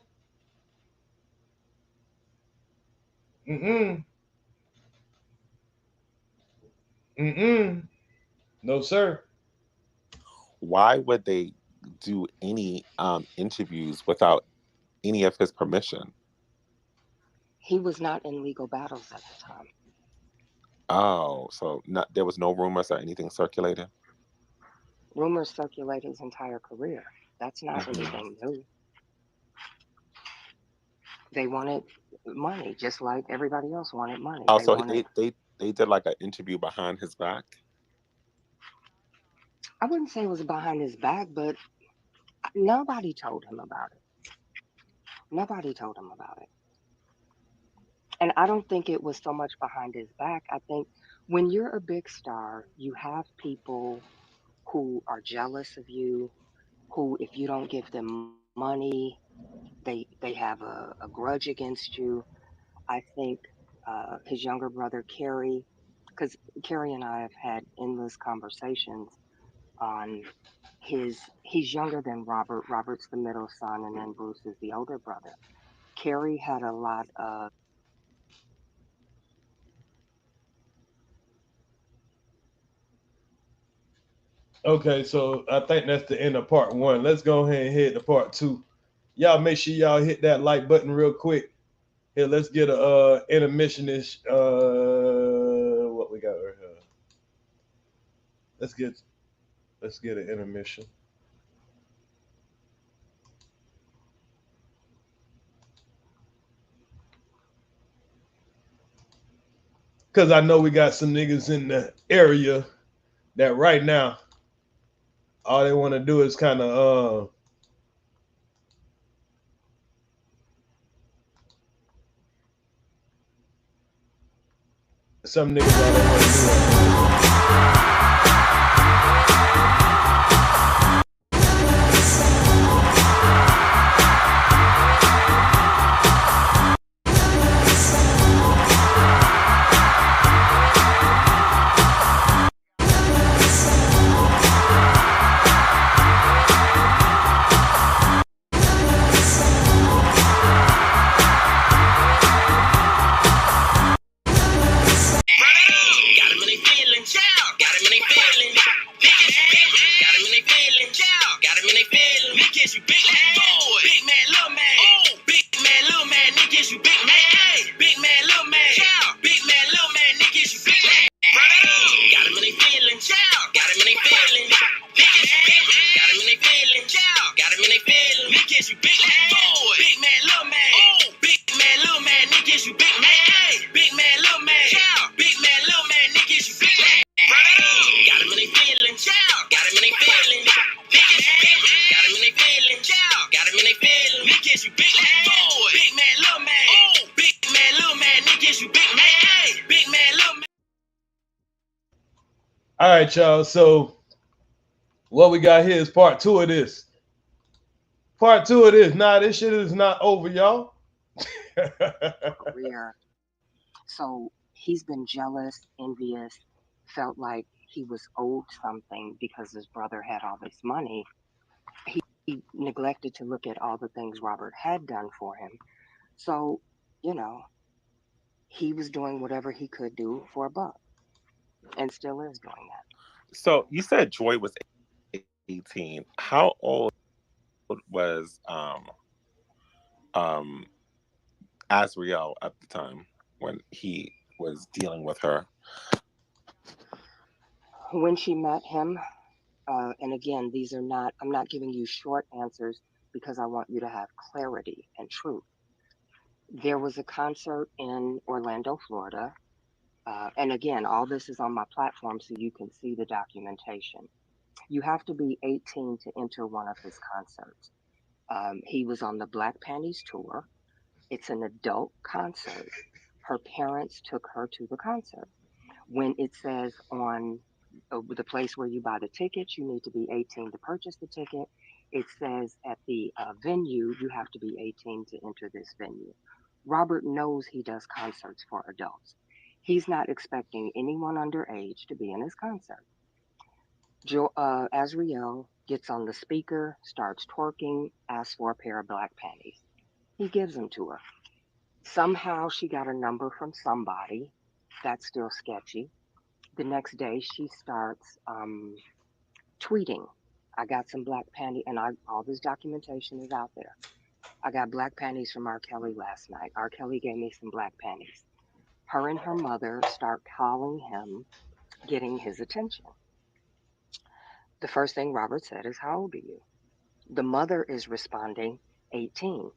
No, sir. Why would they do any interviews without any of his permission? He was not in legal battles at the time. Oh, so there was no rumors or anything circulated? Rumors circulate his entire career. That's not anything new. They wanted money, just like everybody else wanted money. Oh, so they did like an interview behind his back? I wouldn't say it was behind his back, but nobody told him about it. And I don't think it was so much behind his back. I think when you're a big star, you have people who are jealous of you, who, if you don't give them money, they have a grudge against you. I think his younger brother, Kerry, because Kerry and I have had endless conversations on he's younger than Robert. Robert's the middle son, and then Bruce is the older brother. Kerry had a lot of Okay, so I think that's the end of part one. Let's go ahead and head to part two. Y'all make sure y'all hit that like button real quick. Here, let's get a intermission-ish. Let's get an intermission. Cause I know we got some niggas in the area that right now all they want to do is kind of some niggas all they want to do right now. All right, y'all. So what we got here is part 2 of this. Part 2 of this. Nah, this shit is not over, y'all. Career. So he's been jealous, envious, felt like he was owed something because his brother had all this money. He neglected to look at all the things Robert had done for him. So, you know, he was doing whatever he could do for a buck and still is doing that. So you said Joy was 18. How old was Azriel at the time when he was dealing with her? When she met him, and again, I'm not giving you short answers because I want you to have clarity and truth. There was a concert in Orlando, Florida. And again, all this is on my platform so you can see the documentation. You have to be 18 to enter one of his concerts. He was on the Black Panties tour. It's an adult concert. Her parents took her to the concert. When it says on the place where you buy the tickets, you need to be 18 to purchase the ticket. It says at the venue, you have to be 18 to enter this venue. Robert knows he does concerts for adults. He's not expecting anyone underage to be in his concert. Azriel gets on the speaker, starts twerking, asks for a pair of black panties. He gives them to her. Somehow she got a number from somebody. That's still sketchy. The next day she starts tweeting, I got some black panties, and all this documentation is out there. I got black panties from R.Kelly last night. R.Kelly gave me some black panties. Her and her mother start calling him, getting his attention. The first thing Robert said is, how old are you? The mother is responding, 18.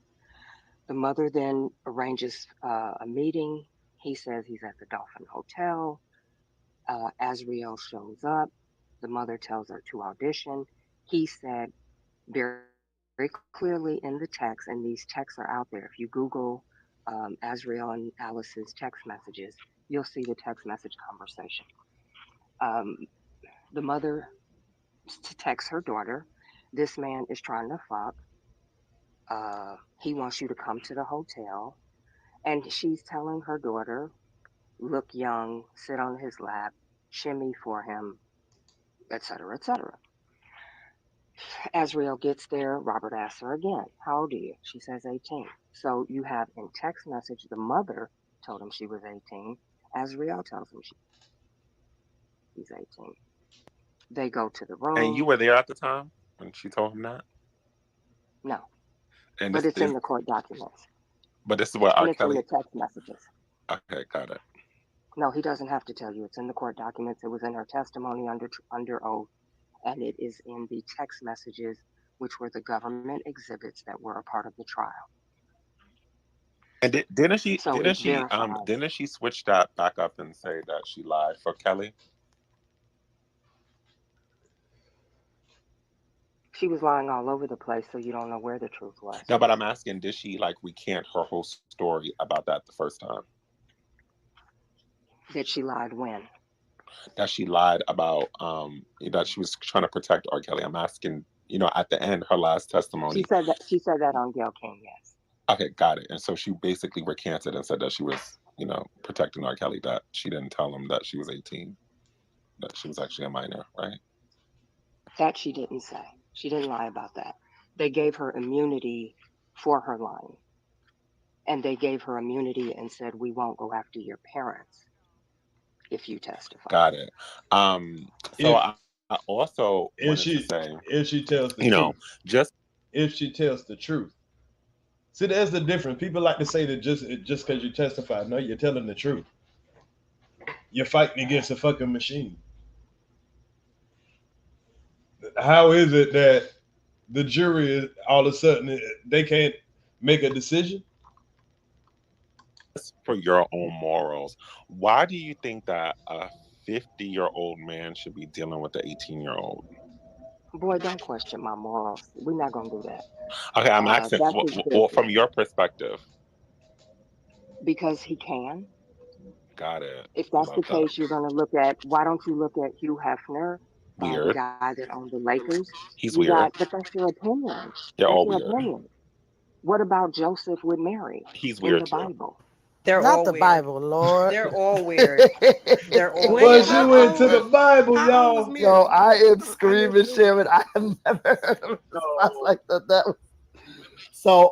The mother then arranges a meeting. He says he's at the Dolphin Hotel. Azriel shows up. The mother tells her to audition. He said very, very clearly in the text, and these texts are out there. If you Google Azriel and Alice's text messages, you'll see the text message conversation. The mother texts her daughter, this man is trying to fuck. He wants you to come to the hotel. And she's telling her daughter, look young, sit on his lap, shimmy for him, etc., etc. Azriel gets there. Robert asks her again, how old are you? She says 18. So you have in text message, the mother told him she was 18. Azriel tells him she's 18. They go to the room. And you were there at the time when she told him that? No. And but it's in the court documents. But this is what And R. it's Kelly... in the text messages. Okay, got it. No, he doesn't have to tell you. It's in the court documents. It was in her testimony under oath, and it is in the text messages, which were the government exhibits that were a part of the trial. And didn't she So didn't it's she verified. didn't she switch that back up and say that she lied for Kelly? She was lying all over the place, so you don't know where the truth was. No, but I'm asking, did she like recant her whole story about that the first time? That she lied when? That she lied about that she was trying to protect R.Kelly. I'm asking, at the end, her last testimony. She said that on Gayle King, yes. Okay, got it. And so she basically recanted and said that she was, protecting R.Kelly, that she didn't tell him that she was 18, that she was actually a minor, right? That she didn't say. She didn't lie about that. They gave her immunity for her lying. And they gave her immunity and said, we won't go after your parents if you testify. Got it. So I also wanted to say, if she tells the truth, just if she tells the truth. See, there's the difference. People like to say that just because you testify, no, you're telling the truth. You're fighting against a fucking machine. How is it that the jury all of a sudden they can't make a decision? For your own morals, why do you think that a 50-year-old man should be dealing with an 18-year-old? Boy, don't question my morals. We're not going to do that. Okay, I'm asking from your perspective. Because he can. Got it. If that's the case, you're going to look at, why don't you look at Hugh Hefner, the guy that owned the Lakers? He's weird. But that's your opinion. They're all your weird. Opinion. What about Joseph with Mary? He's weird in the Bible. They're not all the weird. Bible, Lord. They're all weird. They're all Well, she went to the Bible, y'all. Yo, I am screaming, Sharron. I have never heard of a response like that. That was... So,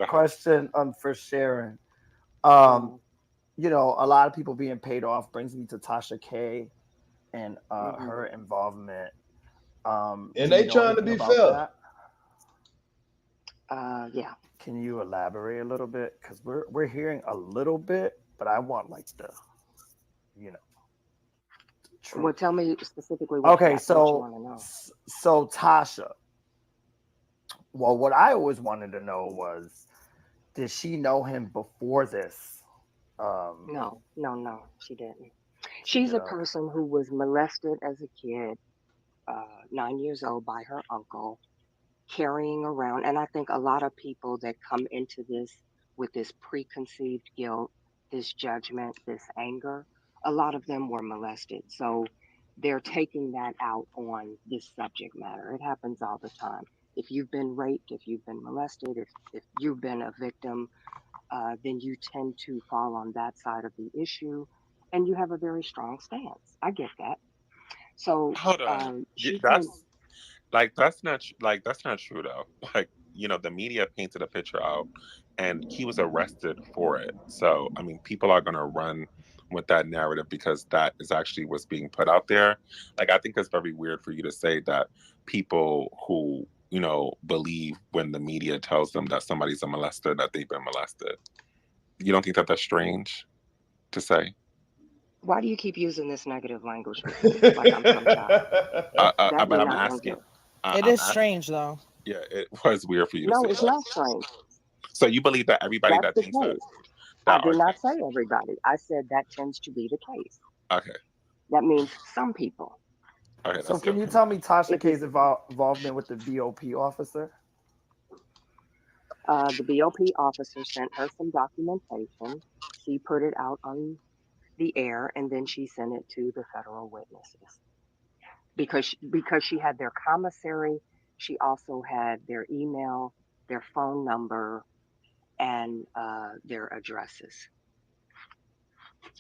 question for Sharron. A lot of people being paid off brings me to Tasha K and her involvement. And they trying to be fair. Yeah. Can you elaborate a little bit? Because we're hearing a little bit, but I want like the, truth. Well, tell me specifically what you want to know. So Tasha. Well, what I always wanted to know was, did she know him before this? No, she didn't. She's a person who was molested as a kid, 9 years old, by her uncle, carrying around. And I think a lot of people that come into this with this preconceived guilt, this judgment, this anger, a lot of them were molested. So they're taking that out on this subject matter. It happens all the time. If you've been raped, if you've been molested, if you've been a victim, then you tend to fall on that side of the issue, and you have a very strong stance. I get that. So hold on, that's not true though. Like, the media painted a picture out, and he was arrested for it. So I mean, people are gonna run with that narrative because that is actually what's being put out there. Like, I think it's very weird for you to say that people who believe when the media tells them that somebody's a molester, that they've been molested. You don't think that that's strange to say? Why do you keep using this negative language like I'm some child? But I'm asking. It is strange, though. Yeah, it was weird for you to say. No, it's not strange. So you believe that everybody that thinks that? I did not say everybody. I said that tends to be the case. Okay. That means some people. Okay, so can you tell me Tasha K's involvement with the BOP officer? The BOP officer sent her some documentation. She put it out on the air, and then she sent it to the federal witnesses. Because she had their commissary, she also had their email, their phone number, and their addresses.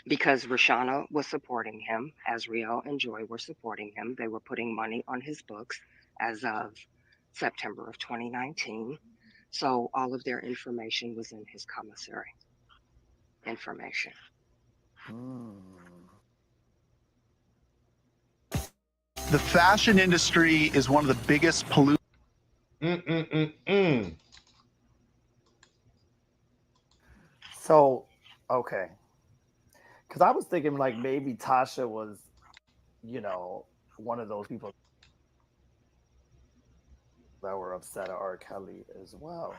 Because Rashana was supporting him, Azriel and Joy were supporting him. They were putting money on his books as of September of 2019. So all of their information was in his commissary information. The fashion industry is one of the biggest polluters. So, okay. because I was thinking like maybe Tasha was, one of those people that were upset at R. Kelly as well.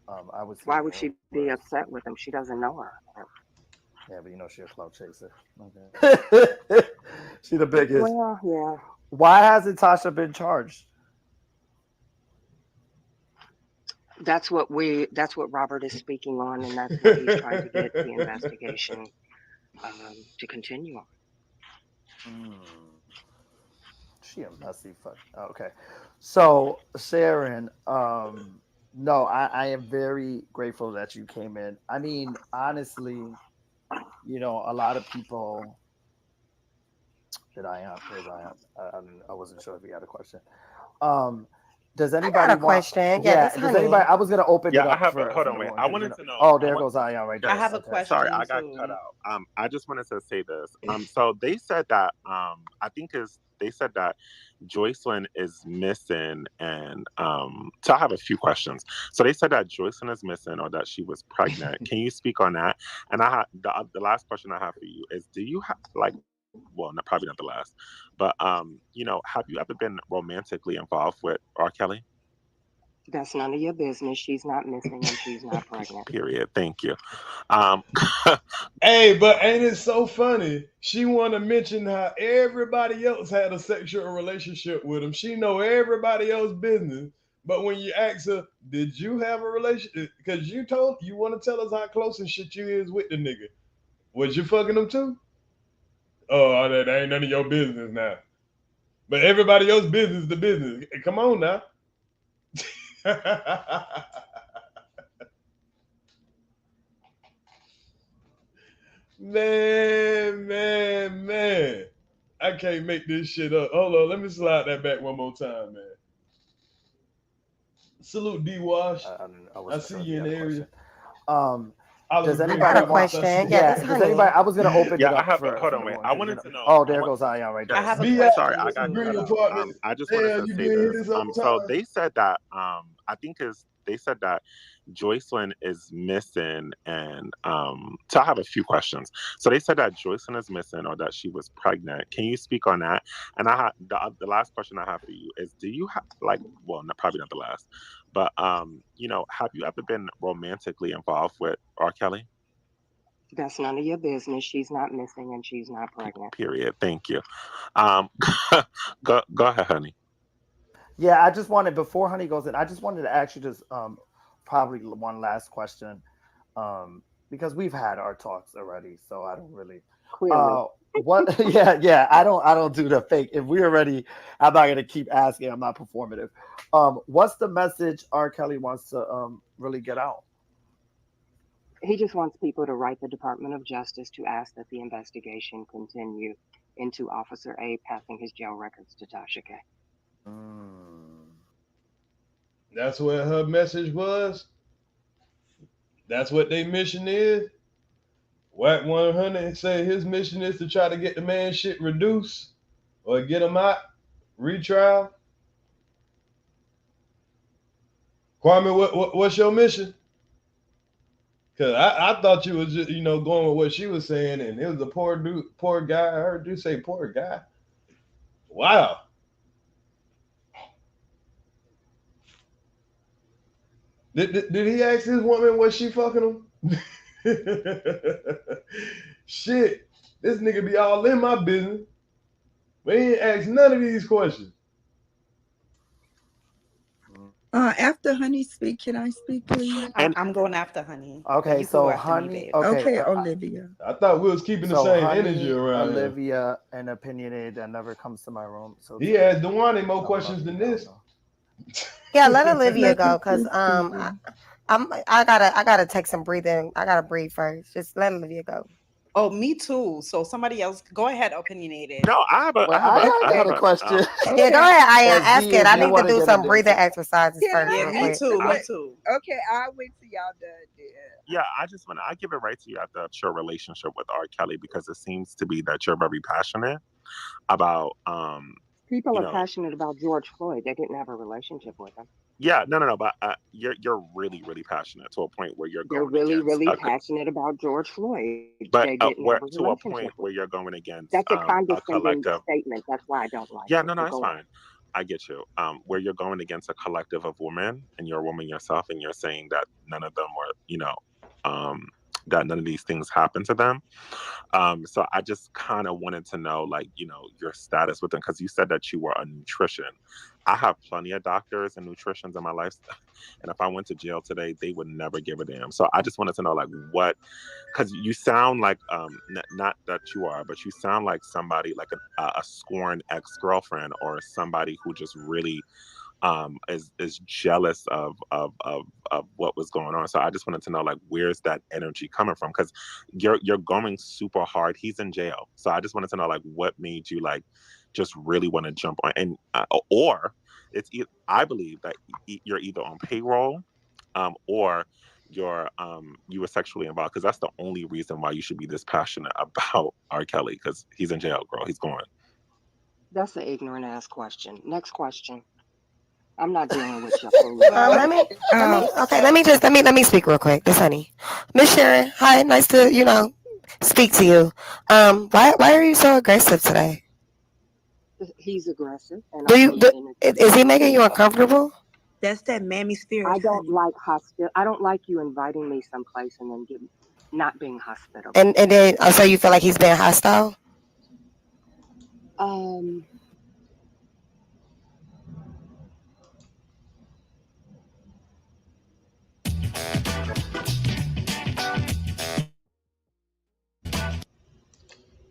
I was. Why would she be upset with him? She doesn't know her. Yeah, but she's a clout chaser. Okay. She the biggest. Well, yeah. Why hasn't Tasha been charged? That's what Robert is speaking on, and that's what he's trying to get the investigation to continue on. She a messy fuck. Okay. So Sharron, no, I am very grateful that you came in. I mean, honestly, a lot of people. Did I am? Where's I am? I wasn't sure if you had a question. Does anybody I got a question? Yeah. Does anybody? I was gonna open it up. I have. For, hold on, for wait. one, I wanted to know. Oh, there goes Ion right there. I have a question. Sorry, I got too. cut out. I just wanted to say this. So they said that. I think they said that Joycelyn is missing, and so I have a few questions. So they said that Joycelyn is missing, or that she was pregnant. Can you speak on that? And I have the last question I have for you is: do you have probably not the last, but have you ever been romantically involved with R. Kelly? That's none of your business. She's not missing and she's not pregnant. Period. Thank you. Hey, but ain't it so funny? She want to mention how everybody else had a sexual relationship with him. She know everybody else's business. But when you ask her, did you have a relationship? Because you want to tell us how close and shit you is with the nigga. Was you fucking him too? Oh, that ain't none of your business now. But everybody else's business is the business. Come on now. Man. I can't make this shit up. Hold on, let me slide that back one more time, man. Salute D Wash. I see you in the area. Does anybody want to? Yeah. Does anybody? I was gonna open it up. I have. For, hold on, wait. I wanted to know. Oh, there goes Ion right there. I have a question. Sorry, I got cut out. I just wanted to say this. So they said that. I think they said that Joycelyn is missing, and so I have a few questions. So they said that Joycelyn is missing, or that she was pregnant. Can you speak on that? And I have the last question I have for you is: do you have probably not the last, but have you ever been romantically involved with R. Kelly? That's none of your business. She's not missing and she's not pregnant. Period. Thank you. Go ahead, honey. Yeah, I just wanted, before Honey goes in, I just wanted to ask you just probably one last question, because we've had our talks already, so I don't really. What? Yeah. I don't do the fake. If we're already, I'm not gonna keep asking. I'm not performative. What's the message R. Kelly wants to really get out? He just wants people to write the Department of Justice to ask that the investigation continue into Officer A passing his jail records to Tasha K. That's what her message was. That's what their mission is. Wack 100 say his mission is to try to get the man shit reduced or get him out, retrial. Kwame, what's your mission? Because I thought you was just, going with what she was saying, and it was a poor guy. I heard you say poor guy. Wow. Did he ask this woman was she fucking him? Shit, this nigga be all in my business. But he ain't asked none of these questions. After Honey speak, can I speak, please? I'm going after Honey. Okay, so Honey. Okay, Olivia. I thought we was keeping the same energy around Olivia, and opinionated that never comes to my room. So he asked Dewani more questions than this. Yeah, let Olivia go, because I gotta take some breathing. I gotta breathe first. Just let Olivia go. Oh, me too. So somebody else, go ahead, opinionated. No, I have a question. Yeah, go ahead, Ian. Ask it. I need to do some breathing exercises first. Yeah, me too. Okay, I'll wait till y'all done. Yeah, I give it right to you after your relationship with R. Kelly, because it seems to be that you're very passionate about people are passionate about George Floyd. They didn't have a relationship with him. Yeah, no, but you're really, really passionate to a point where you're They're going really, against. really passionate about George Floyd. But They didn't where have a to a relationship point with where him. you're going against That's a a condescending collective. statement. That's why I don't like Yeah, it. no, But it's go on. fine. I get you. Where you're going against a collective of women, and you're a woman yourself, and you're saying that none of them were, that none of these things happened to them. So I just kind of wanted to know, like, your status with them, because you said that you were a nutrition. I have plenty of doctors and nutritionists in my life, and if I went to jail today, they would never give a damn. So I just wanted to know, like, what, because you sound like, not that you are, but you sound like somebody like a scorned ex-girlfriend, or somebody who just really is jealous of what was going on. So I just wanted to know, like, where's that energy coming from? Because you're going super hard. He's in jail, so I just wanted to know, like, what made you, like, just really want to jump on, and or I believe that you're either on payroll, or you were sexually involved, because that's the only reason why you should be this passionate about R. Kelly, because he's in jail, girl. He's going. That's an ignorant ass question. Next question. I'm not dealing with your Let me speak real quick. This Honey, Miss Sharon. Hi, nice to speak to you. Why are you so aggressive today? He's aggressive, and Is he making you uncomfortable? That's that mammy spirit. I don't like I don't like you inviting me someplace and then not being hospitable. And then so you feel like he's being hostile?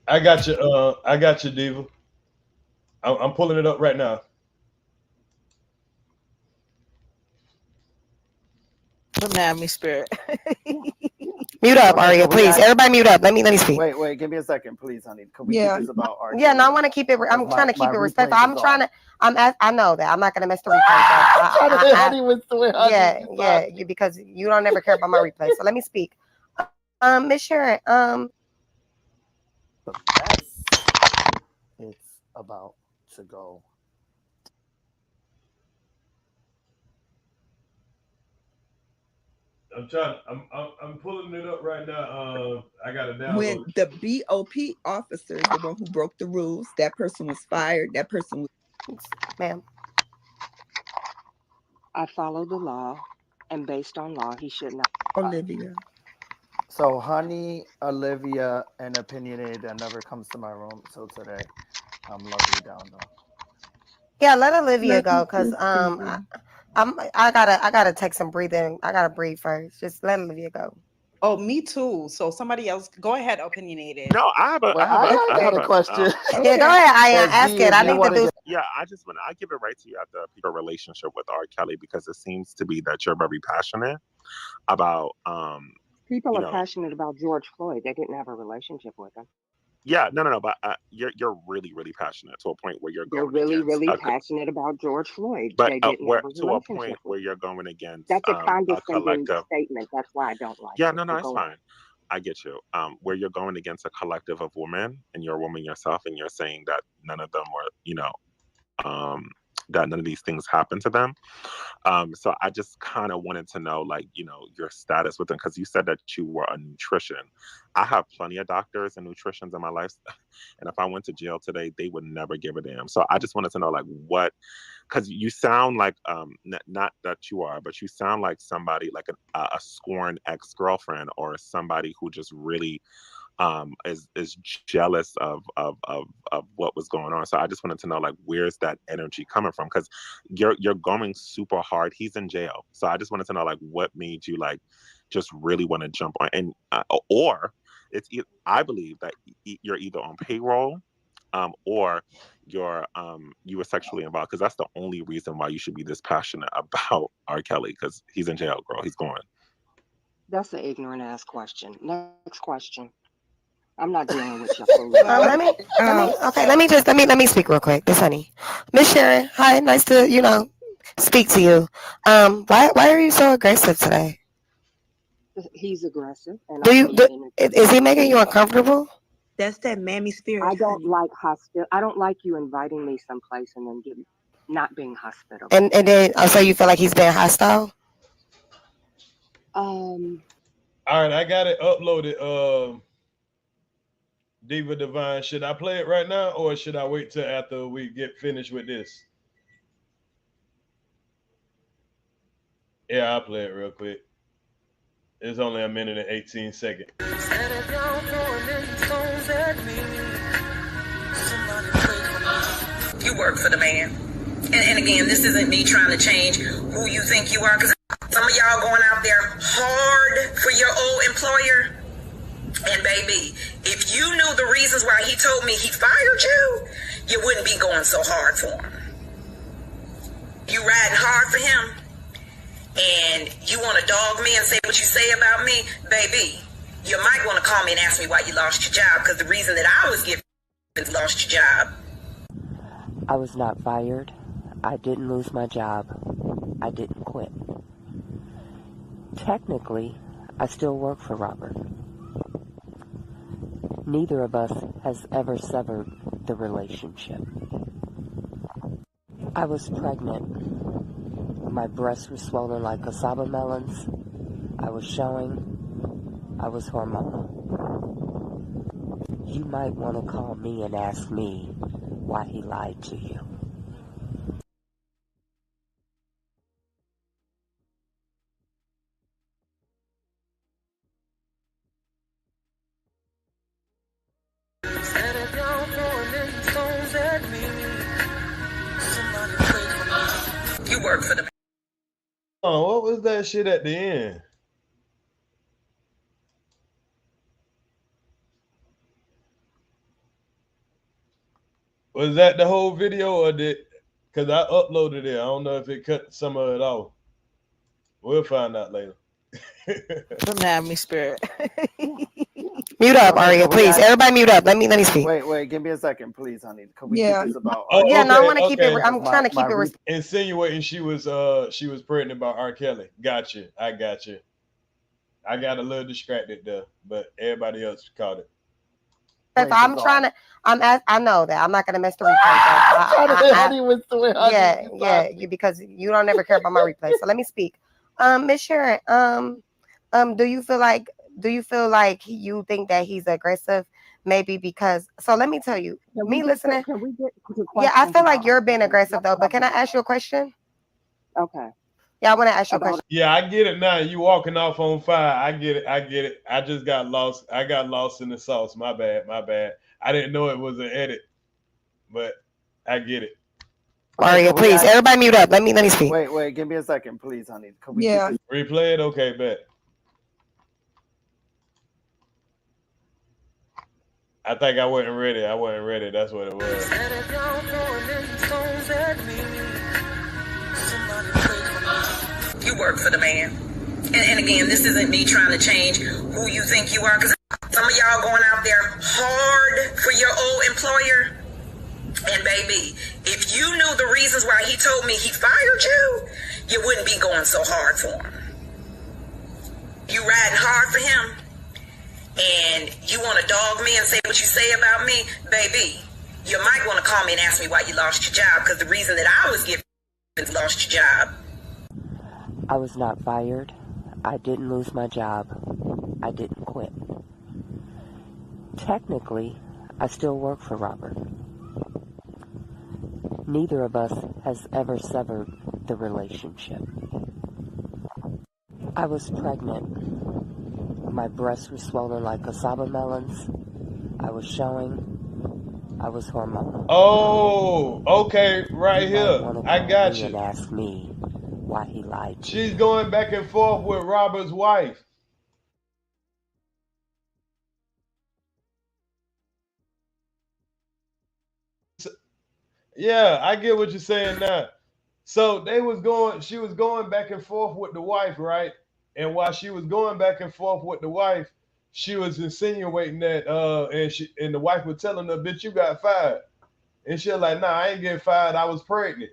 I got you. I got you, Diva. I'm pulling it up right now. The mammy spirit. Mute up, Okay, Aria, can we please. act- Everybody mute up. Let me speak. Wait, give me a second, please, honey. Can we Yeah. keep this about R. Yeah, no, I Kelly? want to keep it. I'm Because trying to keep my it respectful. replays I'm is trying to. I know that. I'm not gonna mess the replay Honey was doing yeah, because you don't ever care about my replay. So let me speak. Miss Sharon. the best. It's about to go. I'm pulling it up right now. I got to download. When the BOP officer is the one who broke the rules, that person was fired. That person was. Ma'am. I follow the law, and based on law, he shouldn't have. Olivia. So, Honey, Olivia, and Opinionated that never comes to my room. So today, I'm lovely down though. Yeah, let Olivia go, cause I gotta take some breathing. I gotta breathe first. Just let Olivia go. Oh, me too. So somebody else, go ahead, Opinionated. No, I have a question. Yeah, go ahead. I ask it. I need to do. Yeah, I give it right to you at the relationship with R. Kelly, because it seems to be that you're very passionate about People are passionate about George Floyd. They didn't have a relationship with him. Yeah, no, but you're really, really passionate to a point where you're They're going really, against really passionate about George Floyd. but They didn't where have a to a relationship point with where him. you're going against That's a a condescending collective. statement. That's why I don't like Yeah, it. no, But it's go on. fine. I get you. Where you're going against a collective of women, and you're a woman yourself, and you're saying that none of them were, that none of these things happened to them. So I just kind of wanted to know, like, your status with them, because you said that you were a nutrition. I have plenty of doctors and nutritionists in my life, and if I went to jail today, they would never give a damn. So I just wanted to know, like, what, because you sound like, not that you are, but you sound like somebody like a scorned ex-girlfriend, or somebody who just really is jealous of what was going on. So I just wanted to know, like, where's that energy coming from? Because you're going super hard. He's in jail, so I just wanted to know, like, what made you, like, just really want to jump on, and or I believe that you're either on payroll, or you were sexually involved, because that's the only reason why you should be this passionate about R. Kelly, because he's in jail, girl. He's going. That's an ignorant ass question. Next question. I'm not dealing with your food. Let me speak real quick. This Honey, Miss Sharon. Hi, nice to speak to you. Why are you so aggressive today? He's aggressive, and is he making you uncomfortable? That's that mammy spirit. I don't like I don't like you inviting me someplace and then not being hospitable. And then so you feel like he's being hostile? All right, I got it uploaded. Diva Divine, should I play it right now or should I wait till after we get finished with this? Yeah, I'll play it real quick. It's only 1 minute and 18 seconds. You work for the man. And again, this isn't me trying to change who you think you are, because some of y'all going out there hard for your old employer. And baby, if you knew the reasons why he told me he fired you, you wouldn't be going so hard for him. You riding hard for him, and you want to dog me and say what you say about me, baby, you might want to call me and ask me why you lost your job, because the reason that I was given lost your job. I was not fired. I didn't lose my job. I didn't quit. Technically, I still work for Robert. Neither of us has ever severed the relationship. I was pregnant. My breasts were swollen like cassava melons. I was showing. I was hormonal. You might want to call me and ask me why he lied to you. You work for the... Oh, what was that shit at the end? Was that the whole video or did, because I uploaded it. I don't know if it cut some of it off. We'll find out later. Don't have me, spirit. Mute up, Aria, please. Everybody mute up. Let me speak. Wait, give me a second, please, honey. Can we Yeah. keep this about Oh, Yeah, no, I okay, want to keep it. okay. I'm trying to keep it. Insinuating she was pregnant by R. Kelly. Gotcha. I got you. I got a little distracted there, but everybody else caught it. I'm trying to. I know that I'm not gonna mess the replay. Yeah, because you don't ever care about my replay. So let me speak. Miss Sharon, do you feel like you think that he's aggressive? Maybe because. So let me tell you. Me listening. Yeah, I feel like you're being aggressive though. But can I ask you a question? Okay. Yeah, I want to ask you a question. Yeah, I get it now. You walking off on fire. I get it. I just got lost. I got lost in the sauce. My bad. I didn't know it was an edit, but I get it. Aria, please. Everybody mute up. Let me speak. Wait, give me a second, please, honey. Can we Yeah. Replay it? Okay, bet. I think I wasn't ready. That's what it was. You work for the man. And again, this isn't me trying to change who you think you are, because some of y'all going out there hard for your old employer. And baby, if you knew the reasons why he told me he fired you, you wouldn't be going so hard for him. You riding hard for him, and you want to dog me and say what you say about me, baby, you might want to call me and ask me why you lost your job, because the reason that I was given lost your job. I was not fired. I didn't lose my job. I didn't quit. Technically, I still work for Robert. Neither of us has ever severed the relationship. I was pregnant. My breasts were swollen like cassava melons. I was showing. I was hormonal. Oh, okay, right here. I got you. And ask me why he lied to She's going back and forth with Robert's wife. Yeah, I get what you're saying now. So she was going back and forth with the wife, right? And while she was going back and forth with the wife, she was insinuating that and the wife was telling her, bitch, you got fired. And she was like, nah, I ain't getting fired, I was pregnant.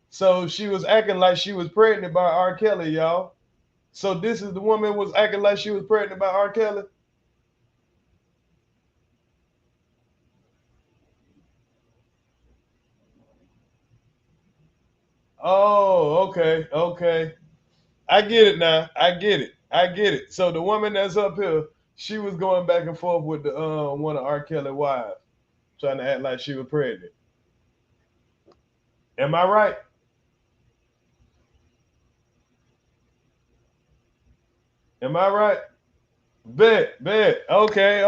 So she was acting like she was pregnant by R. Kelly, y'all. So this is the woman was acting like she was pregnant by R. Kelly. Oh, okay, okay. I get it now. I get it. So the woman that's up here, she was going back and forth with the one of R.Kelly wives, trying to act like she was pregnant. Am I right? Am I right? Bet. Okay.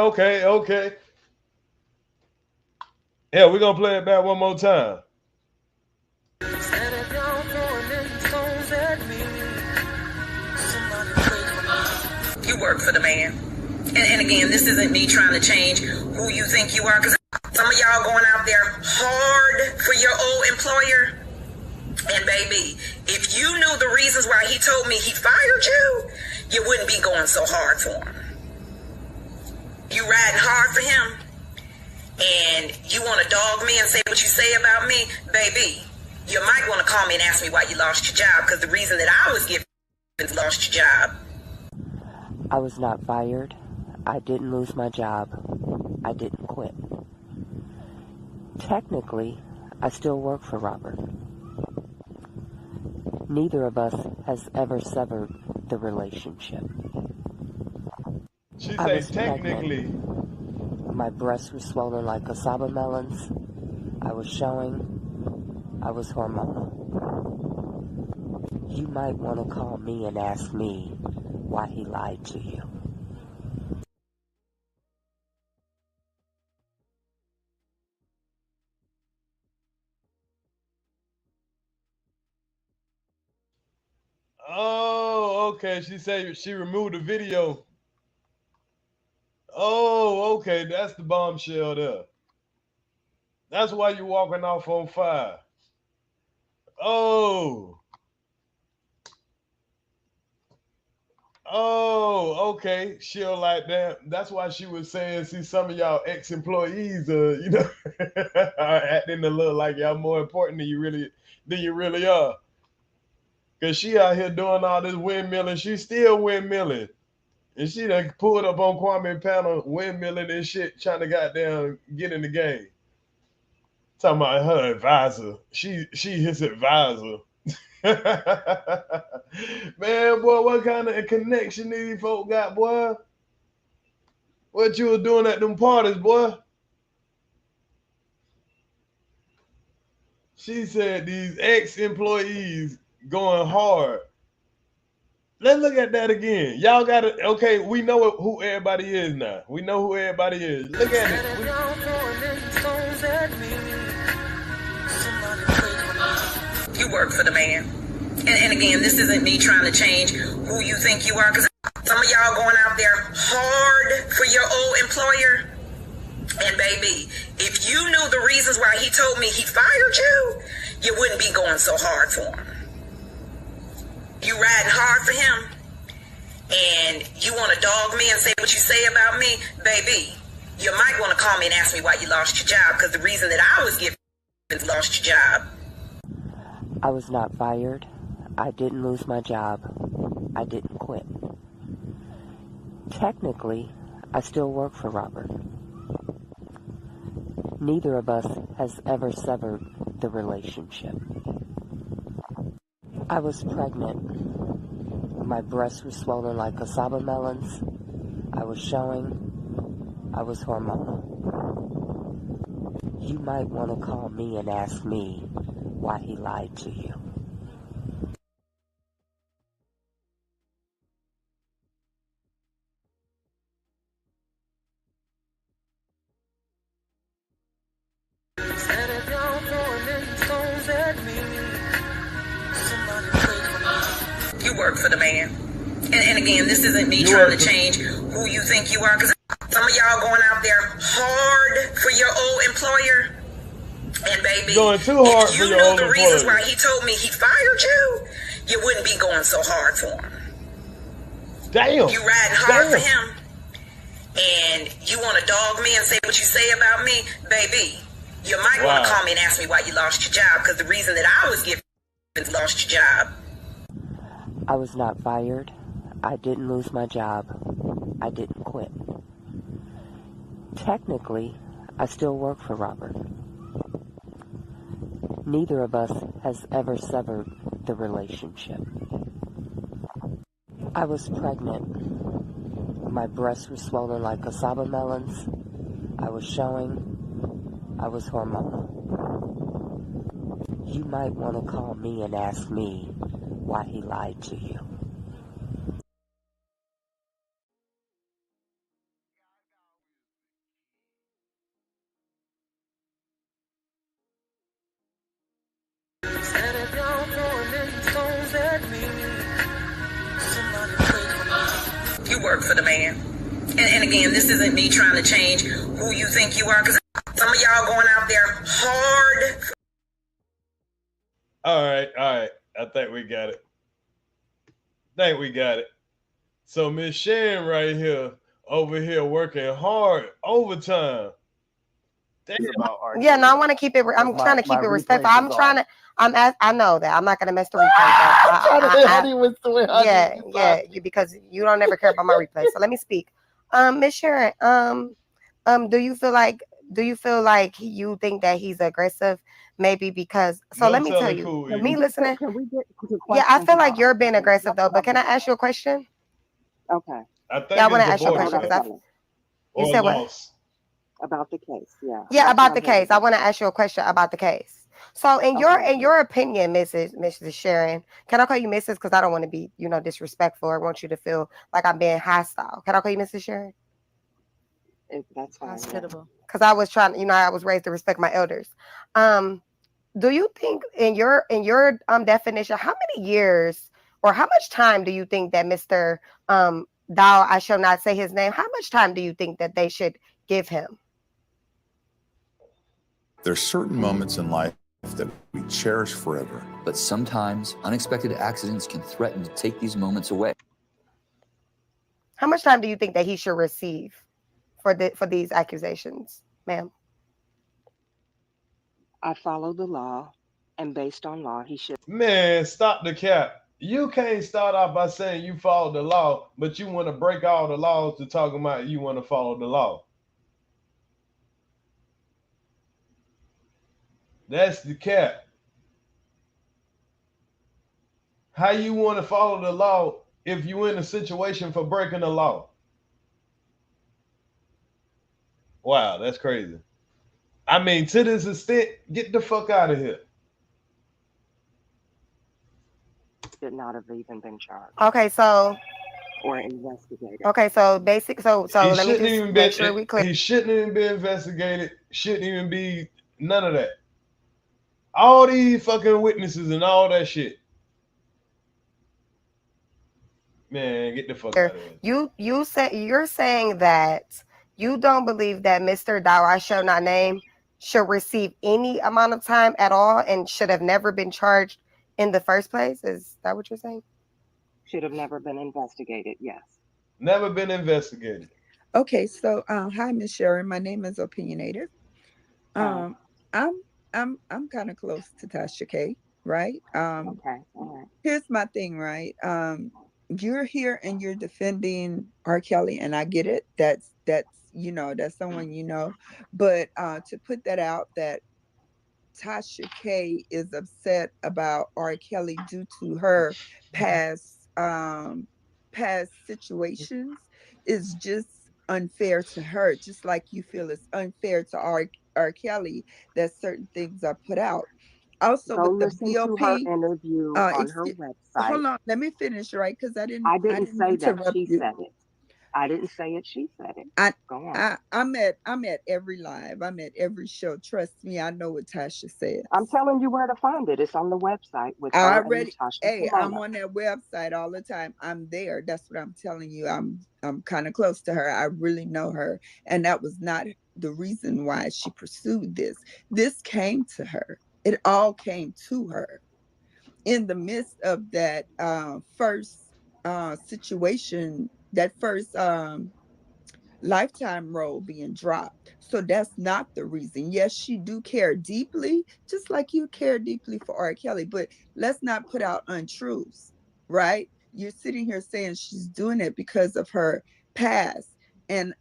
Yeah, we're gonna play it back one more time. You work for the man. And again, this isn't me trying to change who you think you are, because some of y'all going out there hard for your old employer. And baby, if you knew the reasons why he told me he fired you, you wouldn't be going so hard for him. You riding hard for him, and you want to dog me and say what you say about me, baby, you might want to call me and ask me why you lost your job, because the reason that I was given is lost your job. I was not fired. I didn't lose my job. I didn't quit. Technically, I still work for Robert. Neither of us has ever severed the relationship. She I say was technically. pregnant. My breasts were swollen like cassava melons. I was showing. I was hormonal. You might want to call me and ask me why he lied to you. Oh, okay. She said she removed the video. Oh, okay. That's the bombshell there. That's why you're walking off on fire. Oh, okay. She'll like that. That's why she was saying, see, some of y'all ex-employees, are acting a little like y'all more important than you really are. Cause she out here doing all this windmilling. She still windmilling. And she done pulled up on Kwame panel windmilling and shit, trying to goddamn get in the game. Talking about her advisor. She his advisor. Man, boy, what kind of connection these folk got, boy? What you was doing at them parties, boy? She said these ex-employees going hard. Let's look at that again. Y'all got it. Okay, we know who everybody is now. We know who everybody is. Look at it. You work for the man. And again, this isn't me trying to change who you think you are, because some of y'all going out there hard for your old employer. And baby, if you knew the reasons why he told me he fired you, you wouldn't be going so hard for him. You riding hard for him, and you want to dog me and say what you say about me, baby, you might want to call me and ask me why you lost your job, because the reason that I was given is lost your job. I was not fired. I didn't lose my job. I didn't quit. Technically, I still work for Robert. Neither of us has ever severed the relationship. I was pregnant. My breasts were swollen like cassava melons. I was showing. I was hormonal. You might want to call me and ask me why he lied to you. You work for the man. And again, this isn't me trying to change who you think you are, because some of y'all going out there hard for your old employer. And baby, going too hard if you for your knew old the reasons employer. why he told me he fired you, you wouldn't be going so hard for him. Damn. You riding hard for him, and you want to dog me and say what you say about me, baby, you might want to call me and ask me why you lost your job, because the reason that I was given is lost your job. I was not fired. I didn't lose my job. I didn't quit. Technically, I still work for Robert. Neither of us has ever severed the relationship. I was pregnant. My breasts were swollen like cassava melons. I was showing. I was hormonal. You might want to call me and ask me why he lied to you. You work for the man. And again, this isn't me trying to change who you think you are, because some of y'all going out there hard. All right. I think we got it. So Miss Shan right here, over here working hard overtime. Yeah, no, I want to keep it. I'm trying to keep it respectful. I'm trying to. I know that I'm not gonna mess the replay. Yeah, because you don't ever care about my replay. So let me speak. Miss Sharron, do you feel like you think that he's aggressive? Maybe because let me tell you, cool, me listening. Can we get to Yeah, I feel like questions you're being aggressive though. But can I ask you a question? Okay. I think Yeah, I want to it's ask you a divorce, question right? because you said what? About the case, yeah. Yeah, about the case. I want to ask you a question about the case. So, in your opinion, Mrs. Sharron, can I call you Mrs. Because I don't want to be, disrespectful or want you to feel like I'm being hostile. Can I call you Mrs. Sharron? That's fine. Hospitable. Because I was trying, I was raised to respect my elders. Do you think in your definition, how many years or how much time do you think that Mr. Dow, I shall not say his name, how much time do you think that they should give him? There's certain moments in life that we cherish forever. But sometimes unexpected accidents can threaten to take these moments away. How much time do you think that he should receive for these accusations, ma'am? I follow the law, and based on law, he should. Man, stop the cap. You can't start off by saying you follow the law, but you want to break all the laws to talk about you want to follow the law. That's the cap. How you want to follow the law if you in a situation for breaking the law? Wow, that's crazy. I mean, to this extent, get the fuck out of here. Should not have even been charged. Okay, so. Or investigated. Okay, so basic. So let me just make sure we clear. He shouldn't even be investigated. Shouldn't even be none of that. All these fucking witnesses and all that shit. Man, get the fuck out of here. You're saying that you don't believe that Mr. Dow, I shall not name, should receive any amount of time at all and should have never been charged in the first place? Is that what you're saying? Should have never been investigated. Yes. Never been investigated. Okay, so hi, Miss Sharron. My name is Opinionator. I'm kind of close to Tasha K, right? Okay. All right. Here's my thing, right? You're here and you're defending R.Kelly, and I get it. That's someone but to put that out that Tasha K is upset about R.Kelly due to her past situations is just unfair to her, just like you feel it's unfair to R. Kelly that certain things are put out. Also, go with the listen BOP to her interview on her website. Hold on, let me finish, right? Because I didn't say that. She you. said it. I didn't say it. She said it. Go on. I'm at every live. I'm at every show. Trust me, I know what Tasha said. I'm telling you where to find it. It's on the website with her and Tasha. Hey, I'm on that website all the time. I'm there. That's what I'm telling you. I'm kind of close to her. I really know her, and that was not the reason why she pursued this. This came to her. It all came to her in the midst of that first situation, that first Lifetime role being dropped. So that's not the reason. Yes, she do care deeply, just like you care deeply for R. Kelly, but let's not put out untruths, right? You're sitting here saying she's doing it because of her past. And,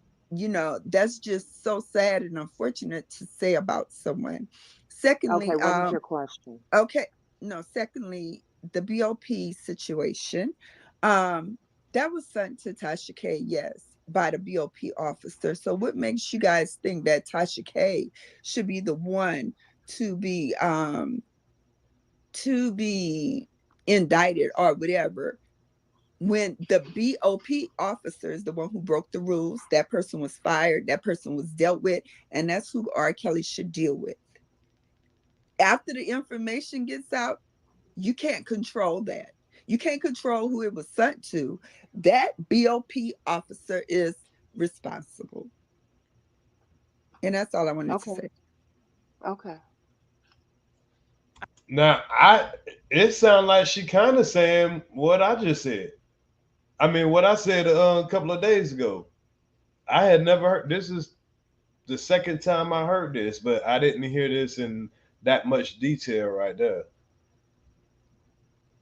that's just so sad and unfortunate to say about someone. Secondly, Okay, what is your question? okay, no. Secondly, the BOP situation, that was sent to Tasha K. Yes, by the BOP officer. So, what makes you guys think that Tasha K. should be the one to be indicted or whatever? When the BOP officer is the one who broke the rules, that person was fired, that person was dealt with, and that's who R. Kelly should deal with. After the information gets out, you can't control that. You can't control who it was sent to. That BOP officer is responsible. And that's all I wanted to say. Okay. Now, it sounds like she kind of saying what I just said. I mean, what I said a couple of days ago. I had never heard. This is the second time I heard this, but I didn't hear this in that much detail right there.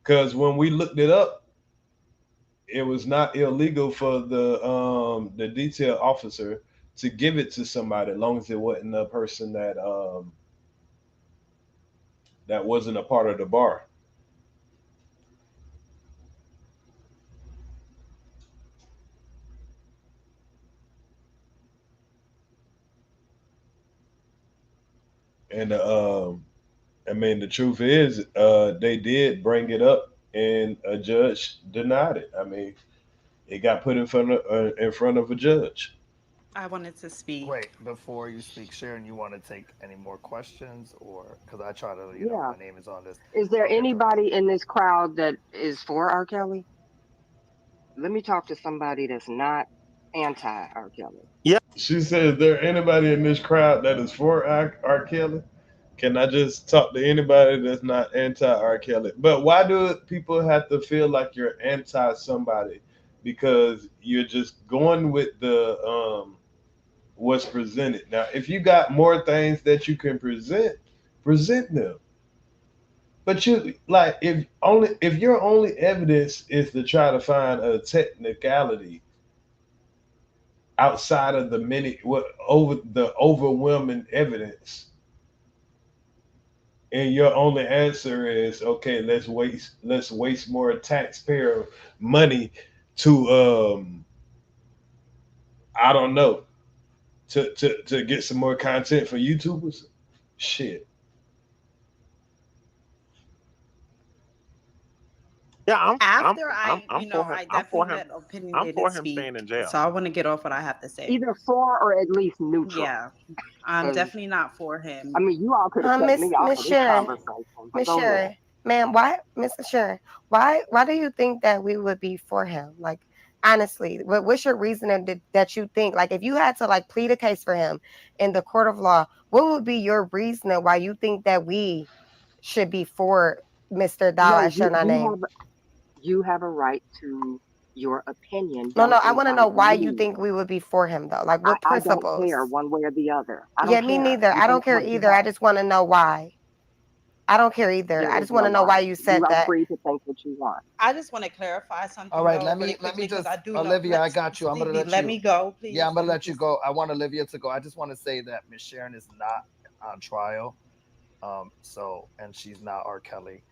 Because when we looked it up, it was not illegal for the detail officer to give it to somebody, as long as it wasn't a person that wasn't a part of the bar. And I mean, the truth is, they did bring it up, and a judge denied it. I mean, it got put in front of a judge. I wanted to speak. Wait, before you speak, Sharon, you want to take any more questions, or because I try to, you know, my name is on this. Is there anybody in this crowd that is for R. Kelly? Let me talk to somebody that's not anti R. Kelly. Yeah. She said, "Is there anybody in this crowd that is for R. Kelly?" Can I just talk to anybody that's not anti R. Kelly? But why do people have to feel like you're anti somebody? Because you're just going with the what's presented. Now, if you got more things that you can present them. But you like if your only evidence is to try to find a technicality outside of the overwhelming evidence, and your only answer is, okay, let's waste more taxpayer money to I don't know, to get some more content for YouTubers. Shit. Yeah, I for definitely him. let opinion I'm for leaders him speak. staying in jail. So I want to get off what I have to say. Either for or at least neutral. Yeah, I'm definitely not for him. I mean, you all could have cut me off of this Sharon, conversation. Miss Go ahead. Sharon, ma'am, why, Mr. Sharon, why do you think that we would be for him? Like, honestly, what's your reasoning that you think, like, if you had to like plead a case for him in the court of law, what would be your reasoning why you think that we should be for Mr. Dollar? I share my name. You have a right to your opinion. No, Don't I want to know invite why me. you think we would be for him, though. Like, what principles? I don't care one way or the other. I Yeah, don't me care. neither. You I think don't care what you either. I have. just want to know why. I don't care either. There I is just want no to know why you said You are that. free to think what you want. I just want to clarify something. All right, though, let really me quickly, 'cause just I do Olivia, know, I got you. I'm gonna Stevie, let you. me go, please. Yeah, I'm gonna let you go. I want Olivia to go. I just want to say that Miss Sharon is not on trial, and she's not R. Kelly.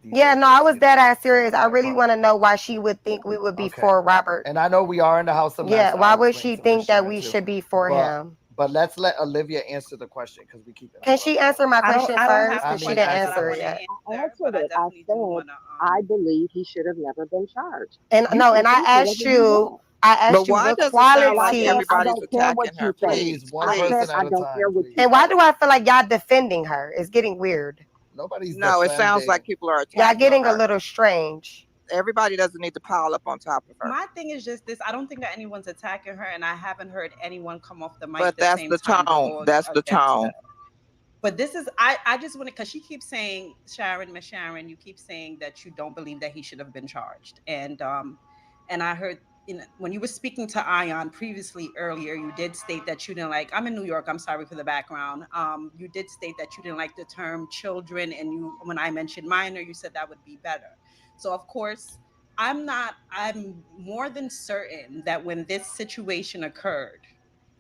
Yeah, no, I was dead ass serious. I really want to know why she would think we would be for Robert. And I know we are in the House of Mess. Yeah, why would she think that we should be for him? But let's let Olivia answer the question because we keep it. Can she answer my question first? Because she didn't answer it yet. I answered it. I said I believe he should have never been charged. And You no, can and I think asked whatever you. I asked But you why what does it sound like quality. everybody's I don't care what attacking her? you think. Please, I said I don't care what you And why do I feel like y'all defending her? It's getting weird. Nobody's No, it sounds like people are attacking Y'all getting her. a little strange. Everybody doesn't need to pile up on top of her. My thing is just this: I don't think that anyone's attacking her, and I haven't heard anyone come off the mic. But that's the tone. That's the tone. But this is I just want to, because she keeps saying, Miss Sharon, you keep saying that you don't believe that he should have been charged, and I heard. When you were speaking to Ion previously earlier, you did state that you didn't like, I'm in New York, I'm sorry for the background. You did state that you didn't like the term children, and when I mentioned minor, you said that would be better. So of course, I'm more than certain that when this situation occurred,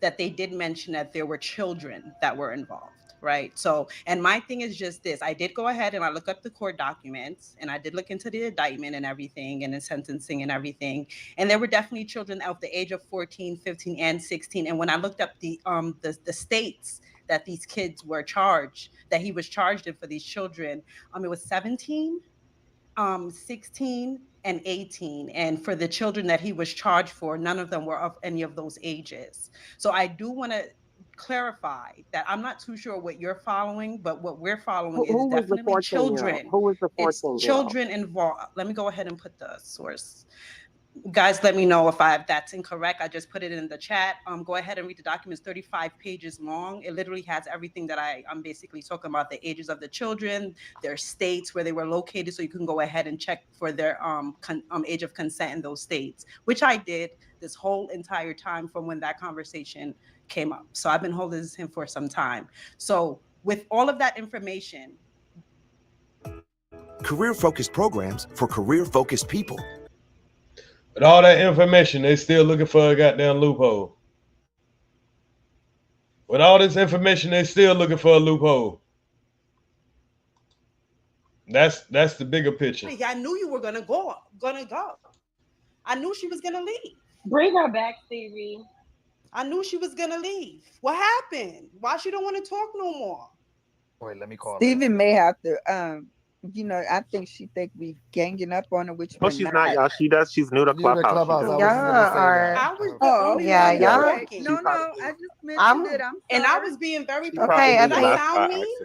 that they did mention that there were children that were involved. right? So, and my thing is just this. I did go ahead and I looked up the court documents and I did look into the indictment and everything and the sentencing and everything. And there were definitely children of the age of 14, 15, and 16. And when I looked up the states that these kids were charged, that he was charged in for these children, it was 17, 16, and 18. And for the children that he was charged for, none of them were of any of those ages. So I do want to clarify that I'm not too sure what you're following, but what we're following is Who was the definitely 14-year-old? children. Who was the It's 14-year-old? children involved. Let me go ahead and put the source. Guys, let me know if that's incorrect. I just put it in the chat. Go ahead and read the document. It's 35 pages long. It literally has everything that I'm basically talking about, the ages of the children, their states where they were located, so you can go ahead and check for their age of consent in those states, which I did this whole entire time from when that conversation came up. So I've been holding this in for some time. So with all of that information, Career-focused programs for career-focused people. With all that information, they still looking for a goddamn loophole. With all this information, they still looking for a loophole. That's the bigger picture. I knew you were gonna go. I knew she was gonna leave. Bring her back, Stevie. I knew she was gonna leave. What happened? Why she don't want to talk no more? Wait, let me call Stevie may have to I think she think we ganging up on her, which No, she's not, y'all. She's new to Clubhouse. I was the only yeah, one y'all. talking. No, I just mentioned it. I'm sorry. And I was being very Okay, I did I think. sound mean?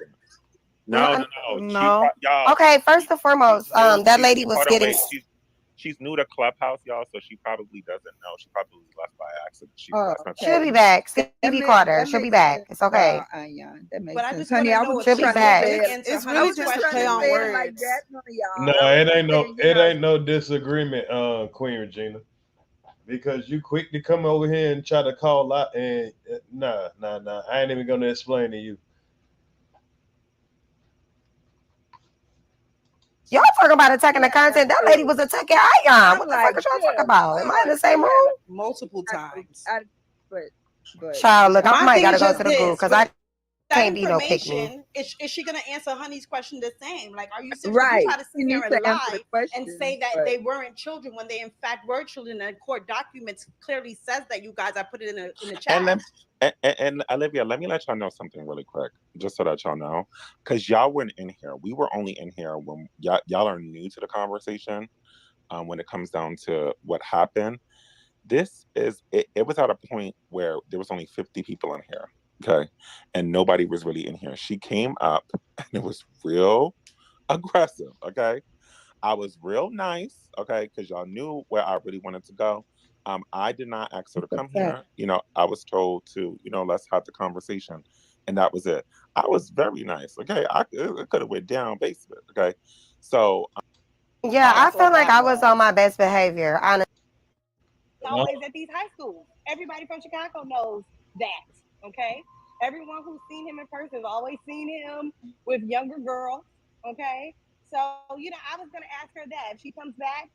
No. No. Y'all, Okay, first and foremost, that lady was hold on, getting. wait. She's new to Clubhouse, y'all, so she probably doesn't know. She probably left by accident. She'll be back. Stevie Carter. She'll be back. It's okay. That makes But I sense. just Honey, I wanna know was if she'll be trying to back. say it. It's I really was just just a trying play to on say words. it like that, none of y'all. No, I it was ain't no saying, you know, ain't no disagreement, Queen Regina, because you quick to come over here and try to call out and nah. I ain't even gonna explain to you. Y'all talking about attacking the content. That lady was attacking Ion. What the fuck is y'all talking about? Am I in the same room? Multiple times. But Child, look, I My might thing gotta is go just to the this, group because with I that can't be no pick me. information, is she gonna answer Honey's question the same? Like, are you serious? Right. You try to She sit needs here and to answer the lie question, and say that but- they weren't children when they in fact were children, and court documents clearly says that. You guys, I put it in the chat. And Olivia, let me let y'all know something really quick, just so that y'all know, because y'all weren't in here. We were only in here when y'all are new to the conversation. When it comes down to what happened, it was at a point where there was only 50 people in here, okay, and nobody was really in here. She came up and it was real aggressive, okay. I was real nice, okay, because y'all knew where I really wanted to go. I did not ask her to come here. I was told to, let's have the conversation, and that was it. I was very nice, okay. It could have went down basement, okay. So Yeah, I feel like I was on my best behavior. Honestly. Always at these high schools. Everybody from Chicago knows that. Okay, everyone who's seen him in person has always seen him with younger girls. Okay, so I was gonna ask her that if she comes back,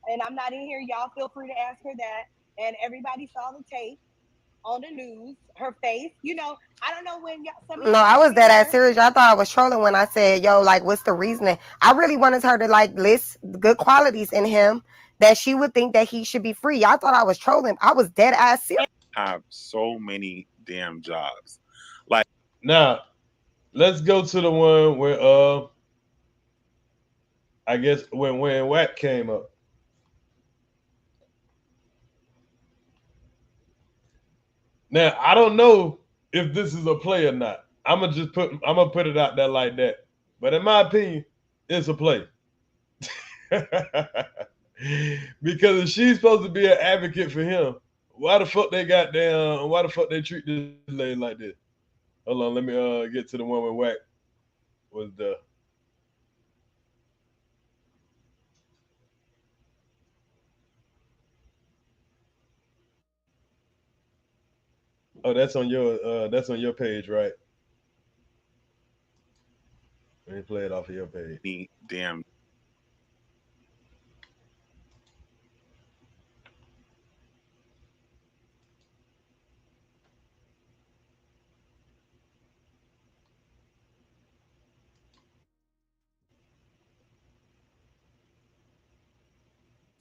and I'm not in here. Y'all feel free to ask her that. And everybody saw the tape on the news. Her face. I don't know when y'all. No, I was dead ass serious. I thought I was trolling when I said, yo, like, what's the reasoning? I really wanted her to, like, list good qualities in him that she would think that he should be free. I thought I was trolling. I was dead ass serious. Have so many damn jobs. Like, now, let's go to the one where I guess when Wack came up. Now, I don't know if this is a play or not. I'm gonna put it out there like that. But in my opinion, it's a play. Because if she's supposed to be an advocate for him, why the fuck they treat this lady like this? Hold on, let me get to the one where Wack was the. Oh, that's on your page, right? Let me play it off of your page. Damn.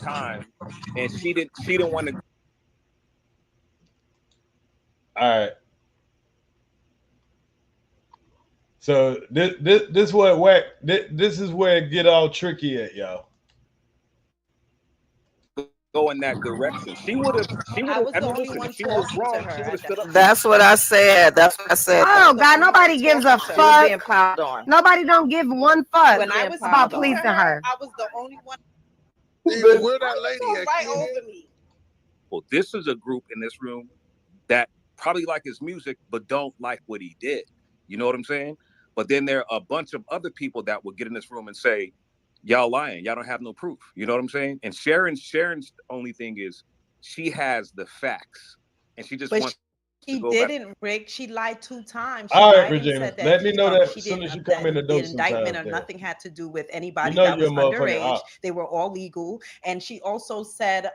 time, and she didn't want to. All right. So this what Wack. This is where it get all tricky at, y'all. Go in that direction. She would have. I mean, listen. If she was wrong, she would have stood up. That's what I said. That's what I said. Oh God, nobody gives a She was being fuck. piled on. Nobody don't give one fuck When I was about speaking to pleasing her. I was the only one. Where that lady at? Right over me. Well, this is a group in this room that probably like his music, but don't like what he did. You know what I'm saying? But then there are a bunch of other people that will get in this room and say, y'all lying. Y'all don't have no proof. You know what I'm saying? And Sharon's only thing is she has the facts, and she just But wants she to go back. didn't, Rick. She lied 2 times. She All right, lied and Regina. said that Let me know that she as soon didn't. as you come in the door The indictment sometime. or nothing had to do with anybody You know that you're was a motherfucking underage. op. They were all legal. And she also said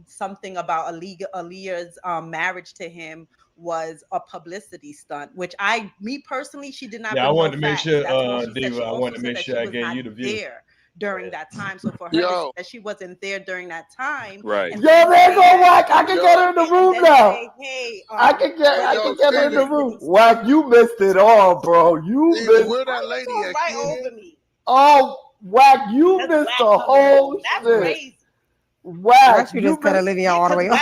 something about Aaliyah's marriage to him was a publicity stunt, which me personally, she did not Yeah, I bring wanted no to make facts. sure, That's all she said. Diva, She I also wanted to said make that sure she I was gave not you the view. there during that time. So for her to say that she wasn't there during that time, right? and Yo, there go Wack. I can get her in the room now. say, hey, I can get her in the room. Wack, you missed it all, bro. You missed. Where that lady at? right over me. Oh, Wack, you missed the whole That's shit. crazy. Wack, You just cut missed. Olivia all the way off.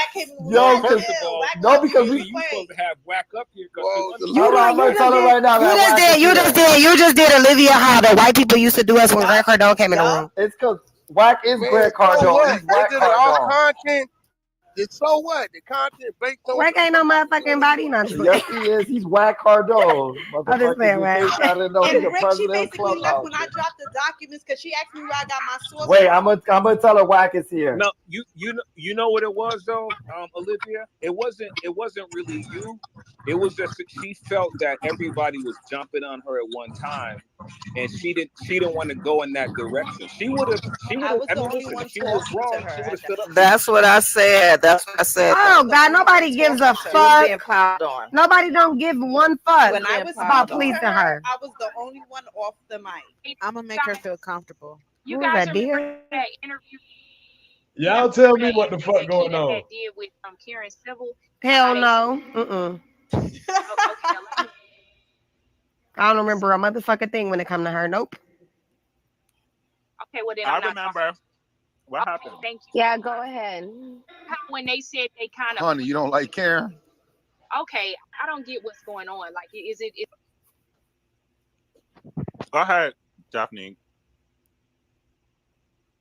Yo, First of all, no, because you supposed to have Wack up here. I'm gonna tell her right now. You just did Olivia how the white people used to do us when Grant Cardone came in the room. It's because Wack is Grant Cardone. He's Wack They did it all Cardone. content. It's so what? The content based on Wack ain't no motherfucking body, not Yes, he is. He's Wack Cardone. I'm just saying, Wack. I didn't know he's And the Rick, she president of basically left Clubhouse. when I dropped the documents because she asked me where I got my source. Wait, from. I'm gonna tell her Wack is here. No, you know what it was though, Olivia. It wasn't really you. It was just that she felt that everybody was jumping on her at one time, and she didn't want to go in that direction. She would have. I mean, listen, if she was wrong, she would have stood up. That's what I said. That's what I said. Oh God, nobody gives a She was being fuck. piled on. Nobody don't give one fuck When I was about speaking to pleasing her. I was the only one off the mic. I'm gonna make her feel comfortable. You guys remember that interview? Y'all tell me what the fuck going on. That did with Karen Civil. Hell no. I don't remember a motherfucking thing when it come to her. Nope. Okay, well then I I'm not remember. What happened? Thank you. Yeah, go ahead. When they said they kind of. Honey, you don't like Karen? Okay, I don't get what's going on. Like, is it? Go ahead, Daphne.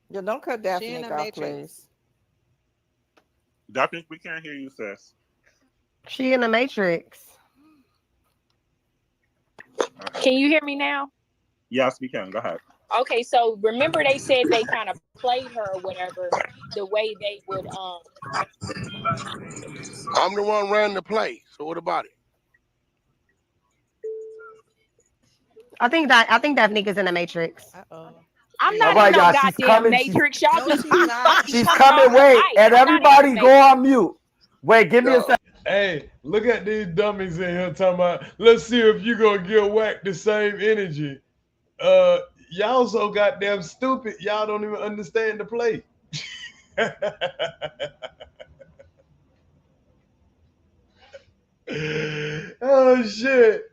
Yeah, don't cut Daphne off, please. Daphne, we can't hear you, sis. She in the Matrix. Can you hear me now? Yes, we can. Go ahead. Okay, so remember they said they kind of played her or whatever the way they would. I'm the one running the play. So what about it? I think that nigga's in the Matrix. I'm not All right, in no y'all, she's goddamn coming. Matrix. Y'all just She's coming. Wait, and everybody go on mute. Wait, give me a second. Hey, look at these dummies in here talking about, let's see if you gonna give Wack the same energy. Y'all so goddamn stupid. Y'all don't even understand the play. Oh shit.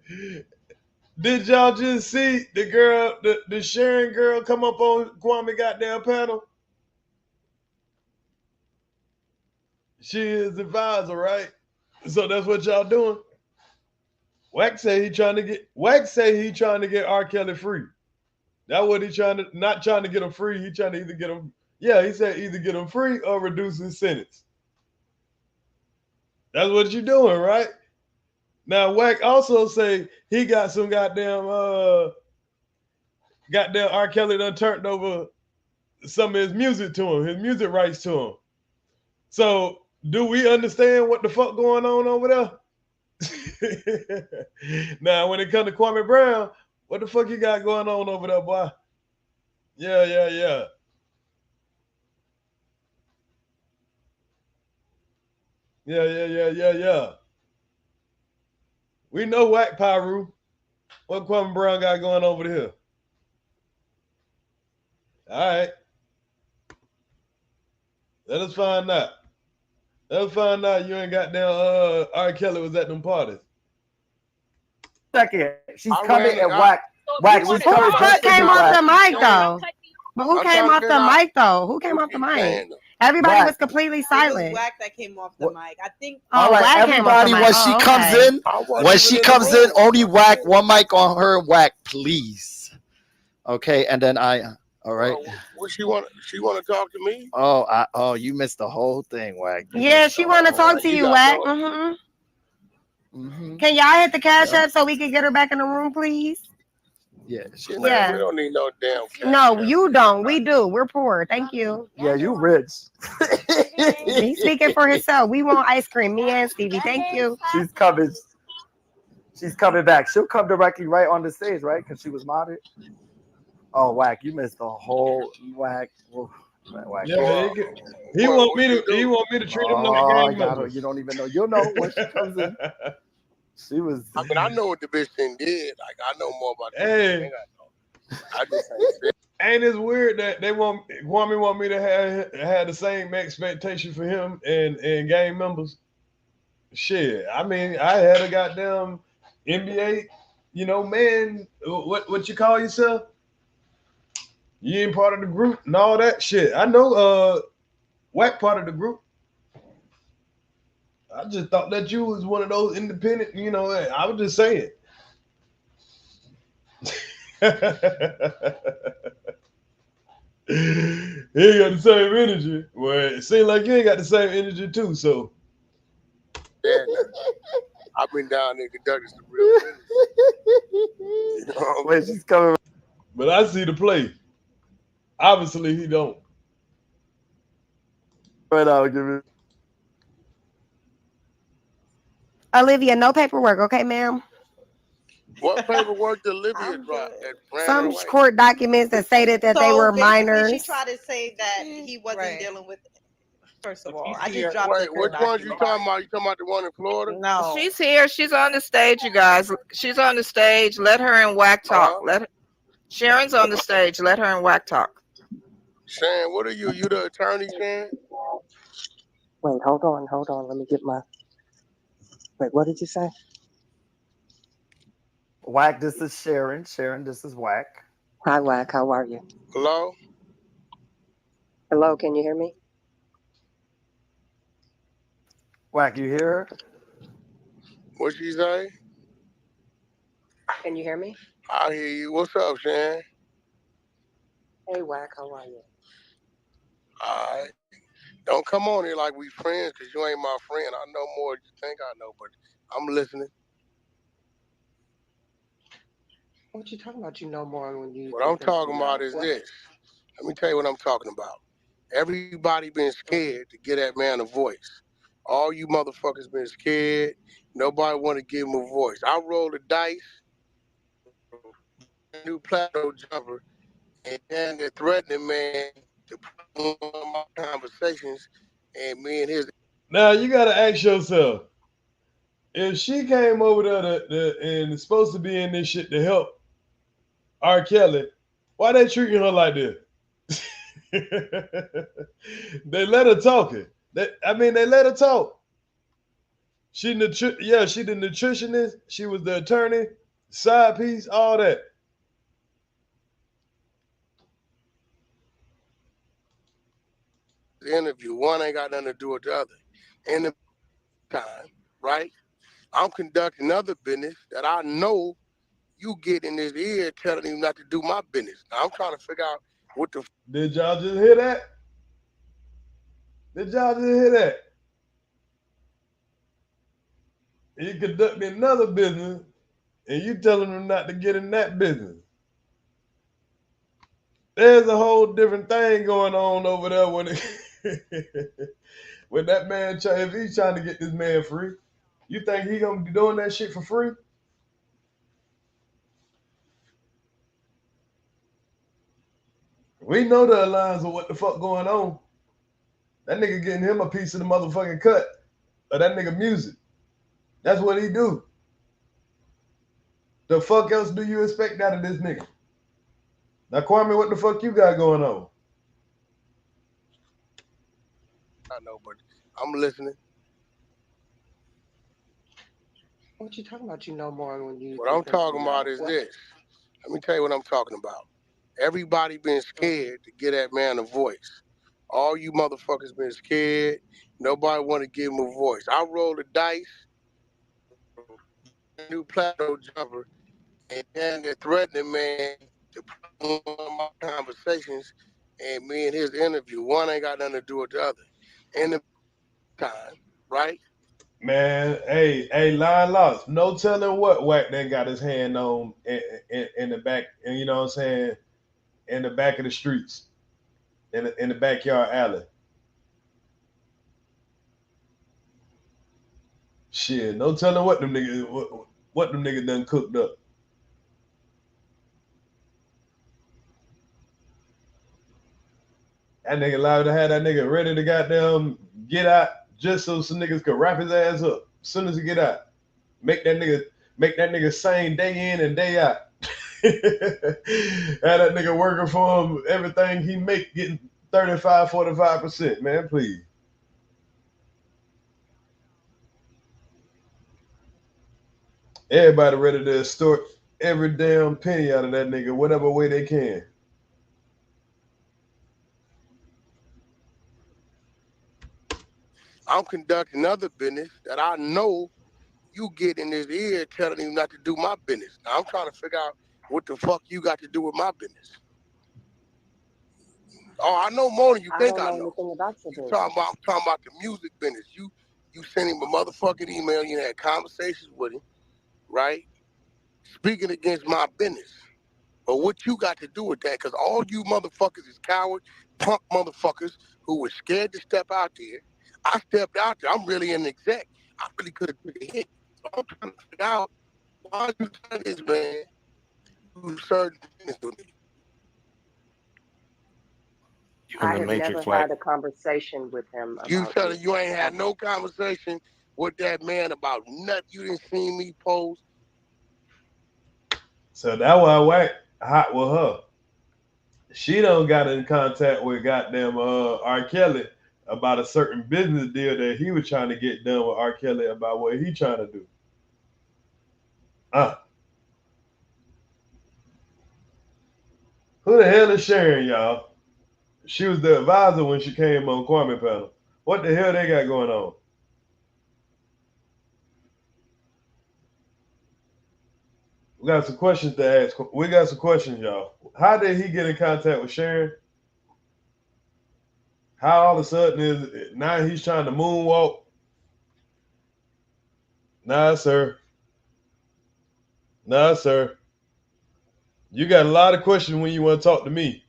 Did y'all just see the girl, the Sharon girl come up on Kwame goddamn panel? She is the advisor, right? So that's what y'all doing. Wack say he trying to get R.Kelly free. That's what he not trying to get him free. He trying to either get him, he said either get him free or reduce his sentence. That's what you doing, right? Now Wack also say he got some goddamn R.Kelly done turned over some of his music to him, his music rights to him. So do we understand what the fuck going on over there? Now, when it comes to Kwame Brown, what the fuck you got going on over there, boy? Yeah. Yeah. We know Wack Pyru. What Kwame Brown got going over here? All right. Let us find out. Let us find out you ain't got down R.Kelly was at them parties. Second, she's I coming ran it. and Wack. Wack, she's coming. Who Just came Wack. off the mic though? But who I'm came trying to off the figure out mic though? Who came what off the you mic? saying, though. Everybody Wack. was completely It was silent. Wack that came off the mic. I think. All right, Wack came off the everybody, mic. when she comes okay. in, I wasn't when even she in the comes in, room. only Wack, one mic on her, Wack, please. Okay, and then all right. What she want to talk to me? Oh, you missed the whole thing, Wack. Yeah, she want to talk to you, Wack. Can y'all hit the cash app so we can get her back in the room, please? Yeah, Shit, man, we don't need no damn cash. No, you don't. We do. We're poor. Thank you. Yeah, you rich. He's speaking for himself. We want ice cream. Me and Stevie. Thank you. She's coming. She's coming back. She'll come directly right on the stage, right? Because she was modded. Oh, Wack, you missed the whole Wack. Wack. Yeah, he want me to treat him like gang members. You don't even know. You'll know when she comes in. She was. I mean, I know what the bitch thing did. Like, I know more about that. Hey. I just ain't shit. Ain't it weird that Kwame want me to have the same expectation for him and gang members? Shit, I mean, I had a goddamn NBA, man. What you call yourself? You ain't part of the group and all that shit. I know Wack part of the group. I just thought that you was one of those independent, I was just saying. He ain't got the same energy. Well, it seems like you ain't got the same energy too, so. Yeah, I've been down there conducting some real business. Wait, she's coming. But I see the play. Obviously, he don't. Right now, give me. Olivia, no paperwork, okay, ma'am? What paperwork did Olivia drop? Some court documents that stated that they were minors. She tried to say that he wasn't dealing with. First of all, I just dropped Wait, the which ones you talking about? You talking about the one in Florida? No, She's here. She's on the stage, you guys. She's on the stage. Let her and Wack talk. Sharon's on the stage. Let her and Wack talk. Sharon, what are you? You the attorney, Sharon? Wait, hold on. Let me get my. Wait, what did you say? Wack, this is Sharon. Sharon, this is Wack. Hi, Wack. How are you? Hello? Hello, can you hear me? Wack, you hear her? What she say? Can you hear me? I hear you. What's up, Sharon? Hey, Wack. How are you? All right. Don't come on here like we friends, because you ain't my friend. I know more than you think I know, but I'm listening. What you talking about? You know more when you. What I'm talking about is this. Let me tell you what I'm talking about. Everybody been scared to get that man a voice. All you motherfuckers been scared. Nobody want to give him a voice. I rolled the dice, new plateau jumper, and then the threatening man to put on my conversations, and me and his. Now you gotta ask yourself, if she came over there and is supposed to be in this shit to help R.Kelly, why they treating her like this? They let her talk it. They let her talk. She the nutritionist. She was the attorney, side piece, all that. Interview. One ain't got nothing to do with the other. In the time, right? I'm conducting other business that I know you get in his ear telling him not to do my business. Now I'm trying to figure out what the. Did y'all just hear that? Did y'all just hear that? He conducting another business, and you telling him not to get in that business. There's a whole different thing going on over there when when that man if he's trying to get this man free. You think he gonna be doing that shit for free? We know the lines of what the fuck going on. That nigga getting him a piece of the motherfucking cut of that nigga music. That's what he do. The fuck else do you expect out of this nigga? Now, Kwame, what the fuck you got going on? I know, but I'm listening. What you talking about? You know more when you. What I'm think talking you about know. is What? this. Let me tell you what I'm talking about. Everybody been scared to give that man a voice. All you motherfuckers been scared. Nobody want to give him a voice. I rolled the dice, new plateau jumper, and then they threatening man to put on my conversations and me and his interview. One ain't got nothing to do with the other. In the time, right? Man, hey, line lost. No telling what Wack then got his hand on in the back, and you know what I'm saying, in the back of the streets, in the backyard alley. Shit, no telling what them niggas what them niggas done cooked up. That nigga allowed to have that nigga ready to goddamn get out just so some niggas could wrap his ass up as soon as he get out. Make that nigga sane day in and day out. Had that nigga working for him, everything he make getting 35, 45%, man, please. Everybody ready to extort every damn penny out of that nigga, whatever way they can. I'm conducting other business that I know you get in his ear telling him not to do my business. Now I'm trying to figure out what the fuck you got to do with my business. Oh, I know more than you think I know. Anything about your I'm business. talking about the music business. You sent him a motherfucking email. You had conversations with him, right? Speaking against my business. But what you got to do with that? Because all you motherfuckers is coward, punk motherfuckers who were scared to step out there. I stepped out there. I'm really an exec. I really could have took a hit. So I'm trying to figure out why you telling this man do certain things to me. I have never had a conversation with him about You telling you ain't had no conversation with that man about nothing. You didn't see me post. So that's why Wack hot with her. She done got in contact with goddamn R.Kelly about a certain business deal that he was trying to get done with R.Kelly about what he trying to do. Who the hell is Sharron, y'all? She was the advisor when she came on Kwame panel. What the hell they got going on? We got some questions to ask. We got some questions, y'all. How did he get in contact with Sharron? How all of a sudden is it, now he's trying to moonwalk? Nah, sir. Nah, sir. You got a lot of questions when you want to talk to me.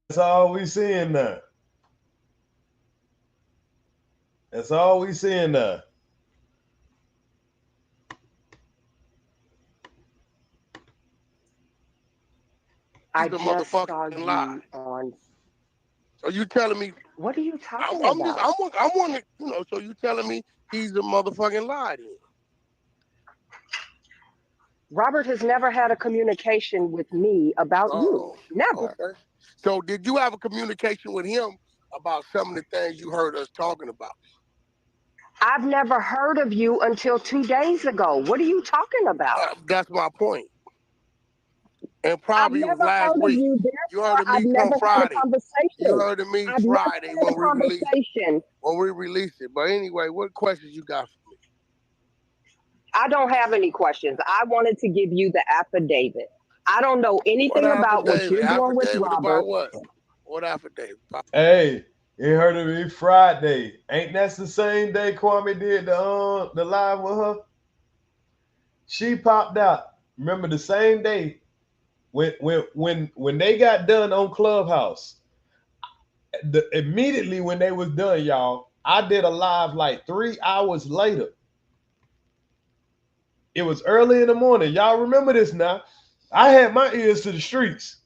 That's all we seeing now. That's all we seeing now. I just saw you on. Are you telling me? What are you talking about? I'm wondering, you know. So you telling me he's a motherfucking lie then? Robert has never had a communication with me about you. Never. Okay. So did you have a communication with him about some of the things you heard us talking about? I've never heard of you until 2 days ago. What are you talking about? That's my point. And probably it was last week. You heard of me on Friday. You heard of me Friday when we released it. But anyway, what questions you got for me? I don't have any questions. I wanted to give you the affidavit. I don't know anything about what you're doing with Robert. About what? What affidavit? Hey, you heard of me Friday. Ain't that the same day Kwame did the live with her? She popped out. Remember the same day when they got done on Clubhouse. Immediately when they was done, y'all, I did a live like 3 hours later. It was early in the morning. Y'all remember this now? I had my ears to the streets.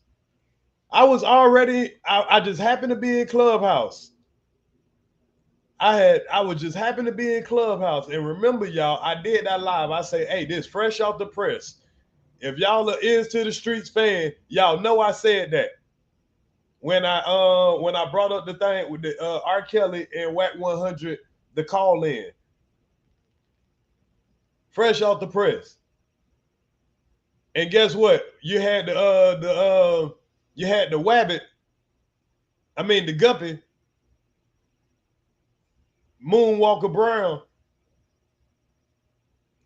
I was already, I just happened to be in Clubhouse. I was just happened to be in Clubhouse, and remember, y'all, I did that live. I say, hey, this fresh off the press. If y'all are Ears to the Streets fan, y'all know I said that when I brought up the thing with the R.Kelly and Wack 100, the call in, fresh off the press. And guess what? You had the Wabbit. I mean the Guppy, Moonwalker Brown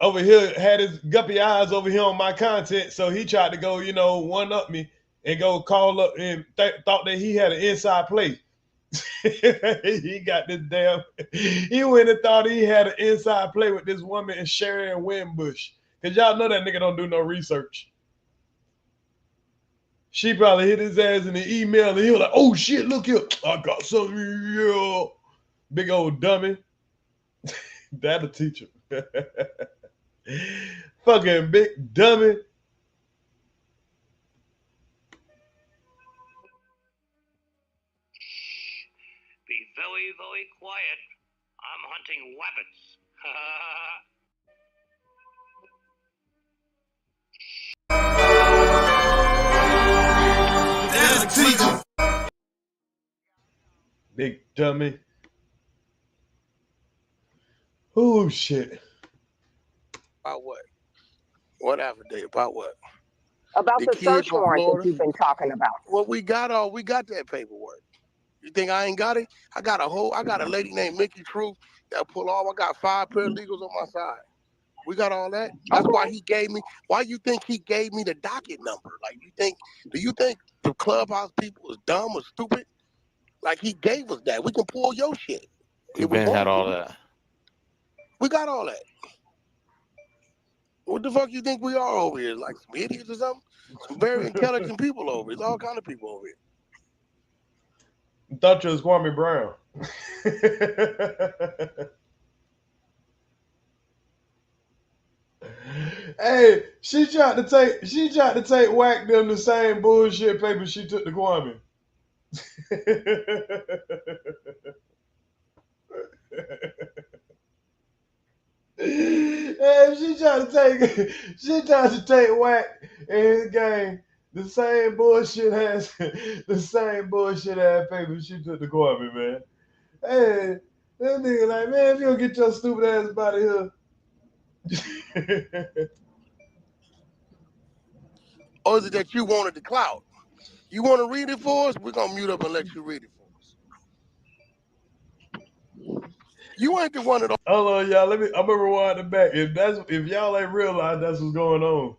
over here had his guppy eyes over here on my content, so he tried to go, one up me and go call up and thought that he had an inside play. He got this damn. He went and thought he had an inside play with this woman and Sharron Winbush, cause y'all know that nigga don't do no research. She probably hit his ass in the email, and he was like, "Oh shit, look here, I got something here." Big old dummy. That'll teach him. Fucking big dummy. Be very, very quiet. I'm hunting rabbits. Big dummy. Oh shit. About what? What affidavit? About what? About the kid search from warrant that Florida? you've been talking about. Well, we got that paperwork. You think I ain't got it? I got a lady named Mickey Truth that pull off. I got 5 paralegals on my side. We got all that. That's why he gave me. Why you think he gave me the docket number? Like, do you think the Clubhouse people is dumb or stupid? Like, he gave us that. We can pull your shit. We've been had all that. We got all that. What the fuck you think we are over here? Like some idiots or something? Some very intelligent people over here. There's all kind of people over here. I thought you was Kwame Brown. Hey, she tried to take Wack them the same bullshit paper she took to Kwame. Hey, she tried to take Wack and his gang the same bullshit ass paper she took to Kwame, man. Hey, that nigga like, man, if you don't get your stupid ass out of here. Or is it that you wanted the clout? You want to read it for us? We're going to mute up and let you read it for us. You ain't the one that... Hold on, y'all. I'm gonna rewind it back. If y'all ain't realized that's what's going on.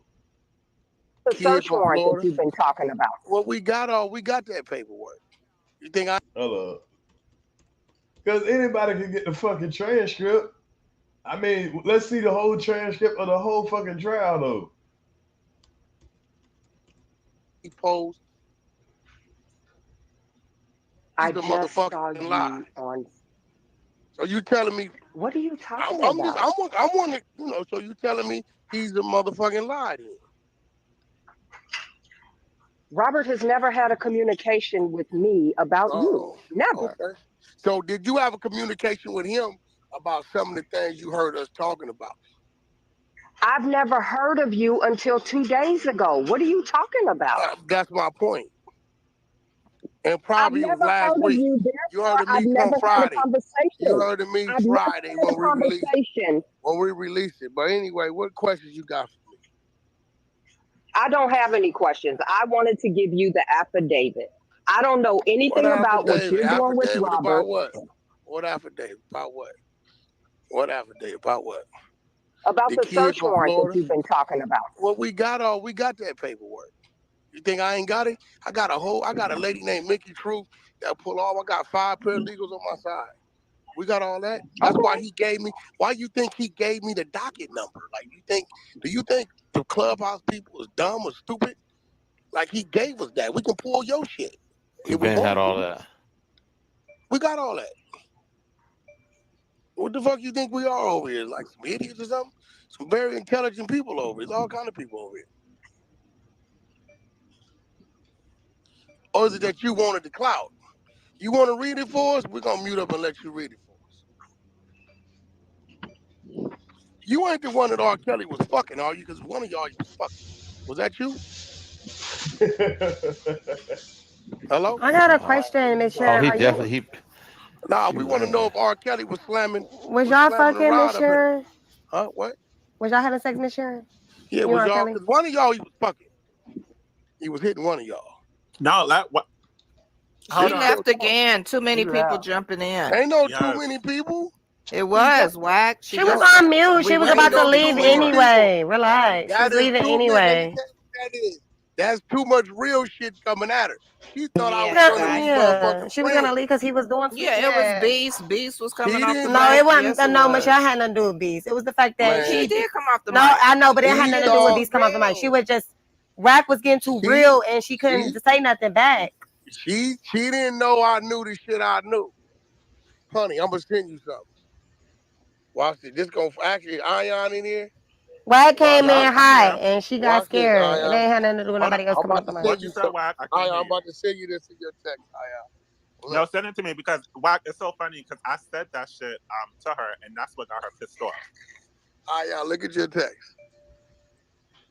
The search warrant that you've been talking about. Well, we got that paperwork. You think I... Hold up. Because anybody can get the fucking transcript. I mean, let's see the whole transcript of the whole fucking trial, though. He posed. I just saw you on. So you telling me? What are you talking about? I'm wondering, so you telling me he's a motherfucking lie then? Robert has never had a communication with me about you. Never. Okay. So did you have a communication with him about some of the things you heard us talking about? I've never heard of you until 2 days ago. What are you talking about? That's my point. And probably I've never last heard week. Of you, you heard of me I've never Friday. Had a conversation. You heard of me I've Friday never had when we released it. But anyway, what questions you got for me? I don't have any questions. I wanted to give you the affidavit. I don't know anything about what you're doing with Robert. About what? What affidavit? About what? What affidavit? About what? About the search warrant that you've been talking about. Well, we got that paperwork. You think I ain't got it? I got a lady named Mickey Truth that pull off. I got 5 paralegals on my side. We got all that. That's why he gave me. Why you think he gave me the docket number? Like, do you think the Clubhouse people is dumb or stupid? Like, he gave us that. We can pull your shit. We've been had all that. We got all that. What the fuck you think we are over here? Like some idiots or something? Some very intelligent people over here. There's all kind of people over here. Or is it that you wanted the clout? You want to read it for us? We're going to mute up and let you read it for us. You ain't the one that R. Kelly was fucking, are you? Because one of y'all was fucking. Was that you? Hello? I got a question, Miss Oh, Sharon. he Are you definitely Nah, we want to know if R. Kelly was slamming y'all the fucking, Miss rod up here. Sharon? Huh? What? Was y'all having sex, Miss Sharon? Yeah, You was R. y'all? Kelly? Because one of y'all he was fucking. He was hitting one of y'all. No, what? She left again. Too many people jumping in. Ain't no too many people. It was Wack. She was on mute. She was about to leave anyway. Relax. She's That is leaving too many. Let me anyway. tell you what that is. That's too much real shit coming at her. She thought I was Yeah, one of these yeah. motherfucking She was friends. gonna leave because he was doing. Yeah, it was Beast. Beast was coming off the No, mic. it wasn't. Yes, it No, was. Michelle had nothing to do with Beast. It was the fact that He did come off the No, mic. I know, but it had He nothing to do with thought- Beast come off the mic. She was just Wack was getting too real, and she couldn't say nothing back. She didn't know I knew the shit I knew. Honey, I'm gonna send you something. Watch it. This gonna actually Ion in here. Wack came Watch in it. hot, and she got Watch this, scared. It Ion. ain't had nothing to do with nobody else I'm coming about off the to mic. send you something. Ion, I'm about to send you this in your text, Ion. No, send it to me because Wack, it's so funny because I said that shit to her and that's what got her pissed off. Ion, look at your text.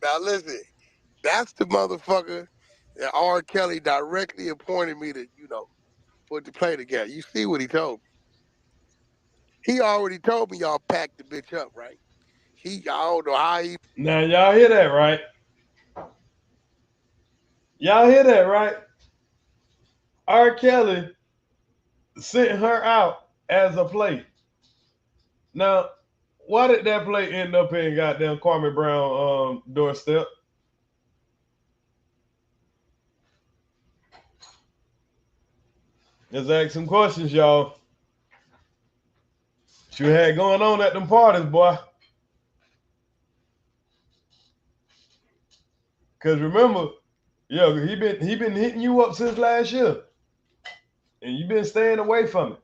Now listen, that's the motherfucker that R. Kelly directly appointed me to, put the play together. You see what he told me? He already told me y'all packed the bitch up, right? I don't know how he. Now y'all hear that, right? Y'all hear that, right? R. Kelly sent her out as a play. Now, why did that play end up in goddamn Kwame Brown doorstep? Let's ask some questions, y'all. What you had going on at them parties, boy? Cause remember, he been hitting you up since last year, and you been staying away from it.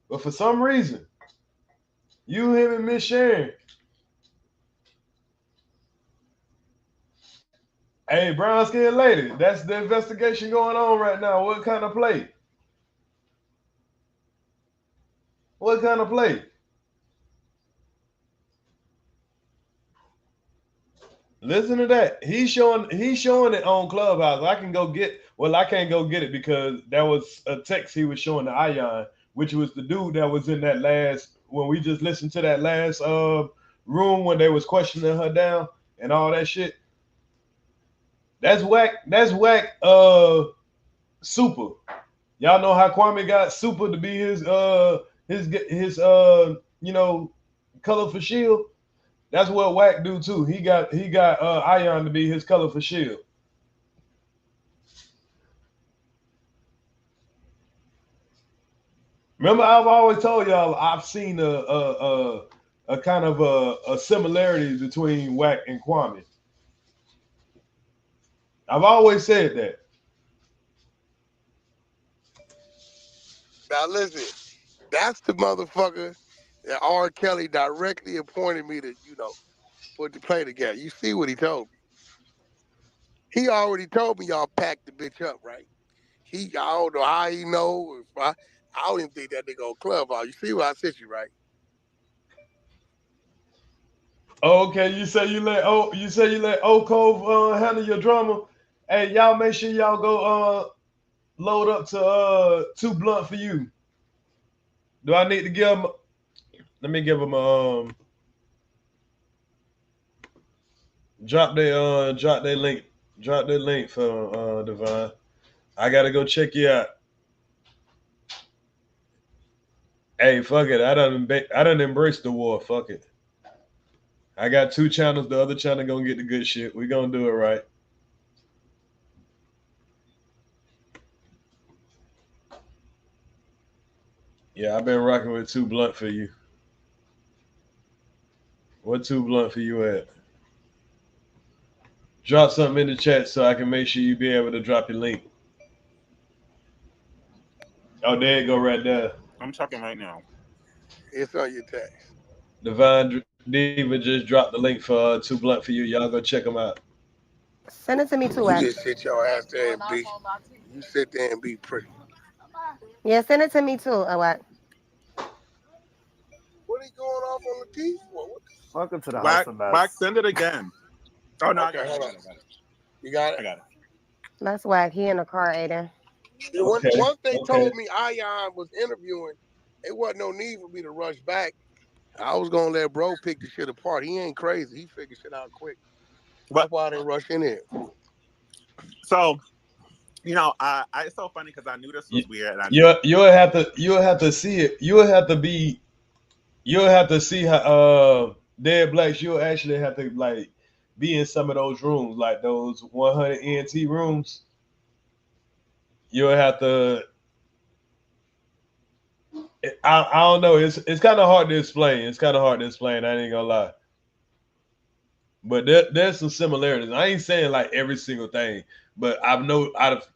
But for some reason, him, and Miss Sharon. Hey, brown skinned lady, that's the investigation going on right now. What kind of play? What kind of play? Listen to that. He's showing it on Clubhouse. I can't go get it because that was a text he was showing to Ion, which was the dude that was in that last when we just listened to that last room when they was questioning her down and all that shit. That's Wack. That's Wack. Super. Y'all know how Kwame got Super to be his colorful shield. That's what Wack do too. He got Ion to be his colorful shield. Remember, I've always told y'all I've seen a kind of a similarity between Wack and Kwame. I've always said that. Now listen, that's the motherfucker that R. Kelly directly appointed me to, put the play together. You see what he told me? He already told me y'all packed the bitch up, right? I don't know how he know. I don't even think that nigga on Clubhouse. You see what I sent you, right? Okay, you say you let Oak Cove handle your drama. Hey, y'all make sure y'all go load up to Too Blunt for You. Do I need to give him? Let me give him drop their link for Divine. I gotta go check you out. Hey, fuck it. I done embraced the war. Fuck it. I got 2 channels. The other channel gonna get the good shit. We gonna do it right. Yeah, I've been rocking with Too Blunt for You. What Too Blunt for You at? Drop something in the chat so I can make sure you be able to drop your link. Oh, there you go right there. I'm checking right now. It's on your text. Divine Diva just dropped the link for Too Blunt for You. Y'all go check them out. Send it to me too, You Wack. just sit your ass there and be. You sit there and be pretty. Yeah, send it to me too, Wack. What are you going off on the teeth for? What the Welcome to the Wack, house of mess. Wack, send it again. Oh no, Okay, I got hold it. on. You got it? I got it. That's Wack. He in the car, Aiden. Once they told me Ion was interviewing, it wasn't no need for me to rush back. I was gonna let bro pick the shit apart. He ain't crazy. He figured shit out quick. That's why I didn't rush in here. So, it's so funny because I knew this was weird. And You'll have to see it. You'll have to see how Dead Blacks. You'll actually have to like be in some of those rooms, like those 100 ENT rooms. You'll have to. I don't know. It's kind of hard to explain. I ain't gonna lie. But there's some similarities. I ain't saying like every single thing, but I've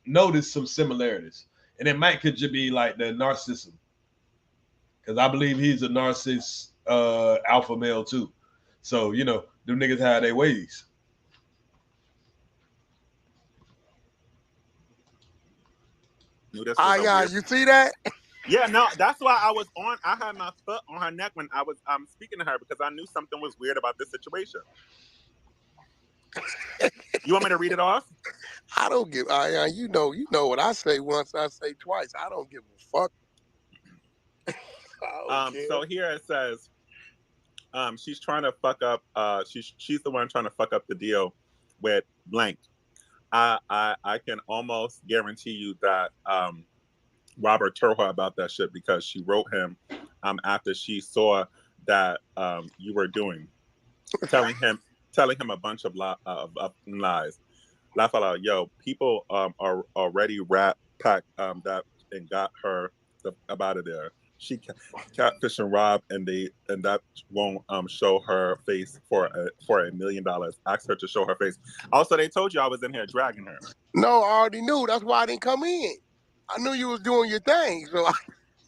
noticed some similarities, and it might could just be like the narcissism, because I believe he's a narcissist alpha male too. So them niggas have their ways. Knew this was a weird... You see that? Yeah, no, that's why I was on. I had my foot on her neck when I was speaking to her because I knew something was weird about this situation. You want me to read it off? I don't give. You know what I say once, I say twice. I don't give a fuck. So here it says, she's trying to fuck up. She's the one trying to fuck up the deal with blank. I can almost guarantee you that Robert told her about that shit because she wrote him after she saw that you were telling him a bunch of lies. Laugh out loud, yo. People are already packed that and got her up out of there. She catfishing Rob and that won't show her face for $1 million. Ask her to show her face. Also, they told you I was in here dragging her. No, I already knew. That's why I didn't come in. I knew you was doing your thing. So,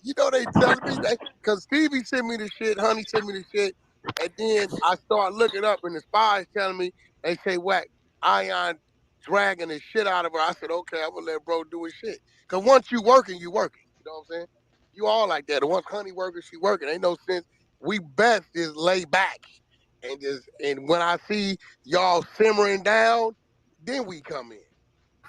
they telling me that because Stevie sent me the shit, Honey sent me the shit, and then I start looking up and the spies telling me, they say, Wack, Ion dragging the shit out of her. I said, okay, I'm gonna let bro do his shit. Because once you working, you working. You know what I'm saying? You all like that. Once Honey working, she working. Ain't no sense. We best just lay back and when I see y'all simmering down, then we come in.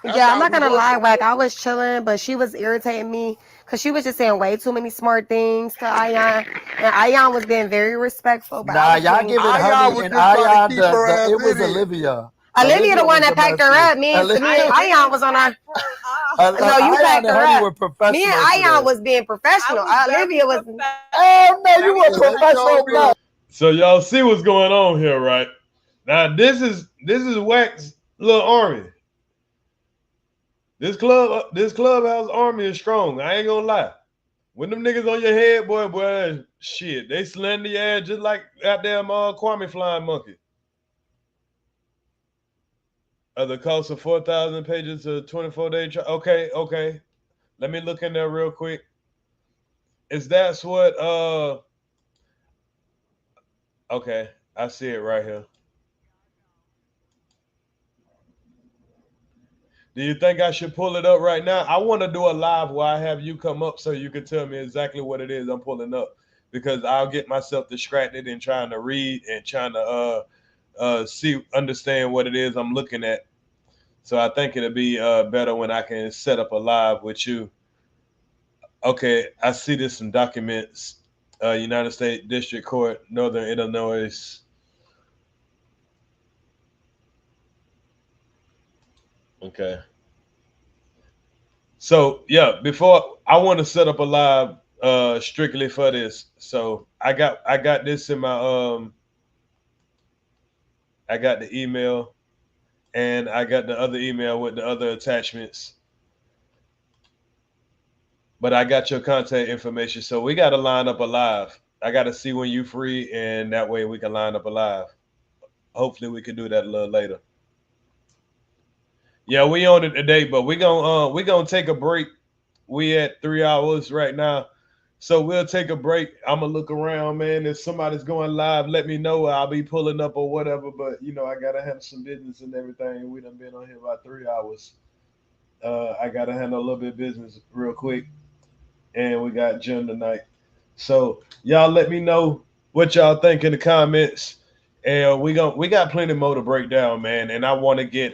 That's Yeah, I'm how not we gonna lie, working. Wack. I was chilling, but she was irritating me because she was just saying way too many smart things to Ayan, and Ayan was being very respectful. But Nah, y'all giving Honey and Ayan it was Olivia. Olivia the one was that packed her messy. up. Me and Ayan was on our. No, you Ayan packed and her Honey up. were professional Me and today. Ayan was being professional. Olivia was. Oh no, you were professional. Black. So y'all see what's going on here, right? Now this is Wack's little army. This clubhouse army is strong. I ain't gonna lie. When them niggas on your head, boy, shit, they slender your ass just like goddamn Kwame flying monkey. The cost of 4,000 pages of 24-day trial. Okay. Let me look in there real quick. That's what okay, I see it right here. Do you think I should pull it up right now? I want to do a live where I have you come up so you can tell me exactly what it is I'm pulling up, because I'll get myself distracted in trying to read and trying to understand what it is I'm looking at. So I think it'll be better when I can set up a live with you. Okay, I see this some documents. United States District Court, Northern Illinois. Okay. So yeah, before I want to set up a live strictly for this. So I got this in my I got the email and I got the other email with the other attachments. But I got your contact information. So we got to line up a live. I got to see when you free, and that way we can line up a live. Hopefully we can do that a little later. Yeah, we on it today, but we gonna take a break. We at 3 hours right now, so we'll take a break. I'm gonna look around, man. If somebody's going live, let me know. I'll be pulling up or whatever. But I gotta have some business and everything. We done been on here about 3 hours. I gotta handle a little bit of business real quick, and we got gym tonight. So y'all let me know what y'all think in the comments. And we got plenty more to break down, man. And I want to get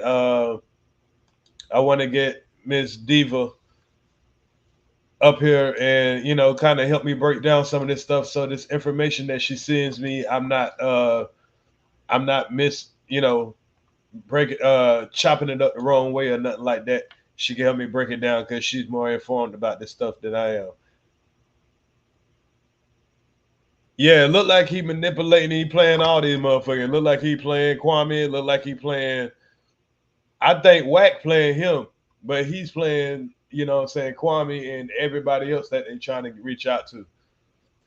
Miss Diva up here and kind of help me break down some of this stuff. So this information that she sends me, I'm not chopping it up the wrong way or nothing like that. She can help me break it down because she's more informed about this stuff than I am. Yeah, it look like he manipulating. He playing all these motherfuckers. It look like he playing Kwame. It look like he playing. I think Wack playing him, but he's playing. Kwame and everybody else that they trying to reach out to.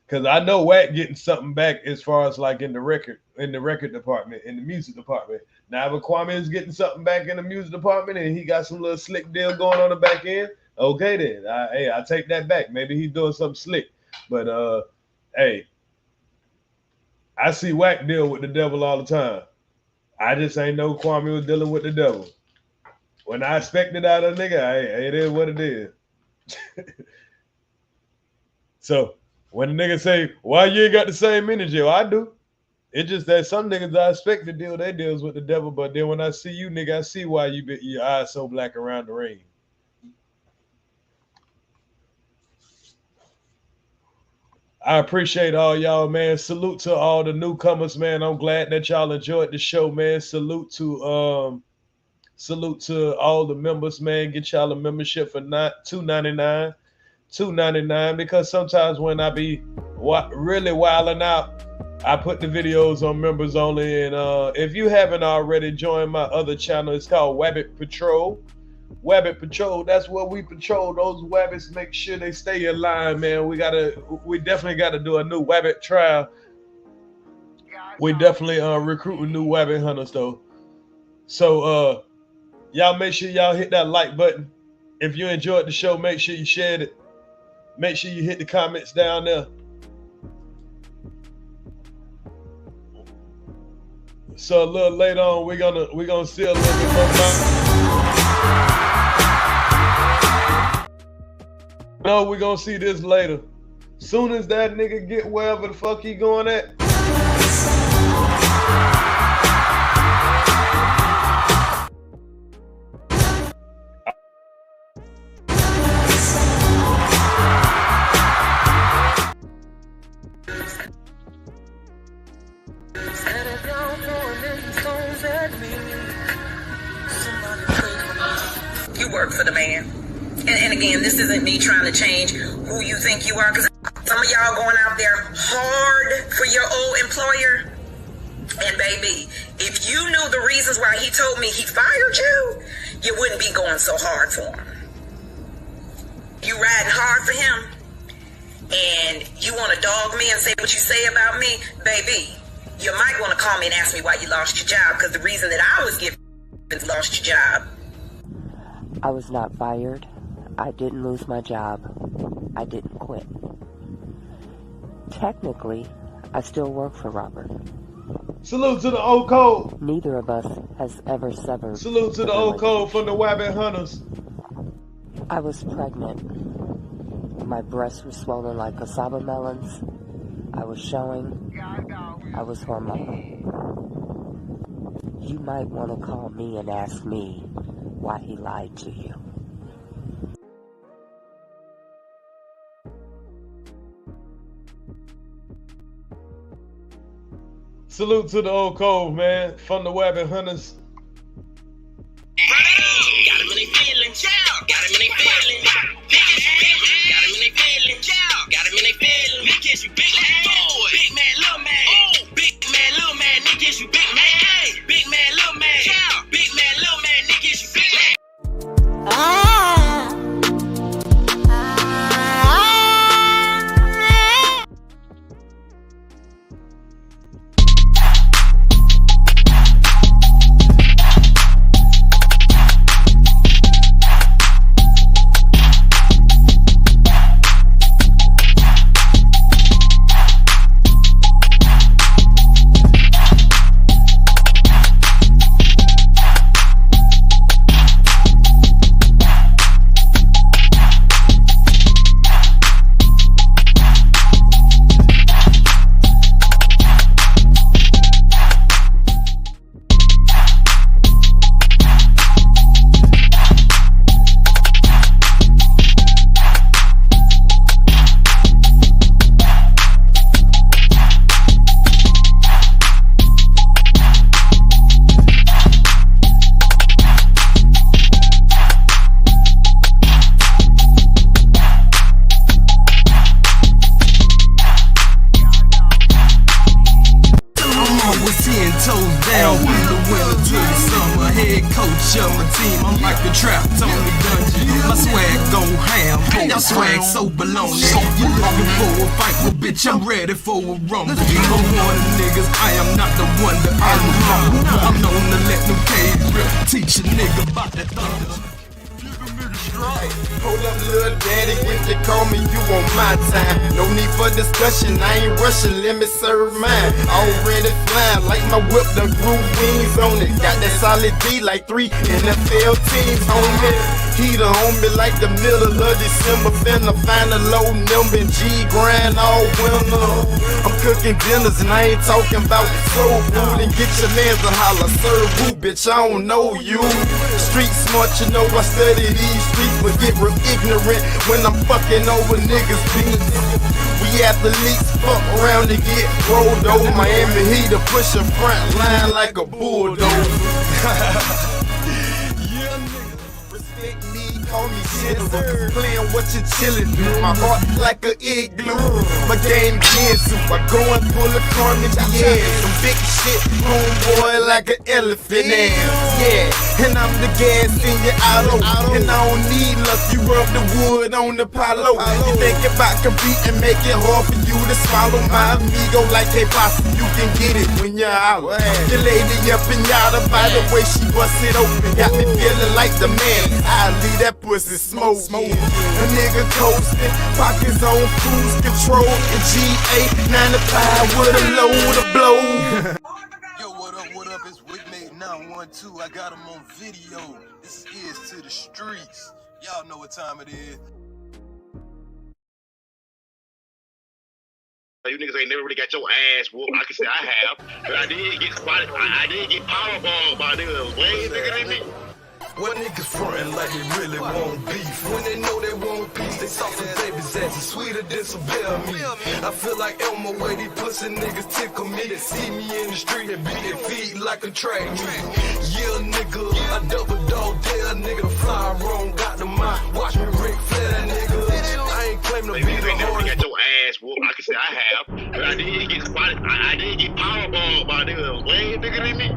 Because I know Wack getting something back as far as like in the record department, in the music department. Now, if Kwame is getting something back in the music department and he got some little slick deal going on the back end, okay then. I take that back. Maybe he's doing something slick. But hey. I see Wack deal with the devil all the time. I just ain't know Kwame was dealing with the devil. When I expect it out of a nigga, it is what it is. So when the nigga say, why you ain't got the same energy? Well, I do. It's just that some niggas I expect to deal, they deals with the devil. But then when I see you, nigga, I see why your eyes so black around the ring. I appreciate all y'all, man. Salute to all the newcomers, man. I'm glad that y'all enjoyed the show, man. Salute to all the members, man. Get y'all a membership for $2.99. $2.99 because sometimes when I be really wilding out, I put the videos on members only. And if you haven't already joined my other channel, it's called Wabbit Patrol. Wabbit Patrol, that's what we patrol. Those wabbits, make sure they stay in line, man. We definitely gotta do a new wabbit trial. We definitely recruiting new wabbit hunters though. So y'all make sure y'all hit that like button. If you enjoyed the show, make sure you shared it. Make sure you hit the comments down there. So a little later on, we're gonna see a little bit more. No, we're gonna see this later. Soon as that nigga get wherever the fuck he going at. You work for the man. And again, this isn't me trying to change who you think you are, because some of y'all going out there hard for your old employer. And baby, if you knew the reasons why he told me he fired you, you wouldn't be going so hard for him. You riding hard for him, and you want to dog me and say what you say about me, baby, you might want to call me and ask me why you lost your job, because the reason that I was given lost your job. I was not fired. I didn't lose my job. I didn't quit. Technically, I still work for Robert. Salute to the old code. Neither of us has ever severed. Salute to the old code from the Wabbit Hunters. I was pregnant. My breasts were swollen like cassava melons. I was showing. I was hormonal. You might want to call me and ask me why he lied to you. Salute to the old code, man, from the Wabbit Hunters. Got him in their feelings. Got him in their feelings. Got him in their feelings. Got him in their feelings. Nick is you big man. Big man, little man. Big man, little man. Nick is you big man. Big man, little man. Big man, little man. Nick is you big man. I'm like a trap, Tony Dungeon. My swag go ham, y'all swag so baloney. You looking for a fight, well bitch, I'm ready for a rumble. No warning niggas, I am not the one to earn the rumble. I'm known to let them cage rip, teach a nigga about that thunder. Hold up, little daddy, if they call me, you on my time. No need for discussion, I ain't rushing, let me serve mine. Already flying, like my whip done grew wings on it. Got that solid D like 3 NFL teams on it. Heater on me like the middle of December. Finna find a low number and G grind all winter. I'm cooking dinners and I ain't talking about soul food. And get your mans to holler, serve who, bitch, I don't know you. Street smart, you know I study these streets, but get real ignorant when I'm fucking over niggas' beats. We athletes fuck around and get rolled over. Miami Heat to push a front line like a bulldozer. Call me general, playing what you chillin' do. My heart like an igloo, my game Gensu. I go and pull a Carnage, yeah. Some big shit, homeboy like an elephant ass, yeah. And I'm the gas in your auto, and I don't need luck. You rub the wood on the palo. You think about competing, make it hard for you to swallow my amigo like a pasta. You can get it when you're out. Your lady up and yada by the way she bust it open, got me feeling like the man. I leave that pussy smoke. A nigga coasting, pockets on cruise control, and GA 95 with a load of blow. Yo, what up, it's Wick Made 912. I got him on video. This is to the streets. Y'all know what time it is. You niggas ain't never really got your ass whooped. I can say I have, but I did get spotted. I did get powerballed by niggas way bigger than me. When niggas frontin' like they really want beef, when they know they want peace, they sauce some baby's ass is sweeter than some bear meat. I feel like Elmo way these pussy niggas tickle me. They see me in the street and beat their feet like a track meet. Yeah, nigga, I double dog dare nigga, fly wrong, got the mic. Watch me Ric Flair that nigga. I ain't claim to be the hardest. never got your ass whooped. I can say I have, but I did get spotted. I did get powerballed by niggas way bigger than me.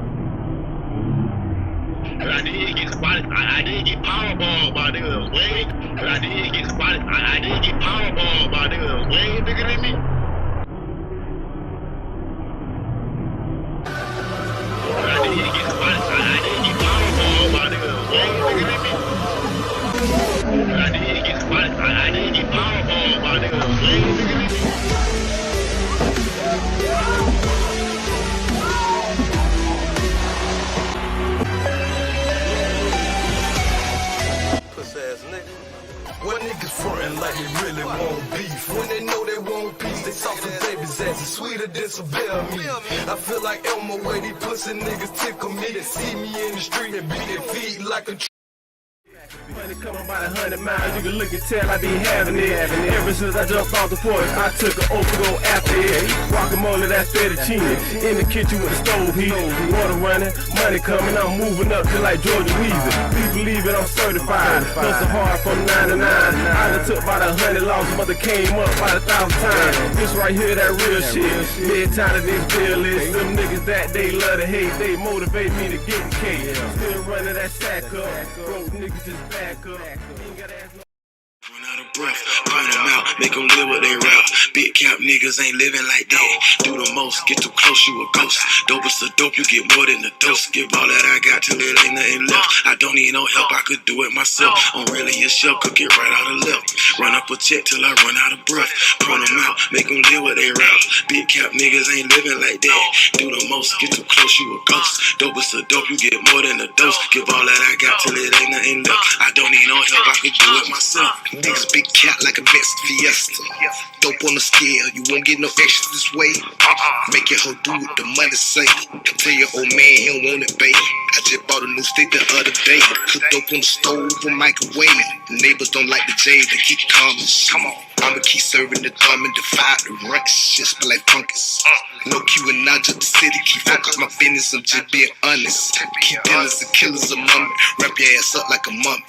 But I did get spotted. I did get powerballed by niggas way. But I did get spotted. I did get powerballed by niggas way bigger than me. But I did get spotted. I did get powerballed by niggas way bigger than me. But I did get spotted. I did get powerballed by niggas way bigger than me. When niggas frontin' like they really want beef, when they know they want peace, they sauce some baby's ass is sweeter than some bear meat. I feel like Elmo way these pussy niggas tickle me. They see me in the street and beat their feet like a Money coming about 100 miles, you can look and tell I be having it. Ever since I jumped off the porch, I took an oath to go after it. Guacamole, that's fettuccine. In the kitchen with the stove heat. Water running, money coming, I'm moving up to like Georgia Weezy. People believe it, I'm certified. Hustle hard from 9 to 9. I done took about 100 losses, but they came up about 1,000 times. This right here, that real shit. Bedtime to this bill list. Them niggas that they love to hate, they motivate me to get the cake. Still running that sack up. Broke niggas just back up. Run out of breath, point them out, make them live what they rap. Big cap niggas ain't living like that. Do the most, get too close, you a ghost. Dope is so dope, you get more than a dose. Give all that I got till it ain't nothing left. I don't need no help, I could do it myself. I'm really a chef, cook it right out of left. Run up a check till I run out of breath. Point them out, make them live what they rap. Big cap niggas ain't living like that. Do the most, get too close, you a ghost. Dope is so dope, you get more than a dose. Give all that I got till it ain't nothing left. I don't need no help, I could do it myself. Niggas big cat like a best fiesta. Dope on the scale, you won't get no extra this way. Make your hoe do what the money say. Tell your old man he don't want it, babe. I just bought a new stick the other day. Cook dope on the stove or microwave. The neighbors don't like the J, they keep calling. Come on, I'ma keep serving the thumb and defy the ranks. Shit smell like fungus. No Q and not just the city. Keep focus my business, I'm just being honest. Keep dealers and killers among me. Wrap your ass up like a mummy.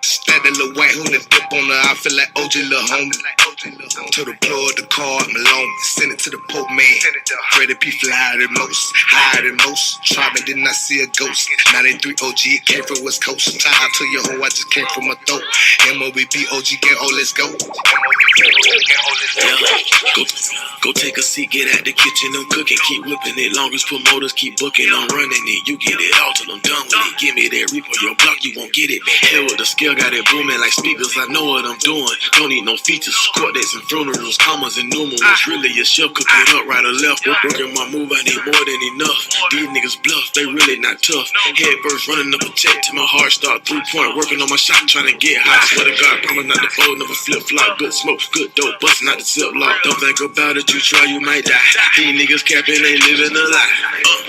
Stay Had that little white hoodie dip on her, I feel like OJ little homie. Told the plug the car, I'm alone. Send it to the Pope man. Freddie P flyer than most, higher than most. Try me, didn't I see a ghost? 93 OG, it came from West Coast. Tied to your hoe, I just came from a throat. MOBB OG gang, oh let's go. Go take a seat, get out the kitchen, I'm cooking, keep whipping it. Long as promoters keep booking, I'm running it. You get it all till I'm done with it. Give me that reap on your block, you won't get it. Hell with the scale, got it booming like speakers. I know what I'm doing. Don't need no features, court dates and funerals, commas and numerals. Really a chef cooking up right or left. Working my move, I need more than enough. These niggas bluff, they really not tough. Head first, running up a check till my heart start 3 point. Working on my shot, trying to get hot. Swear to God, promise not to fold, never flip flop. Good smoke, good dope, busting out the zip lock. Don't think about it, you try, you might die. These niggas capping, they living a lie.